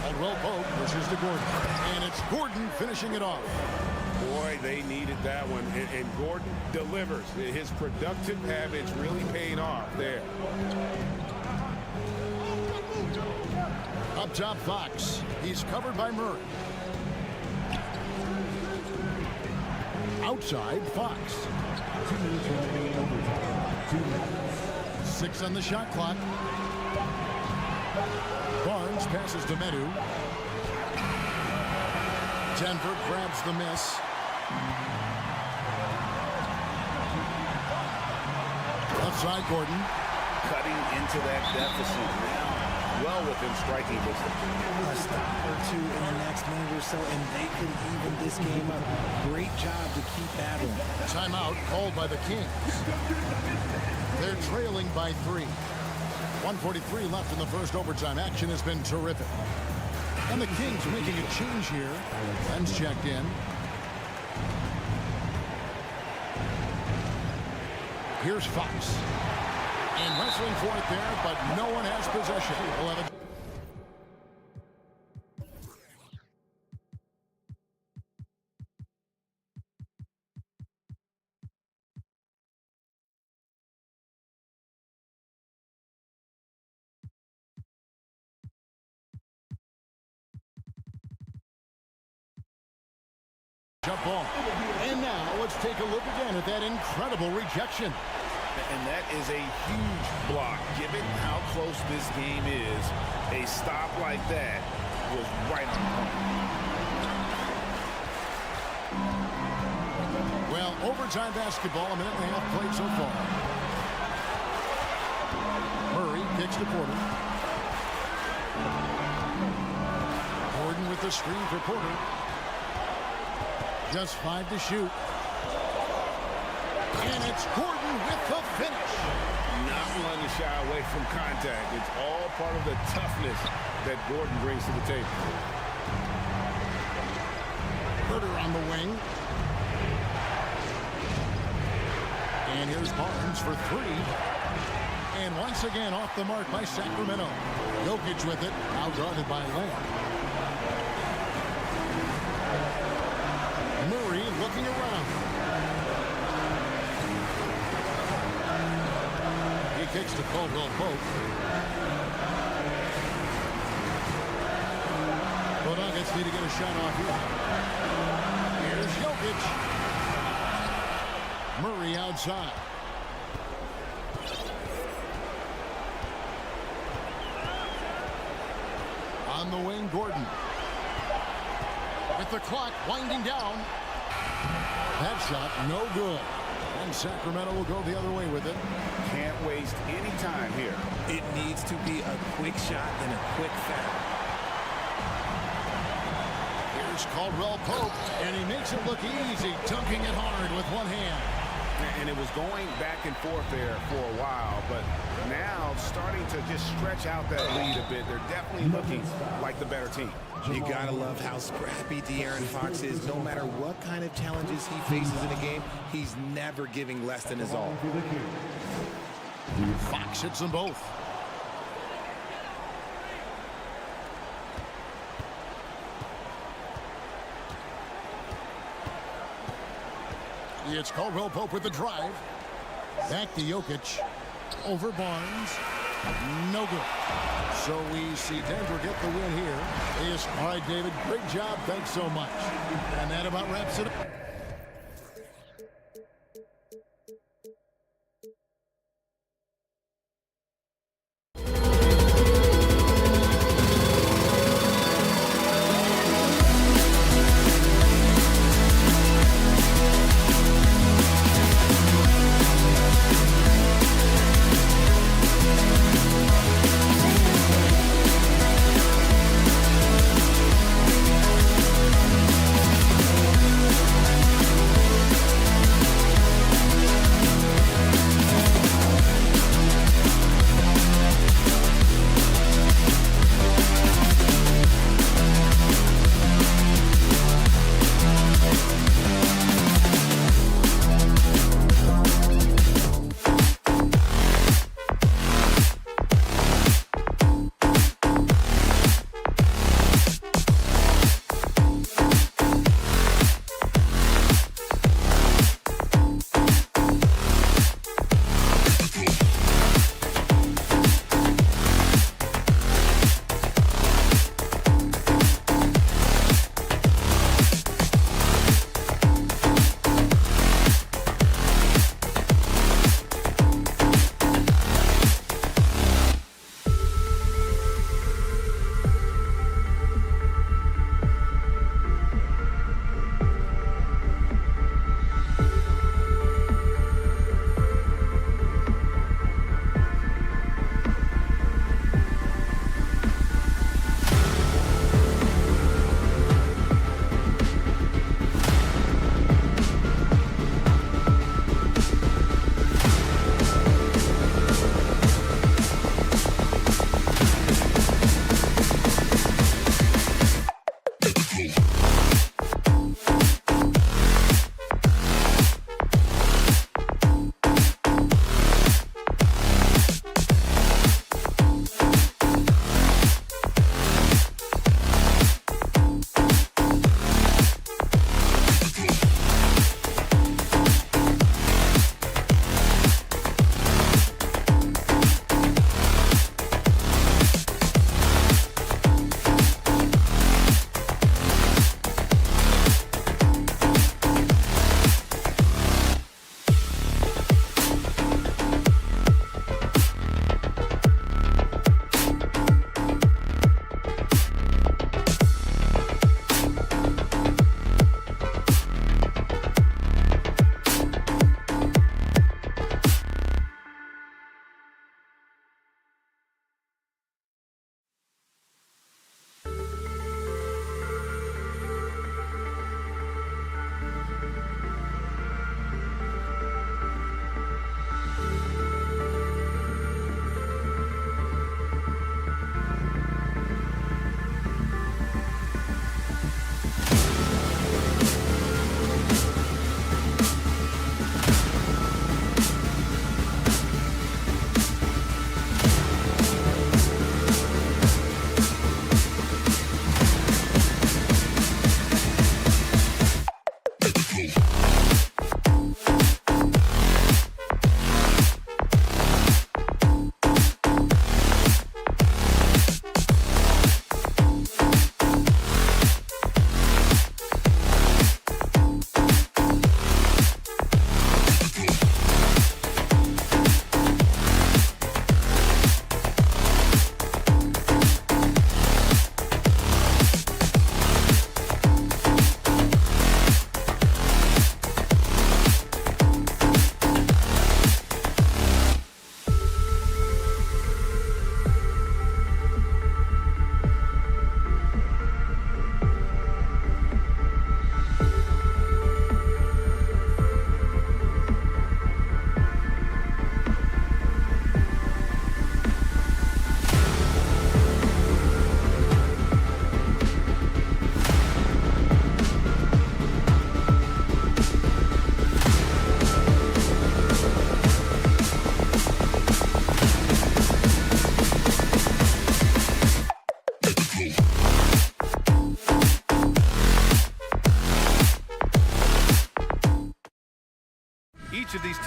Caldwell Pope pushes to Gordon. And it's Gordon finishing it off. Boy, they needed that one. And Gordon delivers. His productive habits really paying off there. Up top, Fox. He's covered by Murray. Outside, Fox. 2 minutes remaining in overtime. 2 minutes. 6 on the shot clock. Barnes passes to Medu. Denver grabs the miss. Outside Gordon. Cutting into that deficit. Now well within striking distance. A stop or two in the next minute or so, and they could even this game up. Great job to keep battling. Timeout called by the Kings. They're trailing by 3. 1:43 left in the first overtime. Action has been terrific. And the Kings making a change here. Ben's checked in. Here's Fox. And wrestling for it there, but no one has possession. 11. Jump ball. And now let's take a look again at that incredible rejection. And that is a huge block. Given how close this game is, a stop like that was right on point. Well, overtime basketball, a minute and a half played so far. Murray kicks to Porter. Gordon with the screen for Porter. Just 5 to shoot. And it's Gordon with the finish. Not one to shy away from contact. It's all part of the toughness that Gordon brings to the table. Porter on the wing. And here's Barnes for 3. And once again off the mark by Sacramento. Jokic with it, outguarded by Lamb. Murray looking around. He kicks to Caldwell Pope. The Nuggets need to get a shot off here. Here's Jokic. Murray outside. On the wing, Gordon. With the clock winding down. That shot no good. And Sacramento will go the other way with it. Can't waste any time here. It needs to be a quick shot and a quick foul. Here's Caldwell Pope, and he makes it look easy, dunking it hard with one hand. And it was going back and forth there for a while, but now starting to just stretch out that lead a bit. They're definitely looking like the better team. You gotta love how scrappy De'Aaron Fox is. No matter what kind of challenges he faces in a game, he's never giving less than his all. Fox hits them both. It's Caldwell Pope with the drive. Back to Jokic. Over Barnes. No good. So we see Denver get the win here. Yes. All right, David. Great job. Thanks so much. And that about wraps it up.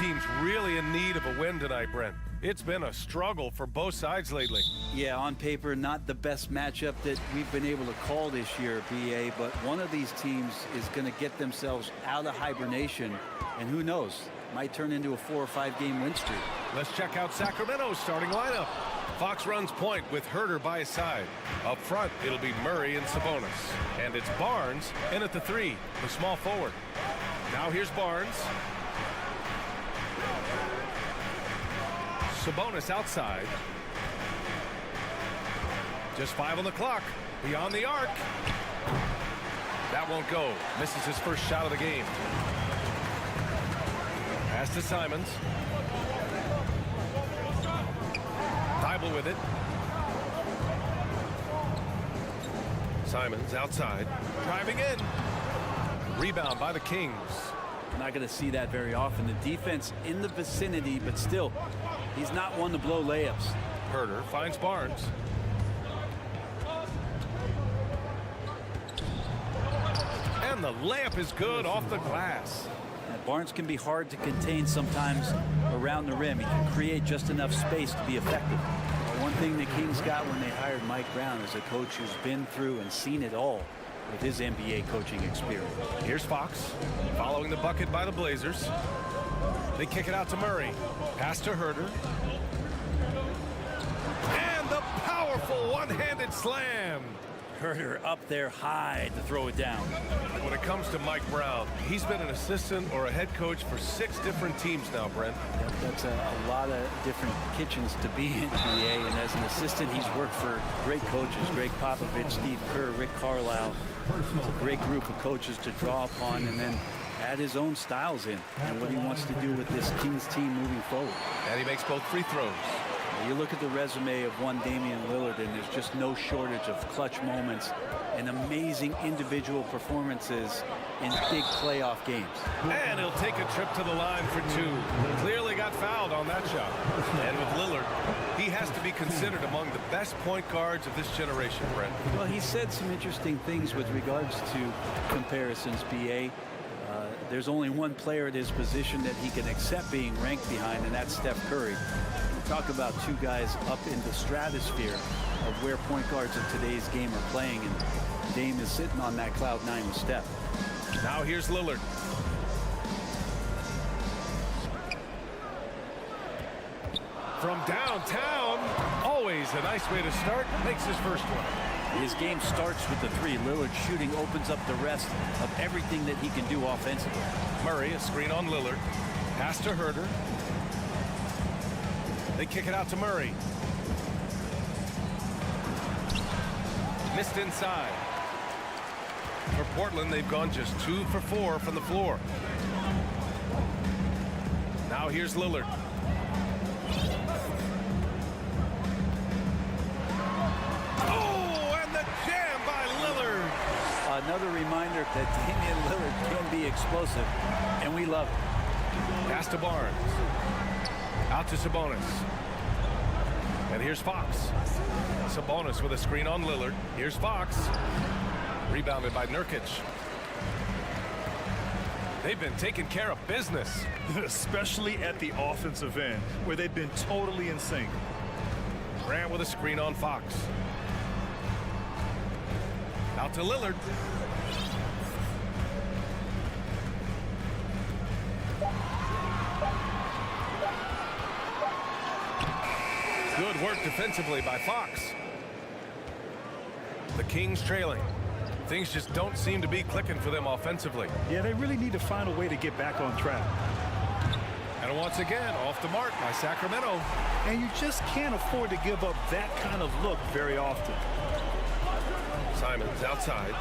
teams really in need of a win tonight, Brent. It's been a struggle for both sides lately. Yeah, on paper, not the best matchup that we've been able to call this year, BA, but one of these teams is going to get themselves out of hibernation, and who knows, might turn into a 4 or 5 game win streak. Let's check out Sacramento's starting lineup. Fox runs point with Herder by his side. Up front, it'll be Murray and Sabonis. And it's Barnes in at the 3, the small forward. Now here's Barnes. Sabonis outside. Just 5 on the clock. Beyond the arc. That won't go. Misses his first shot of the game. Pass to Simons. Thibault with it. Simons outside. Driving in. Rebound by the Kings. Not going to see that very often. The defense in the vicinity, but still, he's not one to blow layups. Herder finds Barnes. And the layup is good off the glass. Barnes can be hard to contain sometimes around the rim. He can create just enough space to be effective. One thing the Kings got when they hired Mike Brown is a coach who's been through and seen it all with his NBA coaching experience. Here's Fox following the bucket by the Blazers. They kick it out to Murray. Pass to Herder. And the powerful one-handed slam. Herder up there high to throw it down. When it comes to Mike Brown, he's been an assistant or a head coach for 6 different teams now, Brent. Yep, that's a lot of different kitchens to be in, BA. And as an assistant, he's worked for great coaches, Greg Popovich, Steve Kerr, Rick Carlisle. It's a great group of coaches to draw upon and then add his own styles in and what he wants to do with this Kings team moving forward. And he makes both free throws. You look at the resume of one Damian Lillard, and there's just no shortage of clutch moments and amazing individual performances in big playoff games. And he'll take a trip to the line for 2. Clearly got fouled on that shot. And with Lillard, he has to be considered among the best point guards of this generation, Brent. Well, he said some interesting things with regards to comparisons, BA. There's only one player at his position that he can accept being ranked behind, and that's Steph Curry. Talk about 2 guys up in the stratosphere of where point guards of today's game are playing, and Dame is sitting on that cloud 9 with Steph. Now here's Lillard. From downtown, always a nice way to start. Makes his first one. His game starts with the 3. Lillard shooting opens up the rest of everything that he can do offensively. Murray, a screen on Lillard. Pass to Herder. They kick it out to Murray. Missed inside. For Portland, they've gone just 2 for 4 from the floor. Now here's Lillard. Oh, and the jam by Lillard. Another reminder that Damian Lillard can be explosive, and we love it. Pass to Barnes. Out to Sabonis. And here's Fox. Sabonis with a screen on Lillard. Here's Fox. Rebounded by Nurkic. They've been taking care of business. Especially at the offensive end, where they've been totally in sync. Grant with a screen on Fox. Out to Lillard. Good work defensively by Fox. The Kings trailing. Things just don't seem to be clicking for them offensively. Yeah, they really need to find a way to get back on track. And once again, off the mark by Sacramento. And you just can't afford to give up that kind of look very often. Simons outside.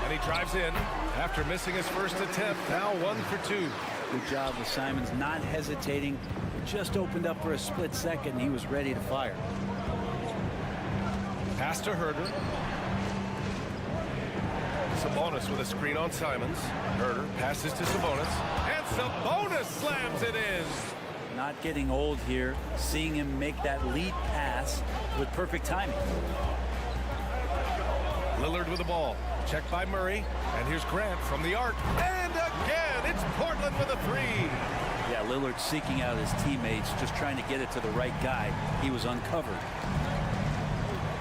And he drives in after missing his first attempt. Now 1 for 2. Good job with Simons not hesitating. It just opened up for a split second, and he was ready to fire. Pass to Herder. Sabonis with a screen on Simons. Herder passes to Sabonis. And Sabonis slams it in. Not getting old here. Seeing him make that lead pass with perfect timing. Lillard with the ball. Checked by Murray. And here's Grant from the arc. And a again. It's Portland with a three. Yeah, Lillard seeking out his teammates, just trying to get it to the right guy. He was uncovered.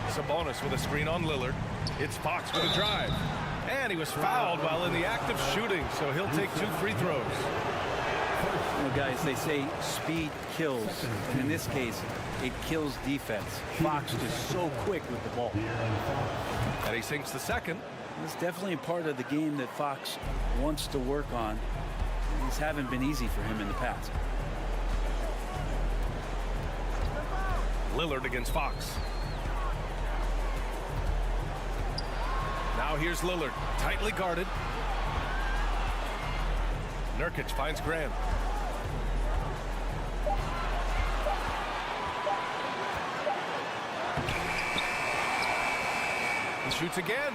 Sabonis with a screen on Lillard. It's Fox with a drive. And he was fouled while in the act of shooting, so he'll take 2 free throws. You know, guys, they say speed kills. And in this case, it kills defense. Fox is so quick with the ball. And he sinks the second. It's definitely a part of the game that Fox wants to work on. These haven't been easy for him in the past. Lillard against Fox. Now here's Lillard, tightly guarded. Nurkic finds Grant. He shoots again.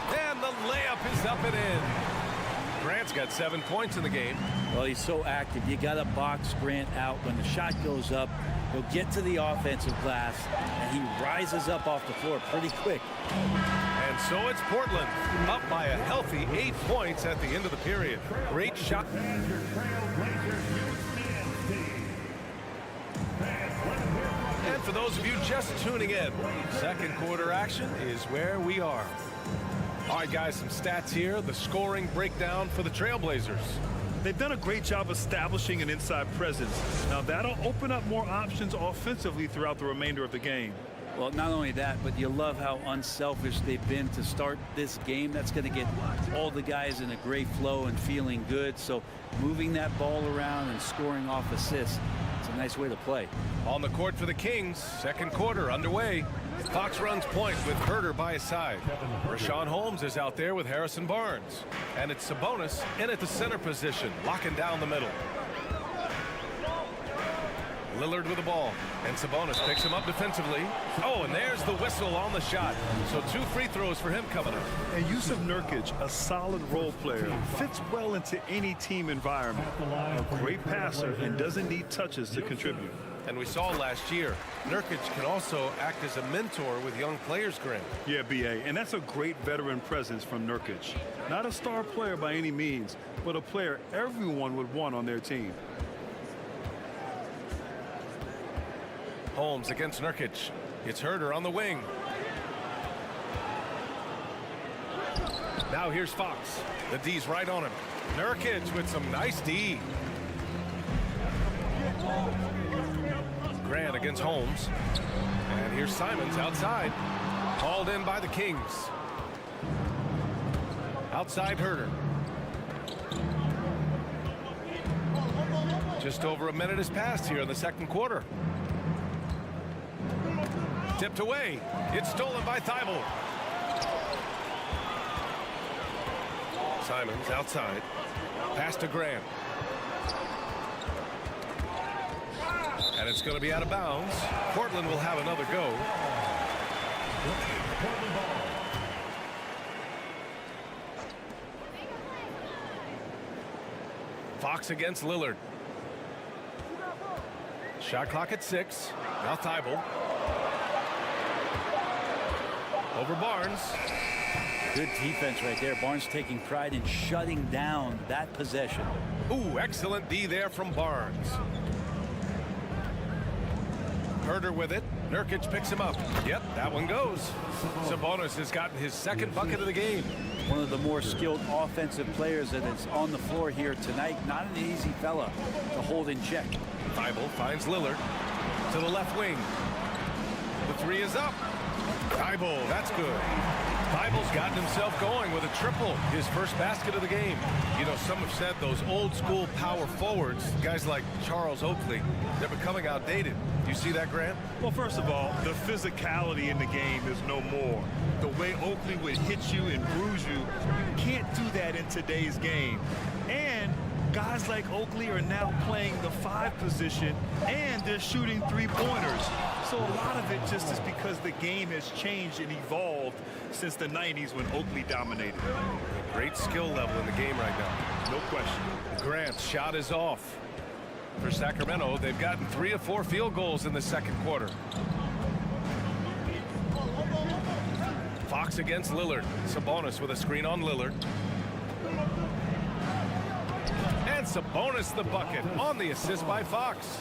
And the layup is up and in. Grant's got 7 points in the game. Well, he's so active. You got to box Grant out. When the shot goes up, he'll get to the offensive glass, and he rises up off the floor pretty quick. And so it's Portland, up by a healthy 8 points at the end of the period. Great shot. And for those of you just tuning in, second quarter action is where we are. All right, guys, some stats here. The scoring breakdown for the Trailblazers. They've done a great job establishing an inside presence. Now, that'll open up more options offensively throughout the remainder of the game. Well, not only that, but you love how unselfish they've been to start this game. That's going to get all the guys in a great flow and feeling good. So moving that ball around and scoring off assists, it's a nice way to play. On the court for the Kings, second quarter underway. Fox runs point with Herter by his side. Rashawn Holmes is out there with Harrison Barnes. And it's Sabonis in at the center position, locking down the middle. Lillard with the ball, and Sabonis picks him up defensively. Oh, and there's the whistle on the shot. So 2 free throws for him coming up. And Yusuf Nurkic, a solid role player, fits well into any team environment. A great passer and doesn't need touches to contribute. And we saw last year, Nurkic can also act as a mentor with young players, Grant. Yeah, B.A., and that's a great veteran presence from Nurkic. Not a star player by any means, but a player everyone would want on their team. Holmes against Nurkic. It's Herter on the wing. Now here's Fox. The D's right on him. Nurkic with some nice D. Grant against Holmes. And here's Simons outside. Hauled in by the Kings. Outside Herter. Just over a minute has passed here in the second quarter. Tipped away. It's stolen by Thibault. Simons outside. Pass to Grant. And it's going to be out of bounds. Portland will have another go. Fox against Lillard. Shot clock at 6. Now Thibault. Over Barnes. Good defense right there. Barnes taking pride in shutting down that possession. Ooh, excellent D there from Barnes. Herter with it. Nurkic picks him up. Yep, that one goes. Sabonis has gotten his second bucket of the game. One of the more skilled offensive players that is on the floor here tonight. Not an easy fella to hold in check. Thibault finds Lillard to the left wing. The 3 is up. Thibault, that's good. Thibault's gotten himself going with a triple, his first basket of the game. You know, some have said those old school power forwards, guys like Charles Oakley, they're becoming outdated. Do you see that, Grant? Well, first of all, the physicality in the game is no more. The way Oakley would hit you and bruise you, you can't do that in today's game. And guys like Oakley are now playing the 5 position, and they're shooting 3-pointers. So a lot of it just is because the game has changed and evolved since the 90s when Oakley dominated. Great skill level in the game right now. No question. Grant's shot is off. For Sacramento, they've gotten 3 of 4 field goals in the second quarter. Fox against Lillard. Sabonis with a screen on Lillard. And Sabonis the bucket on the assist by Fox.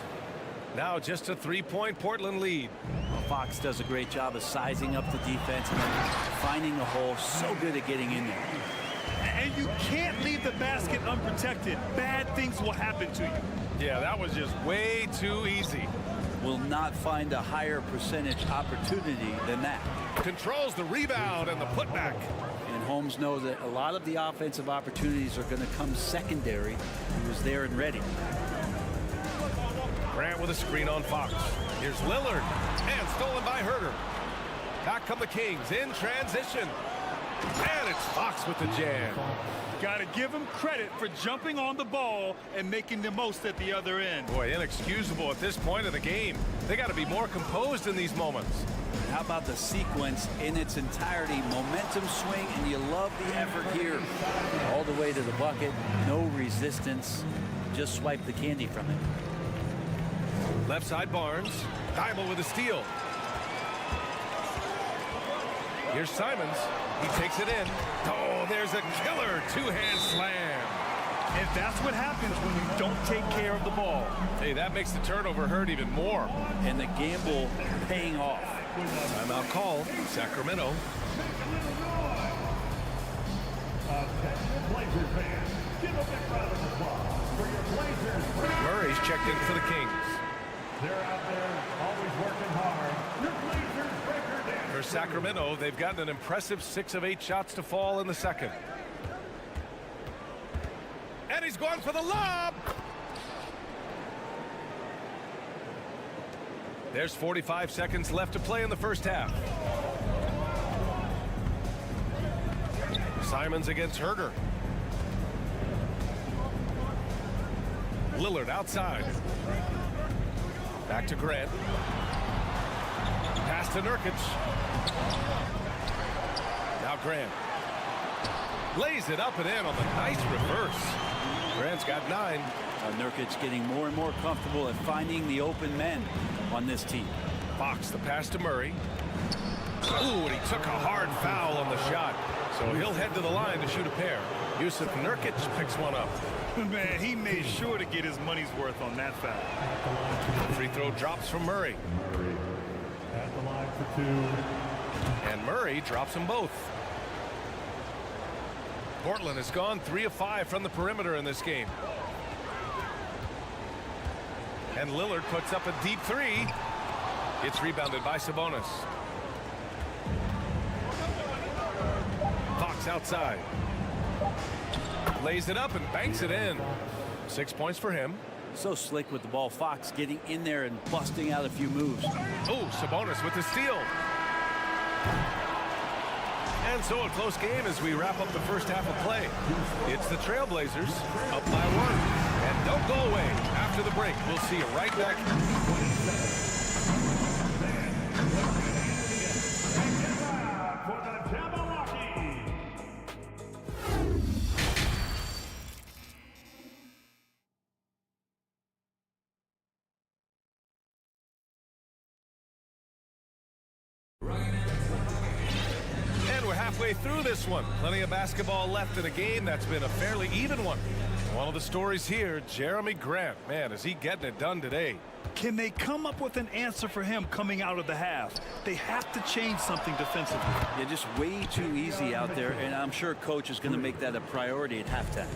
Now just a 3-point Portland lead. Well, Fox does a great job of sizing up the defense and then finding the hole. So good at getting in there. And you can't leave the basket unprotected. Bad things will happen to you. Yeah, that was just way too easy. Will not find a higher percentage opportunity than that. Controls the rebound and the putback. And Holmes knows that a lot of the offensive opportunities are going to come secondary. He was there and ready. Grant with a screen on Fox. Here's Lillard, and stolen by Herter. Back come the Kings in transition. And it's Fox with the jam. Got to give him credit for jumping on the ball and making the most at the other end. Boy, inexcusable at this point of the game. They got to be more composed in these moments. How about the sequence in its entirety? Momentum swing, and you love the effort here. All the way to the bucket, no resistance. Just swipe the candy from it. Left side Barnes. Diamond with a steal. Here's Simons. He takes it in. Oh, there's a killer two-hand slam. And that's what happens when you don't take care of the ball. Hey, that makes the turnover hurt even more. And the gamble paying off. Timeout call, Sacramento. Murray's checked in for the Kings. They're out there always working hard. Your Blazers break her down. For Sacramento, they've gotten an impressive 6 of 8 shots to fall in the second. And he's going for the lob. There's 45 seconds left to play in the first half. Simons against Herter. Lillard outside. Back to Grant. Pass to Nurkic. Now Grant. Lays it up and in on the nice reverse. Grant's got 9. Nurkic getting more and more comfortable at finding the open men on this team. Fox the pass to Murray. Ooh, and he took a hard foul on the shot. So he'll head to the line to shoot a pair. Yusuf Nurkic picks one up. Man, he made sure to get his money's worth on that foul. Free throw drops from Murray. At the line for 2. And Murray drops them both. Portland has gone 3 of 5 from the perimeter in this game. And Lillard puts up a deep 3. It's rebounded by Sabonis. Fox outside. Lays it up and banks it in. 6 points for him. So slick with the ball. Fox getting in there and busting out a few moves. Oh, Sabonis with the steal. And so a close game as we wrap up the first half of play. It's the Trailblazers up by 1. And don't go away. After the break, we'll see you right back. Halfway through this one. Plenty of basketball left in a game that's been a fairly even one. One of the stories here, Jeremy Grant. Man, is he getting it done today? Can they come up with an answer for him coming out of the half? They have to change something defensively. Yeah, just way too easy out there, and I'm sure coach is going to make that a priority at halftime.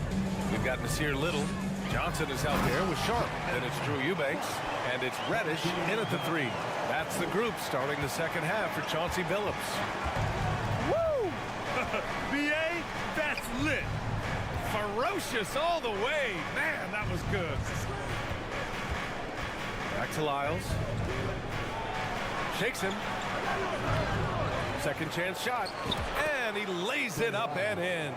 We've got Nasir Little. Johnson is out there with Sharp. Then it's Drew Eubanks. And it's Reddish in at the 3. That's the group starting the second half for Chauncey Billups. BA, that's lit. Ferocious all the way. Man, that was good. Back to Lyles. Shakes him. Second chance shot. And he lays it up and in.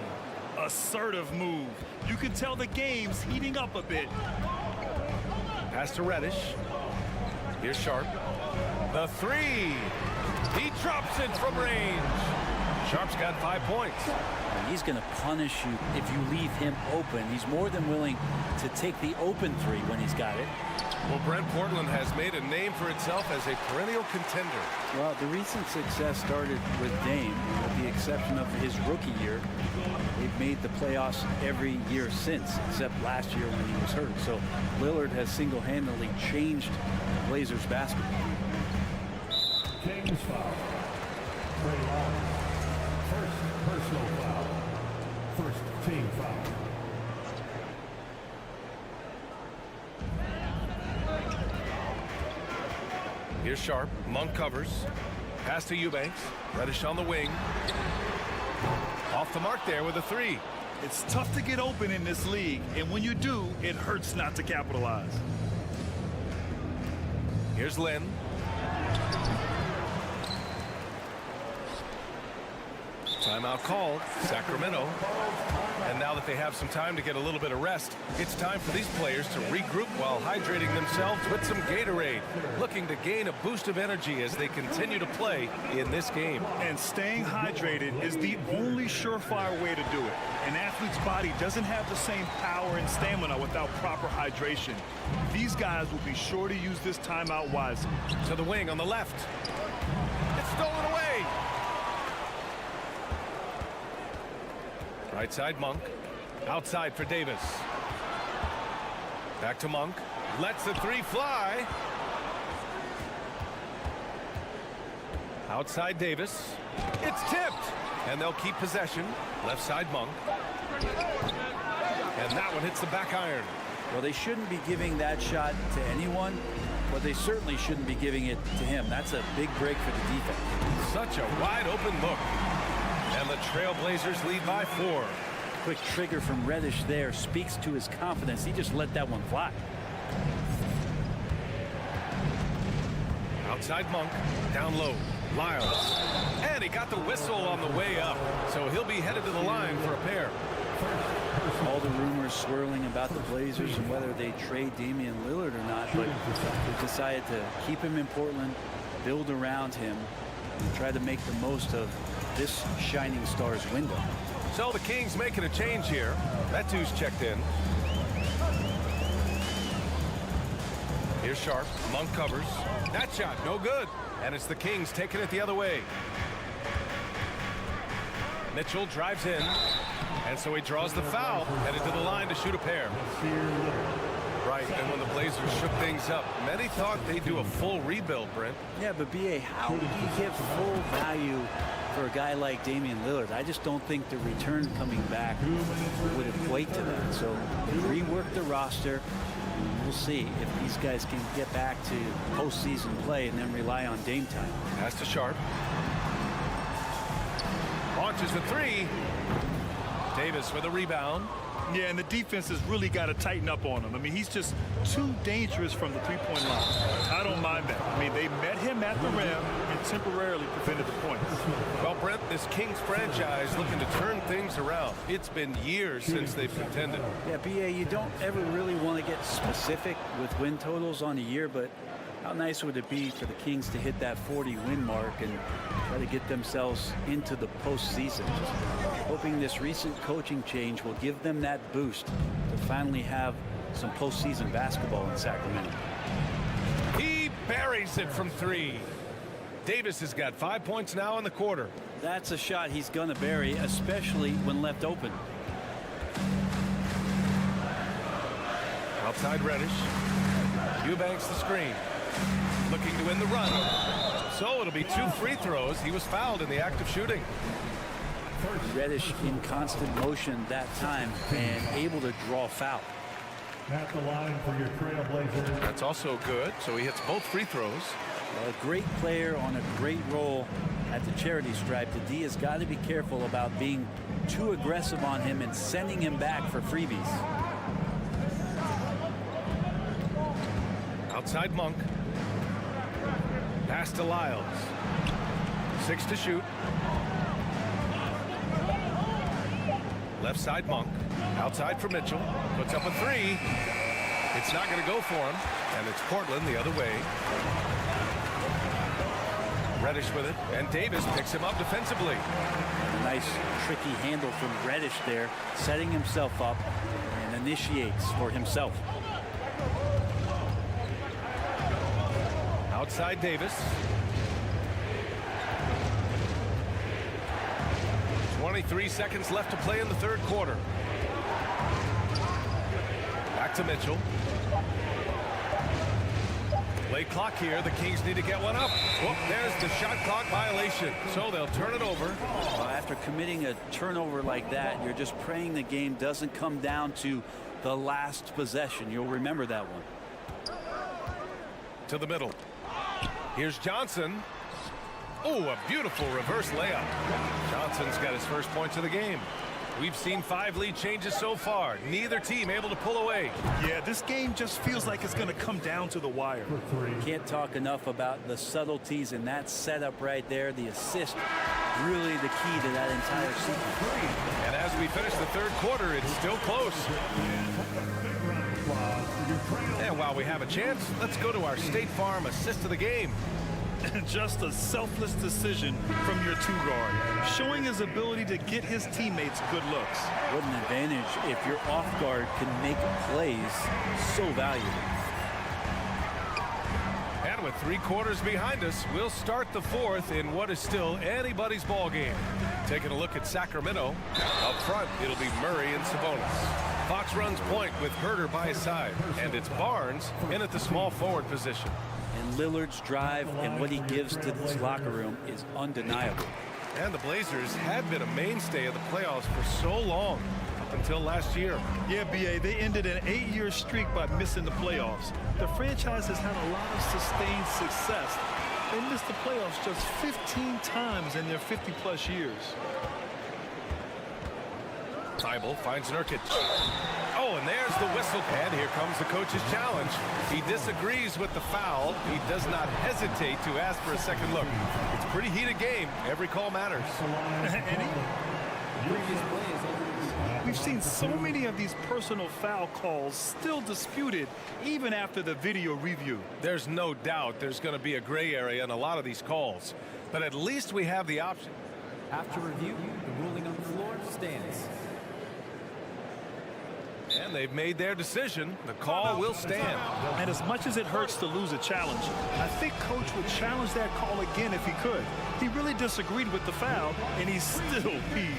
Assertive move. You can tell the game's heating up a bit. Pass to Reddish. Here's Sharp. The 3. He drops it from range. Sharp's got 5 points. And he's going to punish you if you leave him open. He's more than willing to take the open 3 when he's got it. Well, Brent, Portland has made a name for itself as a perennial contender. Well, the recent success started with Dame, with the exception of his rookie year. They've made the playoffs every year since, except last year when he was hurt. So Lillard has single-handedly changed Blazers basketball. Kings foul. Trey Long. First personal foul. First team foul. Here's Sharp. Monk covers. Pass to Eubanks. Reddish on the wing. Off the mark there with a three. It's tough to get open in this league, and when you do, it hurts not to capitalize. Here's Lynn. Timeout called. Sacramento. And now that they have some time to get a little bit of rest, it's time for these players to regroup while hydrating themselves with some Gatorade, looking to gain a boost of energy as they continue to play in this game. And staying hydrated is the only surefire way to do it. An athlete's body doesn't have the same power and stamina without proper hydration. These guys will be sure to use this timeout wisely. To the wing on the left. It's stolen away. Right side, Monk. Outside for Davis. Back to Monk. Lets the three fly. Outside Davis. It's tipped. And they'll keep possession. Left side, Monk. And that one hits the back iron. Well, they shouldn't be giving that shot to anyone, but they certainly shouldn't be giving it to him. That's a big break for the defense. Such a wide open look. And the Trailblazers lead by 4. Quick trigger from Reddish there speaks to his confidence. He just let that one fly. Outside Monk, down low, Lyles. And he got the whistle on the way up. So he'll be headed to the line for a pair. All the rumors swirling about the Blazers and whether they trade Damian Lillard or not, but they decided to keep him in Portland, build around him, and try to make the most of this shining star's window. So the Kings making a change here. That two's checked in. Here's Sharp. Monk covers. That shot, no good. And it's the Kings taking it the other way. Mitchell drives in. And so he draws the foul, headed to the line to shoot a pair. Right, and when the Blazers shook things up, many thought they'd do a full rebuild, Brent. Yeah, but B.A., how do you get full value for a guy like Damian Lillard? I just don't think the return coming back would equate to that. So rework the roster. We'll see if these guys can get back to postseason play and then rely on Dame time. Pass to Sharp. Launches the three. Davis with a rebound. Yeah, and the defense has really got to tighten up on him. I mean, he's just too dangerous from the three-point line. I don't mind that. I mean, they met him at the rim and temporarily prevented the points. Well, Brent, this Kings franchise looking to turn things around. It's been years since they've contended. Yeah, B.A., you don't ever really want to get specific with win totals on a year, but how nice would it be for the Kings to hit that 40-win mark and try to get themselves into the postseason? Just hoping this recent coaching change will give them that boost to finally have some postseason basketball in Sacramento. He buries it from three. Davis has got 5 points now in the quarter. That's a shot he's going to bury, especially when left open. Outside Reddish. Eubanks the screen. Looking to win the run. So it'll be 2 free throws. He was fouled in the act of shooting. Reddish in constant motion that time and able to draw foul. At the line for your Trailblazers. That's also good. So he hits both free throws. A great player on a great role at the charity stripe. The D has got to be careful about being too aggressive on him and sending him back for freebies. Outside Monk. Pass to Lyles. 6 to shoot. Left side Monk. Outside for Mitchell. Puts up a 3. It's not going to go for him. And it's Portland the other way. Reddish with it. And Davis picks him up defensively. A nice tricky handle from Reddish there. Setting himself up and initiates for himself. Outside Davis. 23 seconds left to play in the third quarter. Back to Mitchell. Play clock here. The Kings need to get one up. Whoop, there's the shot clock violation. So they'll turn it over. After committing a turnover like that, you're just praying the game doesn't come down to the last possession. You'll remember that one. To the middle. Here's Johnson. Oh, a beautiful reverse layup. Johnson's got his first points of the game. We've seen 5 lead changes so far. Neither team able to pull away. Yeah, this game just feels like it's going to come down to the wire. Can't talk enough about the subtleties in that setup right there. The assist, really the key to that entire sequence. And as we finish the third quarter, it's still close. And while we have a chance, let's go to our State Farm assist of the game. Just a selfless decision from your 2-guard, showing his ability to get his teammates good looks. What an advantage if your off guard can make plays so valuable. And with 3 quarters behind us, we'll start the fourth in what is still anybody's ball game. Taking a look at Sacramento. Up front, it'll be Murray and Sabonis. Fox runs point with Herter by his side, and it's Barnes in at the small forward position. And Lillard's drive and what he gives to this locker room is undeniable. And the Blazers had been a mainstay of the playoffs for so long, up until last year. Yeah, B.A., they ended an 8-year streak by missing the playoffs. The franchise has had a lot of sustained success. They missed the playoffs just 15 times in their 50-plus years. Thybulle finds Nurkic. Oh, and there's the whistle. And here comes the coach's challenge. He disagrees with the foul. He does not hesitate to ask for a second look. It's a pretty heated game. Every call matters. We've seen so many of these personal foul calls still disputed even after the video review. There's no doubt there's going to be a gray area in a lot of these calls. But at least we have the option. After review, the ruling on the floor stands. And they've made their decision. The call will stand. And as much as it hurts to lose a challenge, I think Coach would challenge that call again if he could. He really disagreed with the foul, and he's still peeved.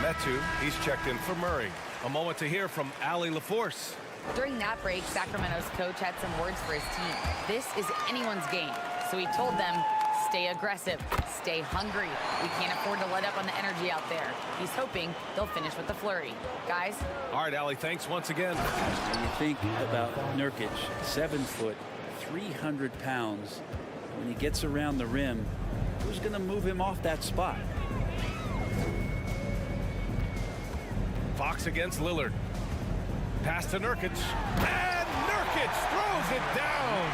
Metu, he's checked in for Murray. A moment to hear from Allie LaForce. During that break, Sacramento's coach had some words for his team. This is anyone's game. So he told them, stay aggressive, stay hungry. We can't afford to let up on the energy out there. He's hoping they'll finish with the flurry. Guys? All right, Allie, thanks once again. When you think about Nurkic, 7 foot, 300 pounds, when he gets around the rim, who's going to move him off that spot? Fox against Lillard. Pass to Nurkic. And Nurkic throws it down.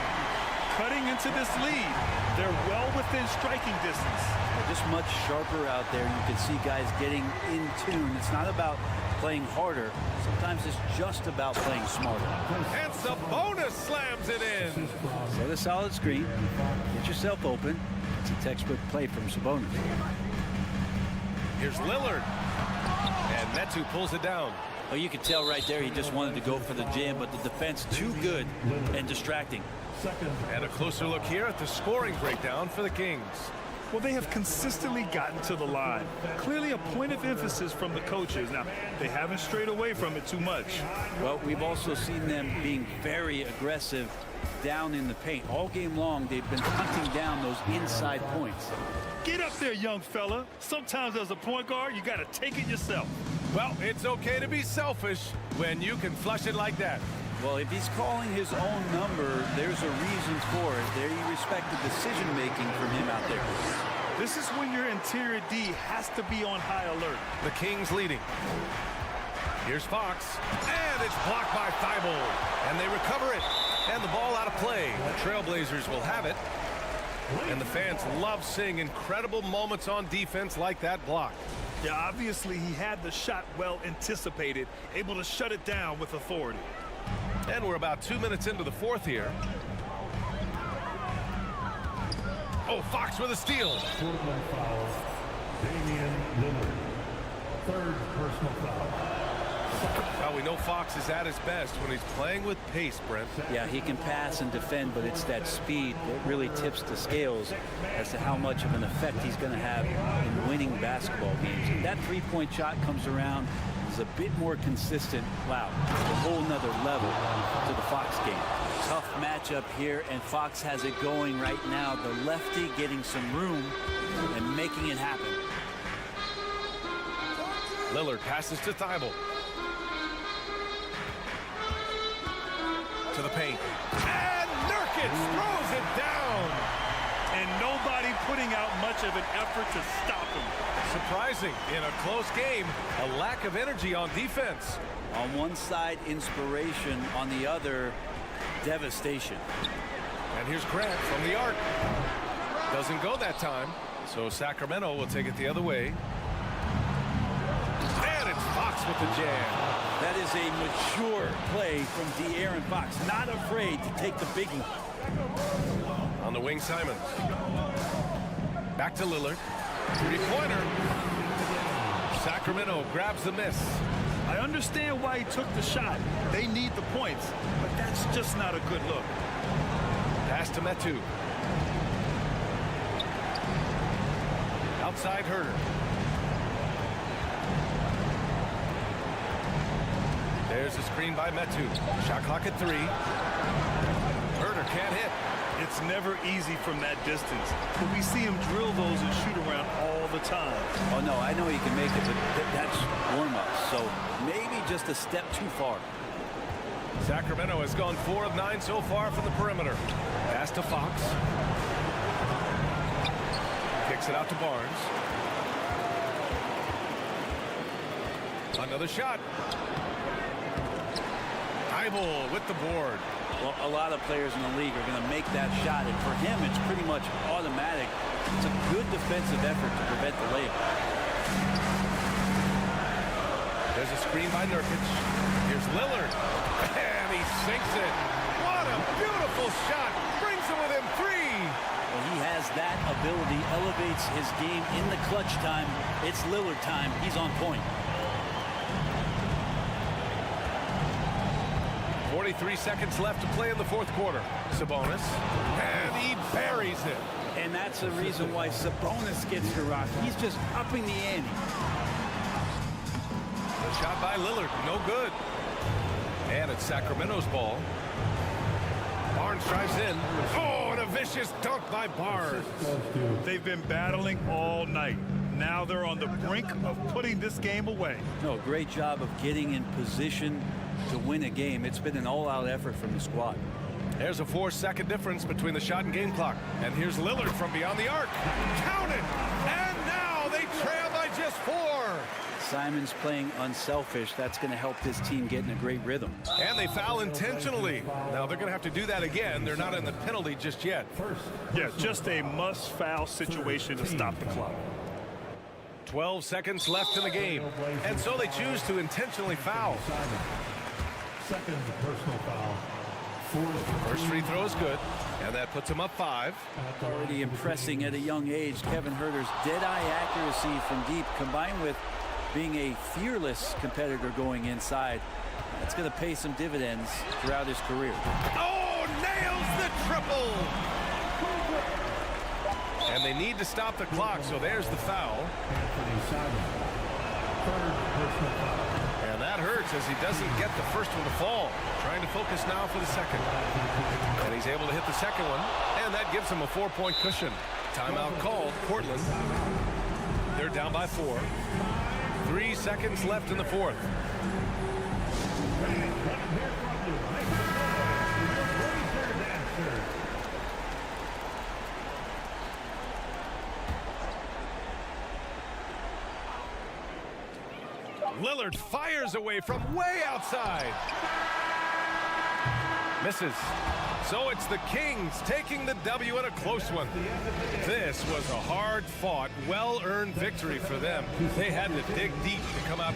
Cutting into this lead. They're well within striking distance. They're just much sharper out there. You can see guys getting in tune. It's not about playing harder. Sometimes it's just about playing smarter. And Sabonis slams it in. Set a solid screen. Get yourself open. It's a textbook play from Sabonis. Here's Lillard. And Metu pulls it down. Well, you could tell right there he just wanted to go for the jam, but the defense too good and distracting. And a closer look here at the scoring breakdown for the Kings. Well, they have consistently gotten to the line. Clearly a point of emphasis from the coaches. Now, they haven't strayed away from it too much. Well, we've also seen them being very aggressive down in the paint. All game long, they've been hunting down those inside points. Get up there, young fella. Sometimes as a point guard, you got to take it yourself. Well, it's okay to be selfish when you can flush it like that. Well, if he's calling his own number, there's a reason for it. There you respect the decision-making from him out there. This is when your interior D has to be on high alert. The Kings leading. Here's Fox. And it's blocked by Thybulle. And they recover it. And the ball out of play. The Trailblazers will have it. And the fans love seeing incredible moments on defense like that block. Yeah, obviously he had the shot well anticipated, able to shut it down with authority. And we're about 2 minutes into the fourth here. Oh, Fox with a steal. Portland foul. Damian Lillard. Third personal foul. Well, we know Fox is at his best when he's playing with pace, Brent. Yeah, he can pass and defend, but it's that speed that really tips the scales as to how much of an effect he's going to have in winning basketball games. If that three-point shot comes around, is a bit more consistent. Wow, it's a whole nother level to the Fox game. Tough matchup here, and Fox has it going right now. The lefty getting some room and making it happen. Lillard passes to Thibault. To the paint. And Nurkic throws it down. And nobody putting out much of an effort to stop him. Surprising in a close game, a lack of energy on defense. On one side, inspiration. On the other, devastation. And here's Grant from the arc. Doesn't go that time, so Sacramento will take it the other way. And it's Fox with the jam. That is a mature play from De'Aaron Fox. Not afraid to take the big one. On the wing, Simons. Back to Lillard. Three-pointer. Sacramento grabs the miss. I understand why he took the shot. They need the points, but that's just not a good look. Pass to Metu. Outside Herter. There's a screen by Metu. Shot clock at 3. Herter can't hit. It's never easy from that distance, but we see him drill those and shoot around all the time. Oh, no, I know he can make it, but that's warm-up, so maybe just a step too far. Sacramento has gone 4 of 9 so far from the perimeter. Pass to Fox. Kicks it out to Barnes. Another shot. Thibault with the board. Well, a lot of players in the league are going to make that shot, and for him, it's pretty much automatic. It's a good defensive effort to prevent the layup. There's a screen by Nurkic. Here's Lillard, and he sinks it. What a beautiful shot. Brings him within 3. Well, he has that ability, elevates his game in the clutch time. It's Lillard time. He's on point. 43 seconds left to play in the fourth quarter. Sabonis, and he buries it. And that's the reason why Sabonis gets the rock. He's just upping the ante. The shot by Lillard, no good. And it's Sacramento's ball. Barnes drives in. Oh, and a vicious dunk by Barnes. They've been battling all night. Now they're on the brink of putting this game away. No, great job of getting in position to win a game. It's been an all-out effort from the squad. There's a 4-second difference between the shot and game clock. And here's Lillard from beyond the arc. Count it! And now they trail by just 4. Simon's playing unselfish. That's going to help this team get in a great rhythm. And they foul intentionally. Now they're going to have to do that again. They're not in the penalty just yet. Yeah, just a must-foul situation to stop the clock. 12 seconds left in the game. And so they choose to intentionally foul. Second personal foul. First free throw is good, and that puts him up 5. Already impressing at a young age. Kevin Herter's dead-eye accuracy from deep, combined with being a fearless competitor going inside. That's going to pay some dividends throughout his career. Oh, nails the triple! And they need to stop the clock, so there's the foul. And that hurts as he doesn't get the first one to fall. Trying to focus now for the second. And he's able to hit the second one, and that gives him a 4-point cushion. Timeout called, Portland. They're down by 4. 3 seconds left in the fourth. Lillard fires away from way outside. Misses. So it's the Kings taking the W in a close one. This was a hard-fought, well-earned victory for them. They had to dig deep to come out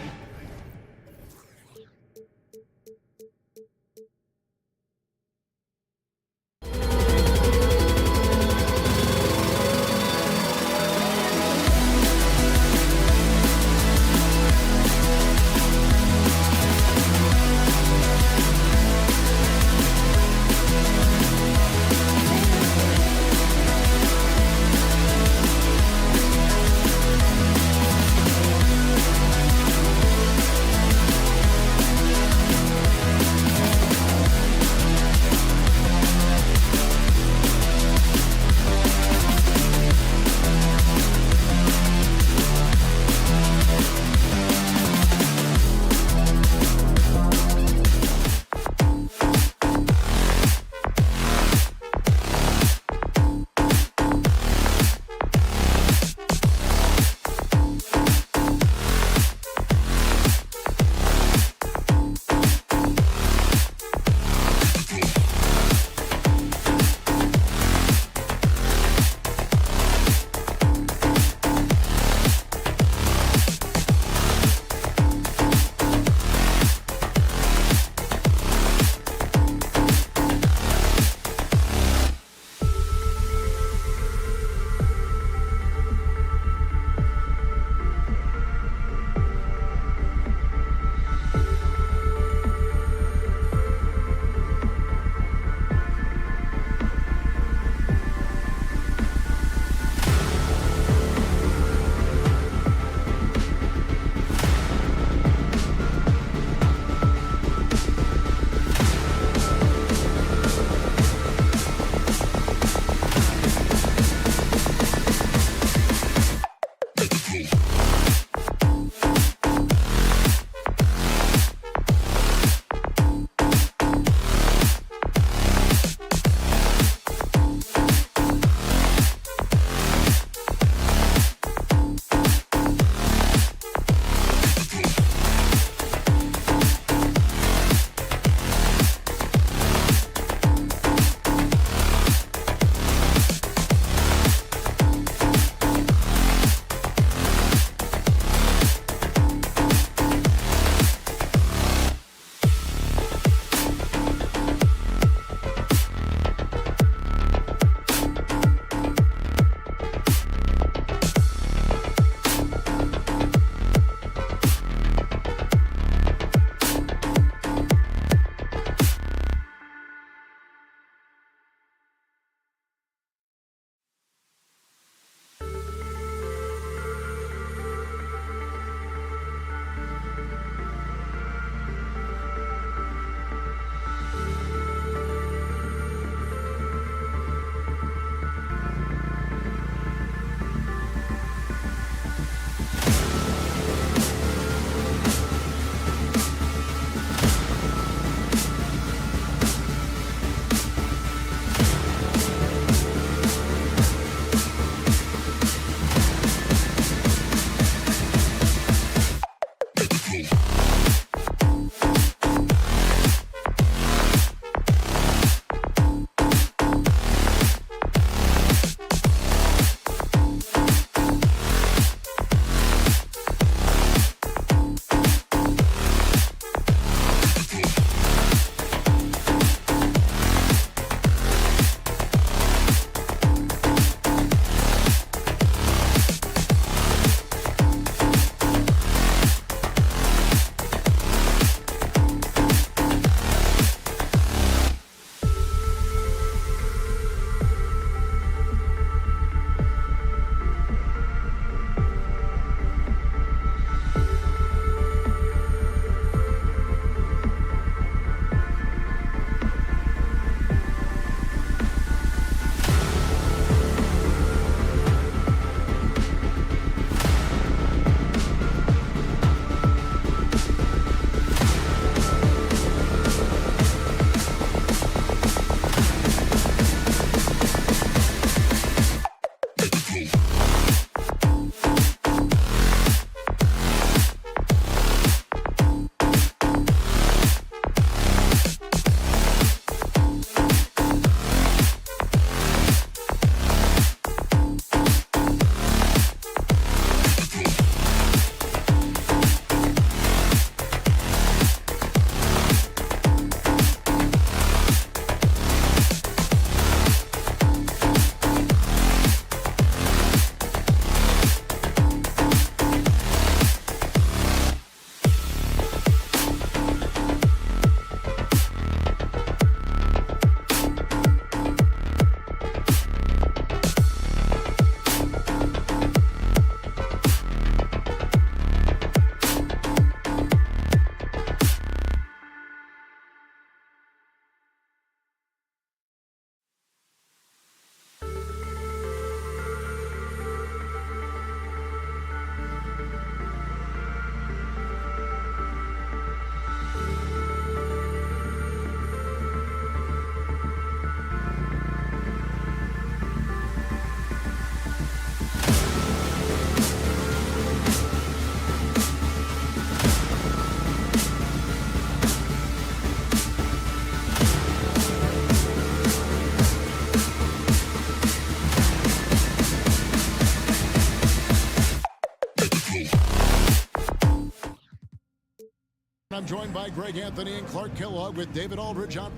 I'm joined by Greg Anthony and Clark Kellogg with David Aldridge on.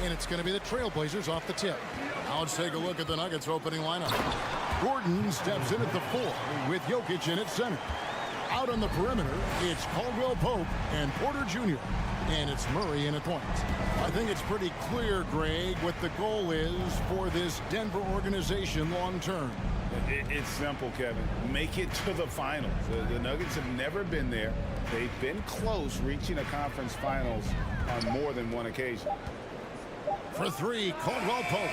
And it's going to be the Trailblazers off the tip. Now let's take a look at the Nuggets opening lineup. Gordon steps in at the 4 with Jokic in at center. Out on the perimeter, it's Caldwell Pope and Porter Jr. And it's Murray in at point. I think it's pretty clear, Greg, what the goal is for this Denver organization long term. It's simple, Kevin. Make it to the finals. The Nuggets have never been there. They've been close reaching a conference finals on more than one occasion. For 3, Caldwell Pope.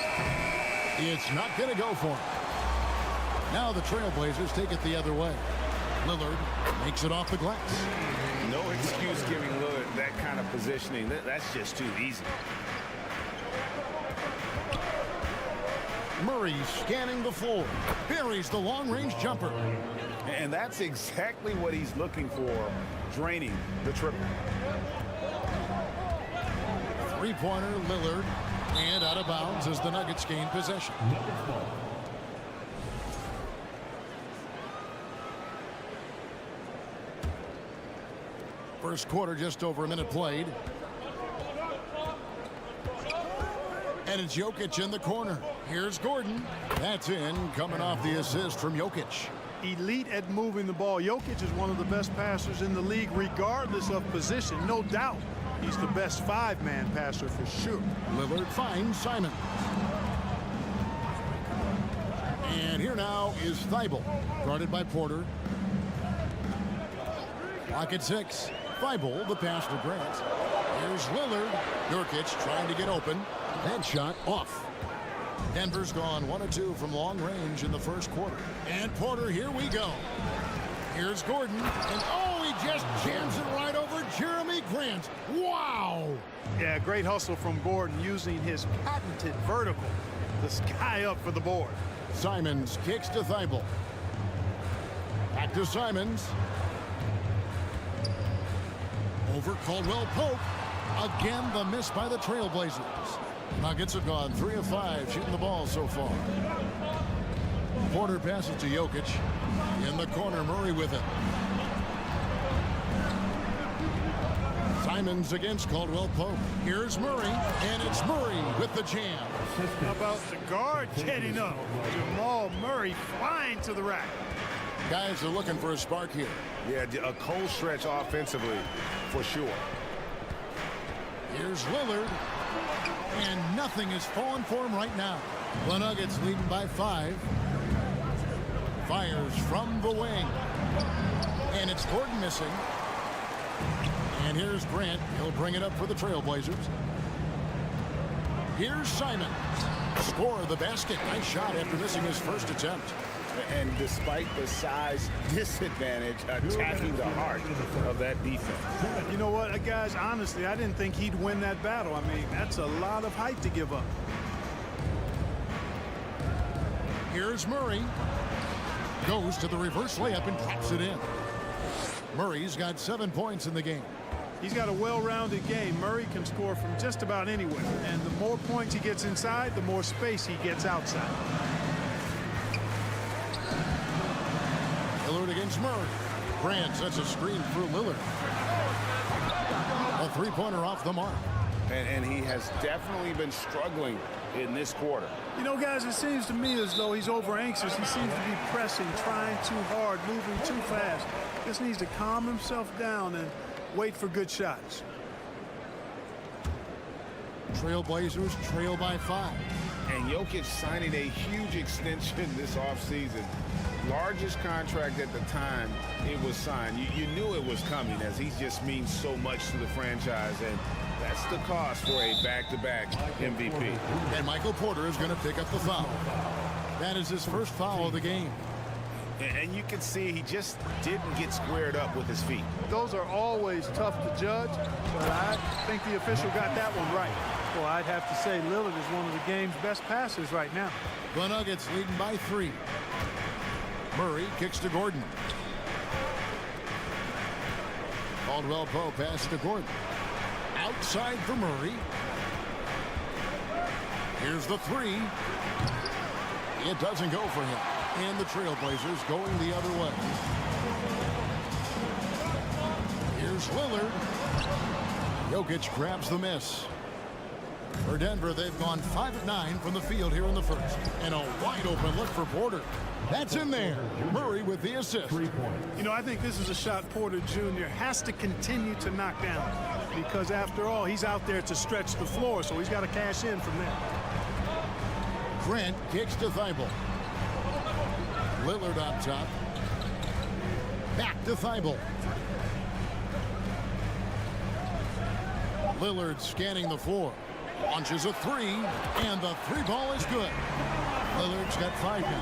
It's not going to go for him. Now the Trailblazers take it the other way. Lillard makes it off the glass. No excuse giving Lillard that kind of positioning. That's just too easy. Murray scanning the floor. Buries the long-range jumper. And that's exactly what he's looking for, draining the triple. Three-pointer, Lillard. And out of bounds as the Nuggets gain possession. First quarter, just over a minute played. And it's Jokic in the corner. Here's Gordon. That's in, coming off the assist from Jokic. Elite at moving the ball. Jokic is one of the best passers in the league, regardless of position, no doubt. He's the best 5-man passer for sure. Lillard finds Simon. And here now is Thibault, guarded by Porter. Clock at 6. Thibault, the pass to Grant. Here's Lillard. Jokic trying to get open. That shot off. Denver's gone 1 of 2 from long range in the first quarter. And Porter, here we go. Here's Gordon. And oh, he just jams it right over Jeremy Grant. Wow! Yeah, great hustle from Gordon using his patented vertical. The sky up for the board. Simons kicks to Thibault. Back to Simons. Over Caldwell Pope. Again, the miss by the Trailblazers. Nuggets have gone 3 of 5 shooting the ball so far. Porter passes to Jokic. In the corner, Murray with it. Simons against Caldwell Pope. Here's Murray, and it's Murray with the jam. How about the guard getting up? Jamal Murray flying to the rack. Guys are looking for a spark here. Yeah, a cold stretch offensively, for sure. Here's Lillard. And nothing is falling for him right now. The Nuggets leading by 5. Fires from the wing. And it's Gordon missing. And here's Grant. He'll bring it up for the Trailblazers. Here's Simon. Score the basket. Nice shot after missing his first attempt. And despite the size disadvantage, attacking the heart of that defense. You know what, guys, honestly, I didn't think he'd win that battle. I mean, that's a lot of height to give up. Here's Murray. Goes to the reverse layup and drops it in. Murray's got 7 points in the game. He's got a well-rounded game. Murray can score from just about anywhere. And the more points he gets inside, the more space he gets outside. Lillard against Murray. Grant sets a screen for Lillard. A three-pointer off the mark. And he has definitely been struggling in this quarter. You know, guys, it seems to me as though he's over-anxious. He seems to be pressing, trying too hard, moving too fast. Just needs to calm himself down and wait for good shots. Trailblazers trail by 5. And Jokic signing a huge extension this offseason. Largest contract at the time it was signed. You knew it was coming, as he just means so much to the franchise, and that's the cost for a back-to-back MVP. And Michael Porter is going to pick up the foul. That is his first foul of the game. And you can see he just didn't get squared up with his feet. Those are always tough to judge, but I think the official got that one right. Well, I'd have to say Lillard is one of the game's best passers right now. The Nuggets leading by 3. Murray kicks to Gordon. Caldwell Pope pass to Gordon. Outside for Murray. Here's the 3. It doesn't go for him. And the Trailblazers going the other way. Here's Lillard. Jokic grabs the miss. For Denver, they've gone 5 of 9 from the field here in the first. And a wide open look for Porter. That's in there. Murray with the assist. You know, I think this is a shot Porter Jr. has to continue to knock down, because after all, he's out there to stretch the floor, so he's got to cash in from there. Grant kicks to Thibault. Lillard on top. Back to Thibault. Lillard scanning the floor. Launches a three, and the three ball is good. Lillard's got 5 now.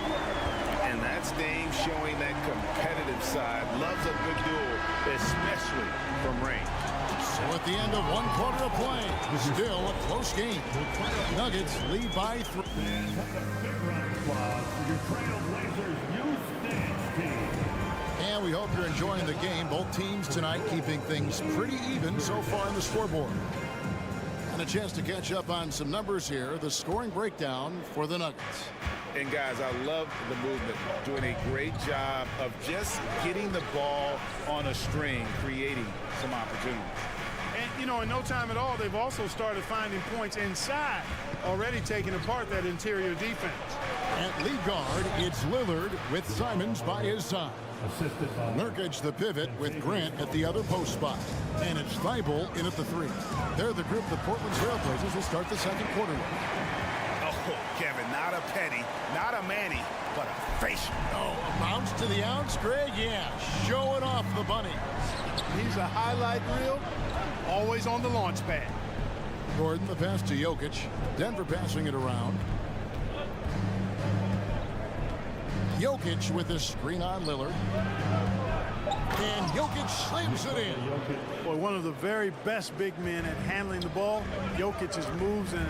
And that's Dame showing that competitive side. Loves a good duel, especially from range. So at the end of 1 quarter of play, still a close game. Nuggets lead by 3. And we hope you're enjoying the game. Both teams tonight keeping things pretty even so far on the scoreboard. And a chance to catch up on some numbers here. The scoring breakdown for the Nuggets. And guys, I love the movement. Doing a great job of just getting the ball on a string, creating some opportunities. And, you know, in no time at all, they've also started finding points inside, already taking apart that interior defense. At lead guard, it's Lillard with Simons by his side. Nurkic the pivot with Grant at the other post spot. And it's Thibault in at the 3. They're the group the Portland Trailblazers will start the second quarter with. Oh, Kevin, not a Petty, not a Manny, but a facial. Oh, a bounce to the outs, Greg? Yeah, showing off the bunny. He's a highlight reel, always on the launch pad. Gordon the pass to Jokic. Denver passing it around. Jokic with the screen on Lillard. And Jokic slams it in. Boy, one of the very best big men at handling the ball. Jokic's moves and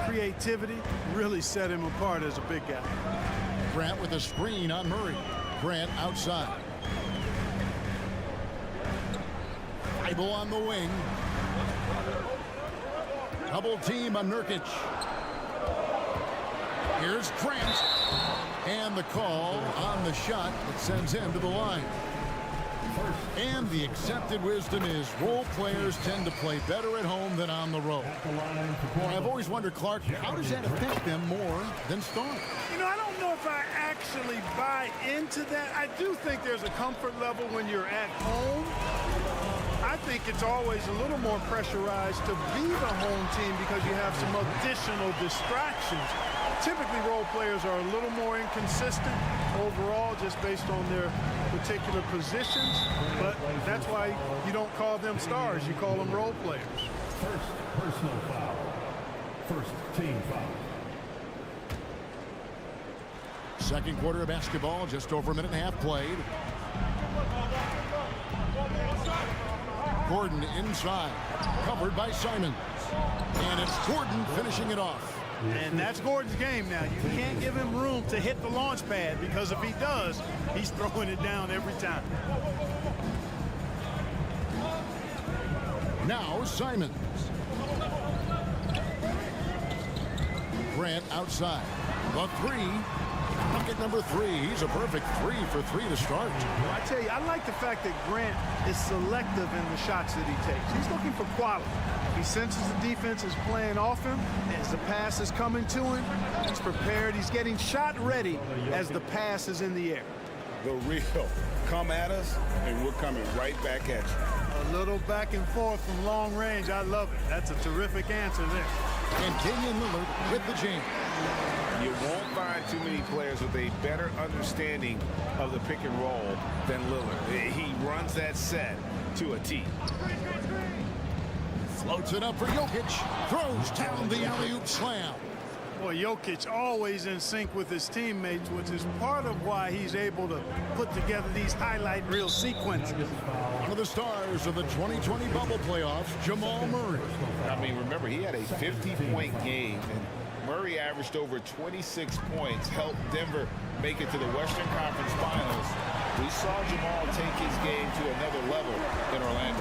creativity really set him apart as a big guy. Grant with a screen on Murray. Grant outside. Thibault on the wing. Double team on Nurkic. Here's Grant. And the call on the shot that sends him to the line. And the accepted wisdom is role players tend to play better at home than on the road. Well, I've always wondered, Clark, how does that affect them more than stars? You know, I don't know if I actually buy into that. I do think there's a comfort level when you're at home. I think it's always a little more pressurized to be the home team because you have some additional distractions. Typically, role players are a little more inconsistent overall just based on their particular positions, but that's why you don't call them stars. You call them role players. First personal foul. First team foul. Second quarter of basketball, just over a minute and a half played. Gordon inside, covered by Simons. And it's Gordon finishing it off. And that's Gordon's game now. You can't give him room to hit the launch pad because if he does, he's throwing it down every time. Now Simons. Grant outside. The 3. Bucket number 3. He's a perfect 3 for 3 to start. Well, I tell you, I like the fact that Grant is selective in the shots that he takes. He's looking for quality. He senses the defense is playing off him. As the pass is coming to him, he's prepared. He's getting shot ready as the pass is in the air. The real come at us, and we're coming right back at you. A little back and forth from long range. I love it. That's a terrific answer there. And Damian Lillard with the jam. You won't find too many players with a better understanding of the pick and roll than Lillard. He runs that set to a T. Floats it up for Jokic. Throws down the alley-oop slam. Boy, Jokic always in sync with his teammates, which is part of why he's able to put together these highlight reel sequences. One of the stars of the 2020 bubble playoffs, Jamal Murray. I mean, remember, he had a 50-point game, and Murray averaged over 26 points, helped Denver make it to the Western Conference Finals, we saw Jamal take his game to another level in Orlando.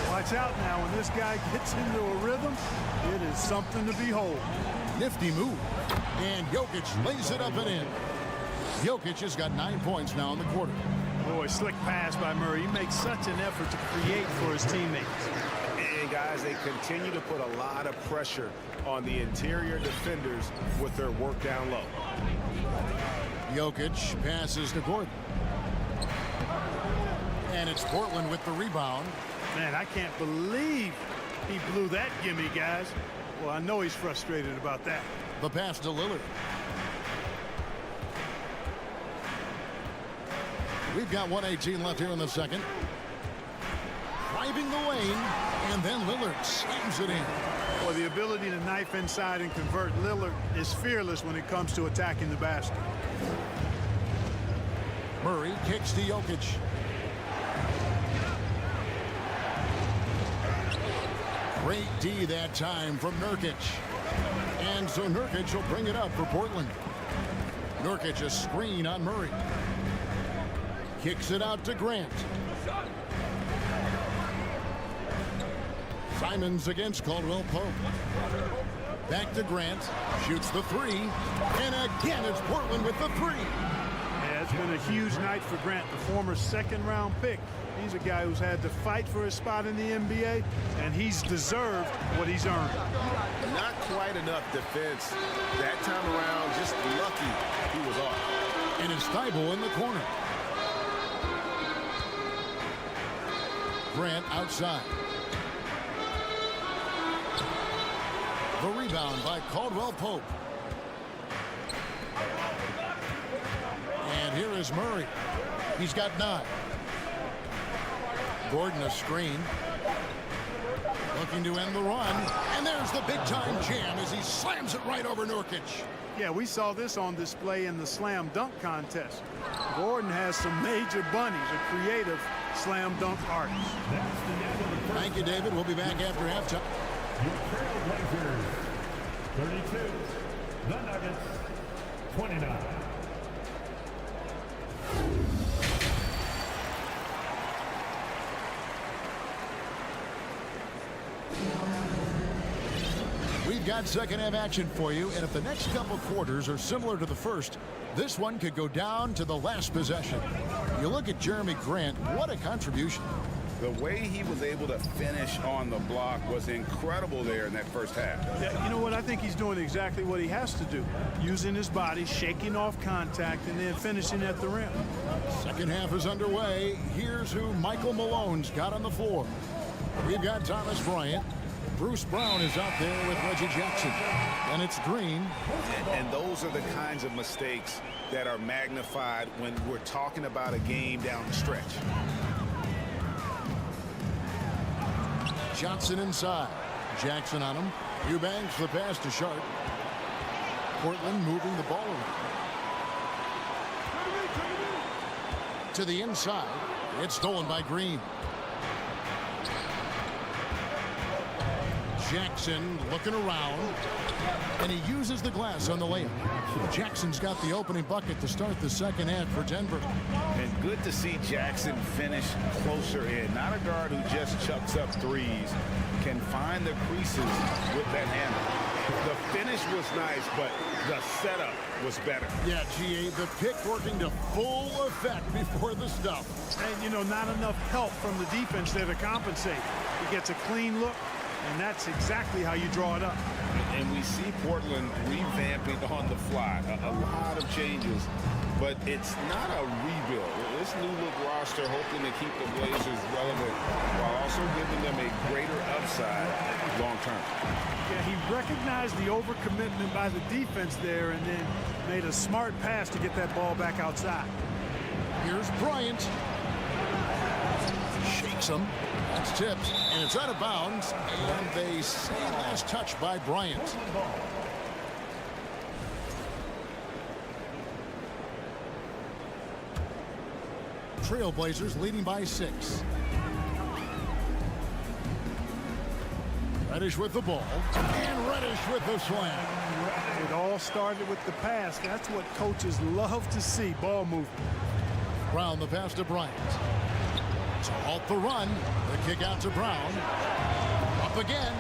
Watch out now. When this guy gets into a rhythm, it is something to behold. Nifty move. And Jokic lays it up and in. Jokic has got 9 points now in the quarter. Boy, slick pass by Murray. He makes such an effort to create for his teammates. And guys, they continue to put a lot of pressure on the interior defenders with their work down low. Jokic passes to Gordon. And it's Portland with the rebound. Man, I can't believe he blew that gimme, guys. Well, I know he's frustrated about that. The pass to Lillard. We've got 1:18 left here in the second. Driving the lane, and then Lillard slams it in. Well, the ability to knife inside and convert. Lillard is fearless when it comes to attacking the basket. Murray kicks to Jokic. Great D that time from Nurkic. And so Nurkic will bring it up for Portland. Nurkic a screen on Murray. Kicks it out to Grant. Simons against Caldwell Pope. Back to Grant. Shoots the three. And again, it's Portland with the three. Yeah, it's been a huge night for Grant, the former second-round pick. He's a guy who's had to fight for his spot in the NBA, and he's deserved what he's earned. Not quite enough defense that time around. Just lucky he was off. And it's Thibault in the corner. Grant outside. The rebound by Caldwell Pope. And here is Murray. He's got 9. Gordon a screen. Looking to end the run. And there's the big-time jam as he slams it right over Nurkic. Yeah, we saw this on display in the slam dunk contest. Gordon has some major bunnies, a creative slam dunk artist. Thank you, David. We'll be back after halftime. Blazers 32, the Nuggets 29. We've got second half action for you, and if the next couple quarters are similar to the first, this one could go down to the last possession. You look at Jeremy Grant, what a contribution. The way he was able to finish on the block was incredible there in that first half. Yeah, you know what? I think he's doing exactly what he has to do. Using his body, shaking off contact, and then finishing at the rim. Second half is underway. Here's who Michael Malone's got on the floor. We've got Thomas Bryant. Bruce Brown is out there with Reggie Jackson. And it's Green. And those are the kinds of mistakes that are magnified when we're talking about a game down the stretch. Johnson inside. Jackson on him. Eubanks the pass to Sharp. Portland moving the ball around. To the inside. It's stolen by Green. Jackson looking around. And he uses the glass on the layup. Jackson's got the opening bucket to start the second half for Denver. And good to see Jackson finish closer in. Not a guard who just chucks up threes. Can find the creases with that handle. The finish was nice, but the setup was better. Yeah, GA, the pick working to full effect before the stuff. And, you know, not enough help from the defense there to compensate. He gets a clean look, and that's exactly how you draw it up. And we see Portland revamping on the fly. A lot of changes, but it's not a rebuild. This new look roster hoping to keep the Blazers relevant while also giving them a greater upside long term. Yeah, he recognized the overcommitment by the defense there and then made a smart pass to get that ball back outside. Here's Bryant. Shakes him. That's tipped, and it's out of bounds, and they say last touch by Bryant. Trailblazers leading by 6. Reddish with the ball, and Reddish with the slam. It all started with the pass. That's what coaches love to see, ball movement. Brown the pass to Bryant. To halt the run. The kick out to Brown. Up again.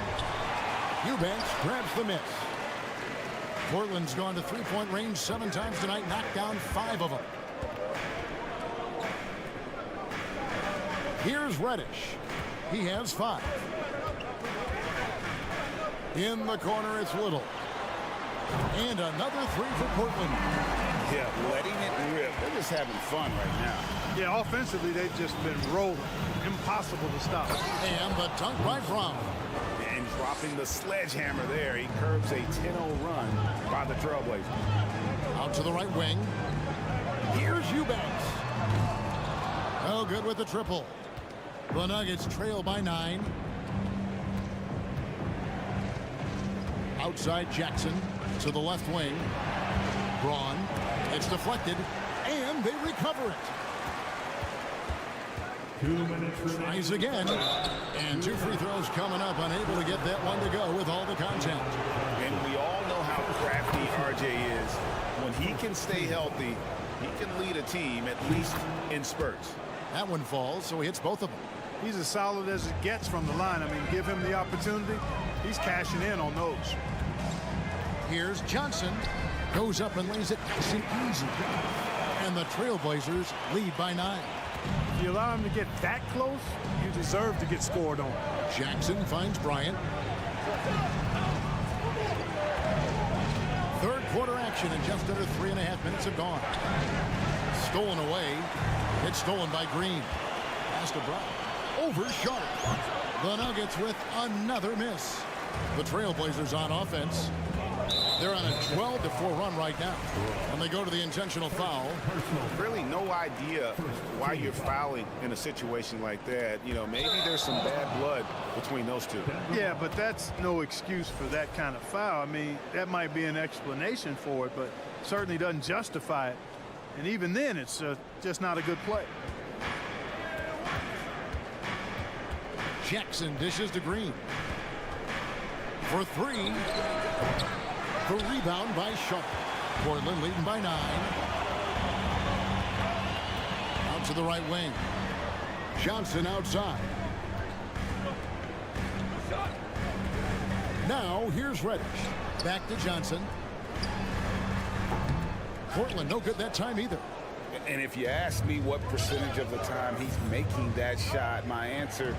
Eubanks grabs the miss. Portland's gone to three-point range 7 times tonight, knocked down 5 of them. Here's Reddish. He has 5. In the corner, it's Little. And another 3 for Portland. Yeah, letting it rip. They're just having fun right now. Yeah, offensively, they've just been rolling. Impossible to stop. And the dunk by Brown. And dropping the sledgehammer there. He curbs a 10-0 run by the Trailblazers. Out to the right wing. Here's Eubanks. No good with the triple. The Nuggets trail by 9. Outside Jackson to the left wing. Braun. It's deflected. And they recover it. 2 minutes remaining. Tries again. And 2 free throws coming up. Unable to get that one to go with all the content. And we all know how crafty RJ is. When he can stay healthy, he can lead a team, at least in spurts. That one falls, so he hits both of them. He's as solid as it gets from the line. I mean, give him the opportunity. He's cashing in on those. Here's Johnson. Goes up and lays it nice and easy. And the Trailblazers lead by 9. If you allow him to get that close, you deserve to get scored on. Jackson finds Bryant. Third quarter action, and just under 3.5 minutes have gone. Stolen away. It's stolen by Green. Pass to Brown. Over Sharp. The Nuggets with another miss. The Trailblazers on offense. They're on a 12-4 run right now. And they go to the intentional foul. Really no idea why you're fouling in a situation like that. You know, maybe there's some bad blood between those two. Yeah, but that's no excuse for that kind of foul. I mean, that might be an explanation for it, but certainly doesn't justify it. And even then, it's just not a good play. Jackson dishes to Green. For 3. The rebound by Sharp. Portland leading by 9. Out to the right wing. Johnson outside. Now here's Reddish. Back to Johnson. Portland no good that time either. And if you ask me what percentage of the time he's making that shot, my answer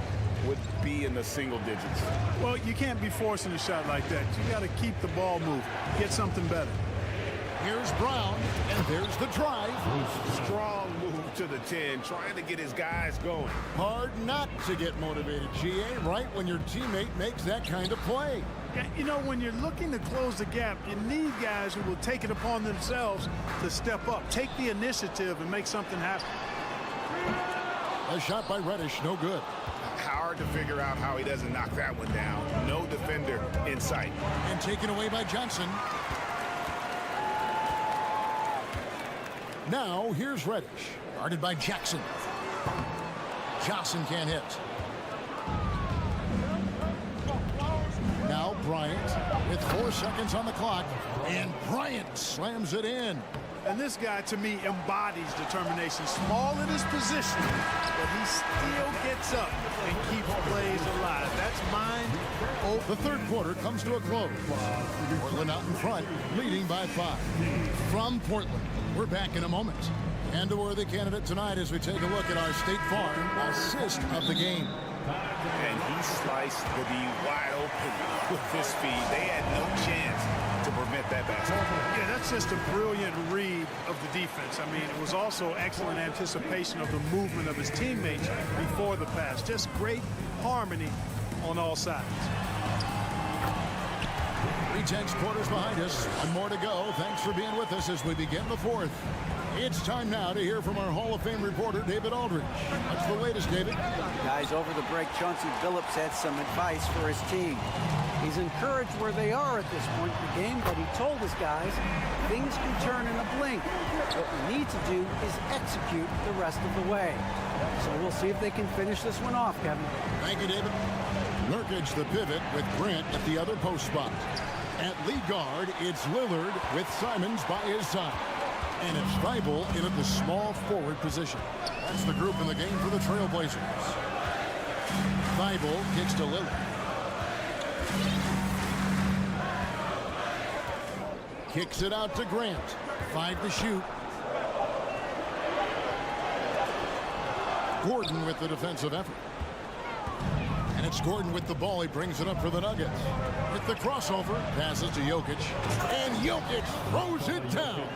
would be in the single digits. Well, you can't be forcing a shot like that. You got to keep the ball moving. Get something better. Here's Brown, and there's the drive. Strong move to the 10, trying to get his guys going. Hard not to get motivated, GA, right when your teammate makes that kind of play. Yeah, you know, when you're looking to close the gap, you need guys who will take it upon themselves to step up, take the initiative, and make something happen. A shot by Reddish, no good. Hard to figure out how he doesn't knock that one down. No defender in sight. And taken away by Johnson. Now here's Reddish, guarded by Jackson. Johnson can't hit. Now Bryant with 4 seconds on the clock, and Bryant slams it in. And this guy, to me, embodies determination. Small in his position, but he still gets up and keeps plays alive. That's mine. Oh, the third quarter comes to a close. Portland out in front, leading by 5. From Portland, we're back in a moment. And a worthy candidate tonight as we take a look at our State Farm assist of the game. And he sliced the D wide open with his speed. They had no chance to prevent that basket. Yeah, that's just a brilliant read of the defense. I mean, it was also excellent anticipation of the movement of his teammates before the pass. Just great harmony on all sides. 3-10 quarters behind us. One more to go. Thanks for being with us as we begin the fourth. It's time now to hear from our Hall of Fame reporter, David Aldridge. What's the latest, David? Guys, over the break, Chauncey Billups had some advice for his team. He's encouraged where they are at this point in the game, but he told his guys things can turn in a blink. What we need to do is execute the rest of the way. So we'll see if they can finish this one off, Kevin. Thank you, David. Nurkic the pivot with Grant at the other post spot. At lead guard, it's Lillard with Simons by his side. And it's Thybulle in at the small forward position. That's the group in the game for the Trailblazers. Thybulle kicks to Lillard. Kicks it out to Grant. 5 to shoot. Gordon with the defensive effort. And it's Gordon with the ball. He brings it up for the Nuggets. With the crossover, passes to Jokic. And Jokic throws it down.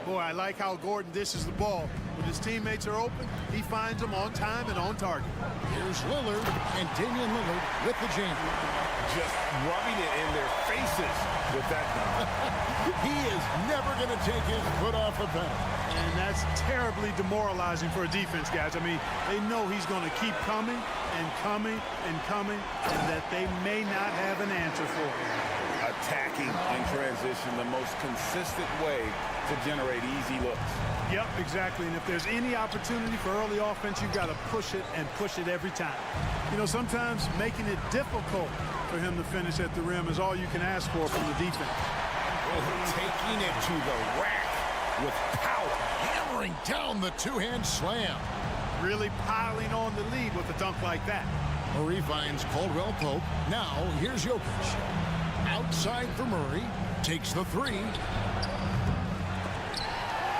Boy, I like how Gordon dishes the ball. When his teammates are open, he finds them on time and on target. Here's Lillard, and Damian Lillard with the jam. Just rubbing it in their faces with that dunk. He is never going to take his foot off the pedal. And that's terribly demoralizing for a defense, guys. I mean, they know he's going to keep coming and coming and coming, and that they may not have an answer for it. Attacking in transition, the most consistent way to generate easy looks. Yep, exactly. And if there's any opportunity for early offense, you've got to push it and push it every time. You know, sometimes making it difficult for him to finish at the rim is all you can ask for from the defense. Taking it to the rack with power. Hammering down the two-hand slam. Really piling on the lead with a dunk like that. Murray finds Caldwell Pope. Now, here's Jokic. Outside for Murray. Takes the three.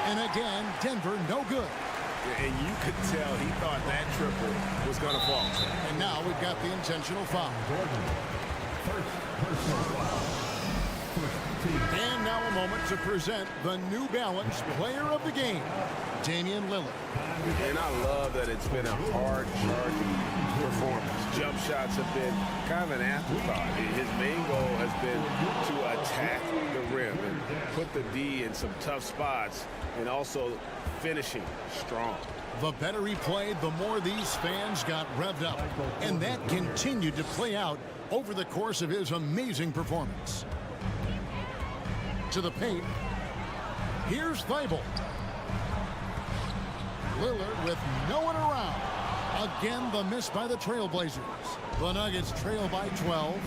And again, Denver no good. And you could tell he thought that triple was going to fall. And now we've got the intentional foul. And now a moment to present the New Balance player of the game, Damian Lillard. And I love that it's been a hard-charging performance. Jump shots have been kind of an afterthought. His main goal has been to attack the rim and put the D in some tough spots, and also finishing strong. The better he played, the more these fans got revved up. And that continued to play out over the course of his amazing performance. To the paint. Here's Thybulle. Lillard with no one around. Again, the miss by the Trailblazers. The Nuggets trail by 12.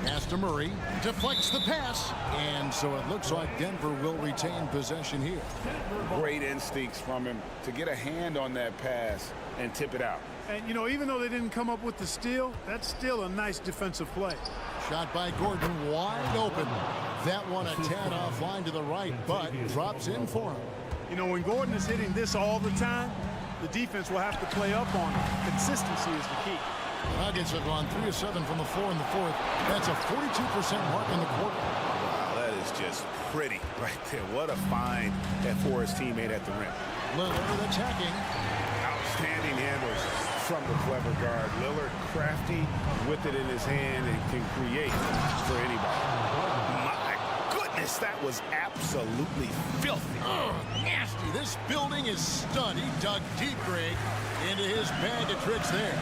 Pass to Murray. Deflects the pass. And so it looks like Denver will retain possession here. Great instincts from him to get a hand on that pass and tip it out. And, you know, even though they didn't come up with the steal, that's still a nice defensive play. Shot by Gordon, wide open. That one a tad offline to the right, but drops in for him. You know, when Gordon is hitting this all the time, the defense will have to play up on it. Consistency is the key. The Nuggets have gone 3 of 7 from the floor in the fourth. That's a 42% mark in the quarter. Wow, that is just pretty right there. What a find that for his teammate at the rim. Lillard attacking. Outstanding handles from the clever guard. Lillard crafty with it in his hand and can create for anybody. My goodness, that was absolutely filthy. Oh, nasty. This building is stunned. He dug deep, Greg, into his bag of tricks there.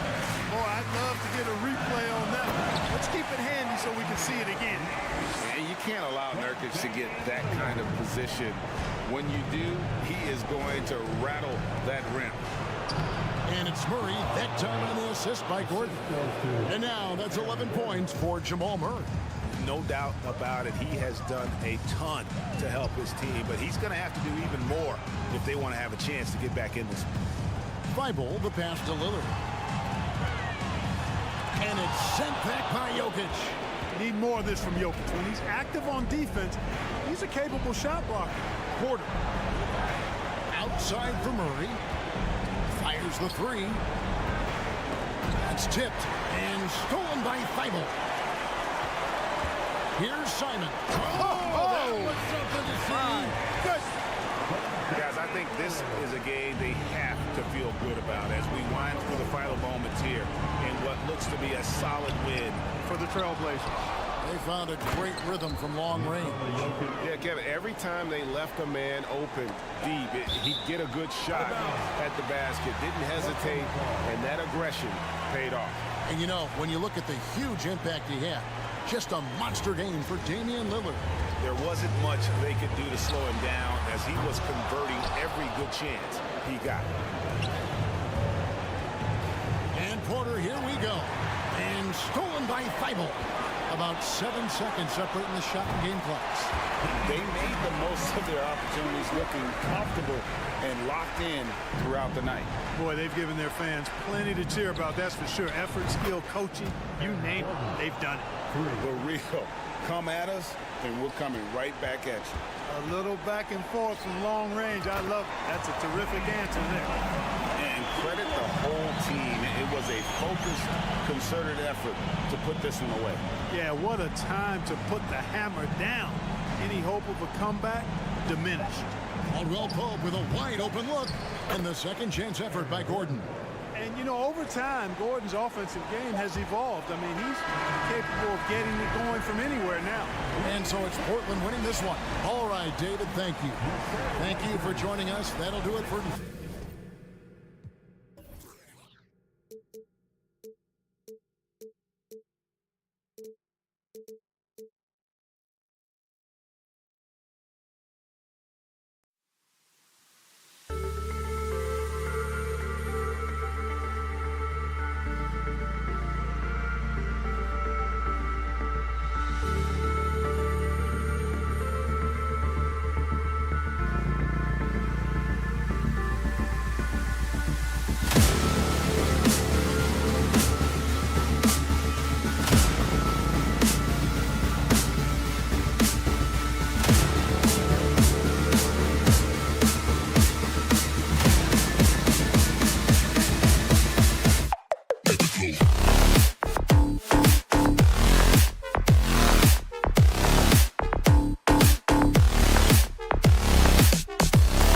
Boy, I'd love to get a replay on that one. Let's keep it handy so we can see it again. And you can't allow Nurkic to get that kind of position. When you do, he is going to rattle that rim. And it's Murray, that time on the assist by Gordon. And now that's 11 points for Jamal Murray. No doubt about it. He has done a ton to help his team, but he's going to have to do even more if they want to have a chance to get back in this. Thybulle, the pass to Lillard. And it's sent back by Jokic. Need more of this from Jokic. When he's active on defense, he's a capable shot blocker. Porter. Outside for Murray. Fires the three. That's tipped and stolen by Thybulle. Here's Simon. That was something to see. Good. Guys, I think this is a game they have to feel good about as we wind through the final moments here in what looks to be a solid win for the Trailblazers. They found a great rhythm from long range. Yeah, Kevin, every time they left a man open deep, he'd get a good shot at the basket. Didn't hesitate, and that aggression paid off. And you know, when you look at the huge impact he had, just a monster game for Damian Lillard. There wasn't much they could do to slow him down as he was converting every good chance he got. And Porter, here we go. And stolen by Thibault. About 7 seconds separating the shot and game clocks. They made the most of their opportunities, looking comfortable and locked in throughout the night. Boy, they've given their fans plenty to cheer about, that's for sure. Effort, skill, coaching, you name it, they've done it. The real come at us, and we're coming right back at you. A little back and forth from long range. I love it. That's a terrific answer there. And credit the whole team. It was a focused, concerted effort to put this one away. Yeah, what a time to put the hammer down. Any hope of a comeback diminished. Caldwell Pope with a wide open look. And the second chance effort by Gordon. And, you know, over time, Gordon's offensive game has evolved. I mean, he's capable of getting it going from anywhere now. And so it's Portland winning this one. All right, David, thank you. Thank you for joining us. That'll do it for